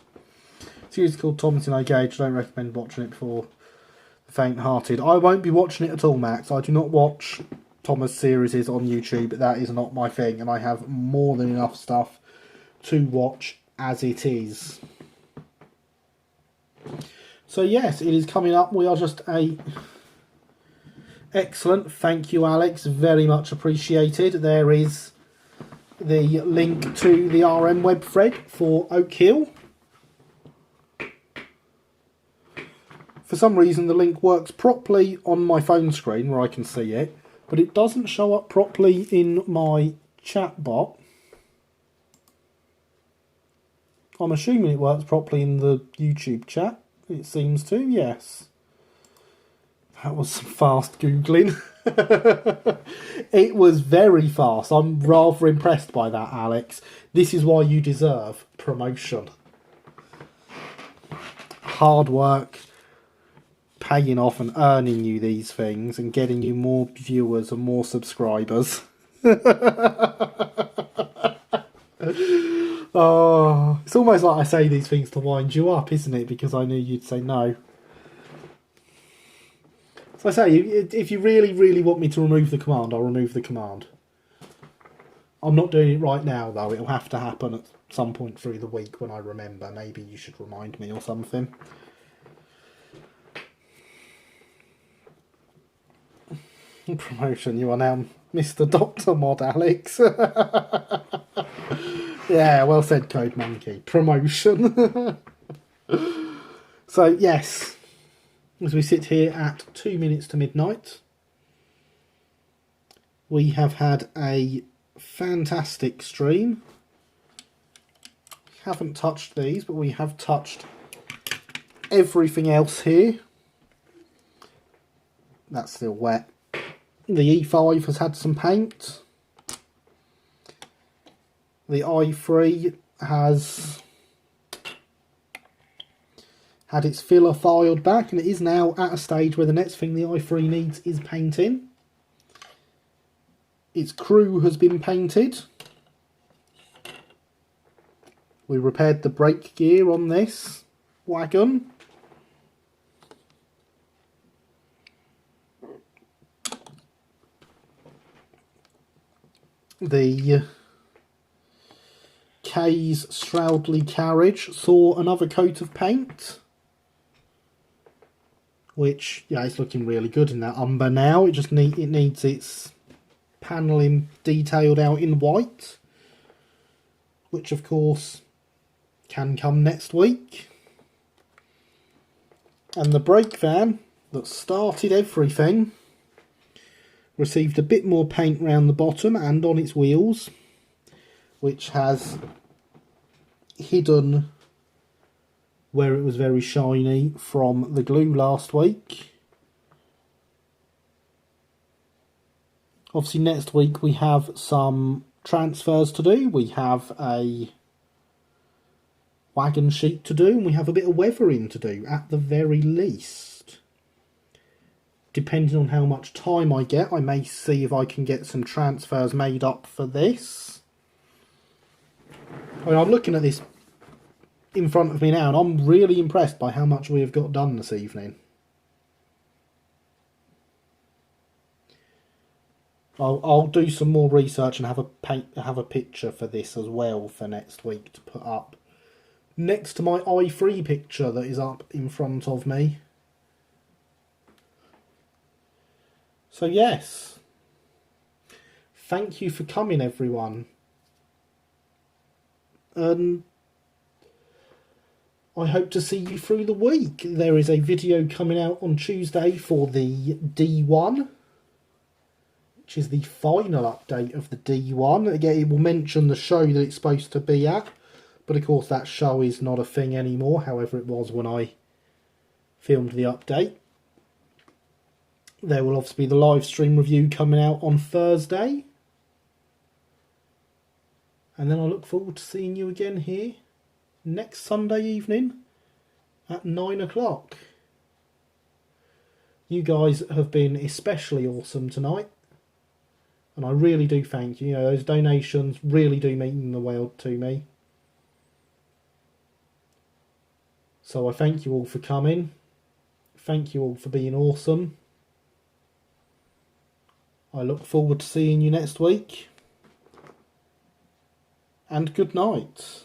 Series called Thomason O'Gage. I don't recommend watching it for the faint-hearted. I won't be watching it at all, Max. I do not watch Thomas series is on YouTube. That is not my thing, and I have more than enough stuff to watch as it is. So yes, it is coming up. We are just a... Excellent. Thank you, Alex. Very much appreciated. There is the link to the RM web thread for Oak Hill. For some reason, the link works properly on my phone screen where I can see it, but it doesn't show up properly in my chat bot. I'm assuming it works properly in the YouTube chat. It seems to, yes. That was some fast Googling. It was very fast. I'm rather impressed by that, Alex. This is why you deserve promotion. Hard work paying off and earning you these things and getting you more viewers and more subscribers. Oh, it's almost like I say these things to wind you up, isn't it? Because I knew you'd say no. So I say, if you really, really want me to remove the command, I'll remove the command. I'm not doing it right now, though. It'll have to happen at some point through the week when I remember. Maybe you should remind me or something. Promotion, you are now Mr. Dr. Mod, Alex. Yeah, well said, Code Monkey. Promotion. So, yes. As we sit here at 2 minutes to midnight, we have had a fantastic stream. We haven't touched these, but we have touched everything else here. That's still wet. The E5 has had some paint. The i3 has had its filler filed back, and it is now at a stage where the next thing the i3 needs is painting. Its crew has been painted. We repaired the brake gear on this wagon. The K's Stroudley carriage saw another coat of paint, which, yeah, it's looking really good in that umber now. It needs its panelling detailed out in white, which of course can come next week. And the brake van that started everything received a bit more paint round the bottom and on its wheels, which has hidden where it was very shiny from the glue last week. Obviously next week we have some transfers to do. We have a wagon sheet to do, and we have a bit of weathering to do at the very least. Depending on how much time I get, I may see if I can get some transfers made up for this. I mean, I'm looking at this in front of me now, and I'm really impressed by how much we have got done this evening. I'll do some more research and have a picture for this as well for next week to put up next to my i3 picture that is up in front of me. So yes, thank you for coming, everyone. And I hope to see you through the week. There is a video coming out on Tuesday for the D1, which is the final update of the D1. Again, it will mention the show that it's supposed to be at, but of course that show is not a thing anymore, however it was when I filmed the update. There will obviously be the live stream review coming out on Thursday. And then I look forward to seeing you again here next Sunday evening at 9 o'clock. You guys have been especially awesome tonight, and I really do thank you. You know, those donations really do mean the world to me. So I thank you all for coming. Thank you all for being awesome. I look forward to seeing you next week. And good night.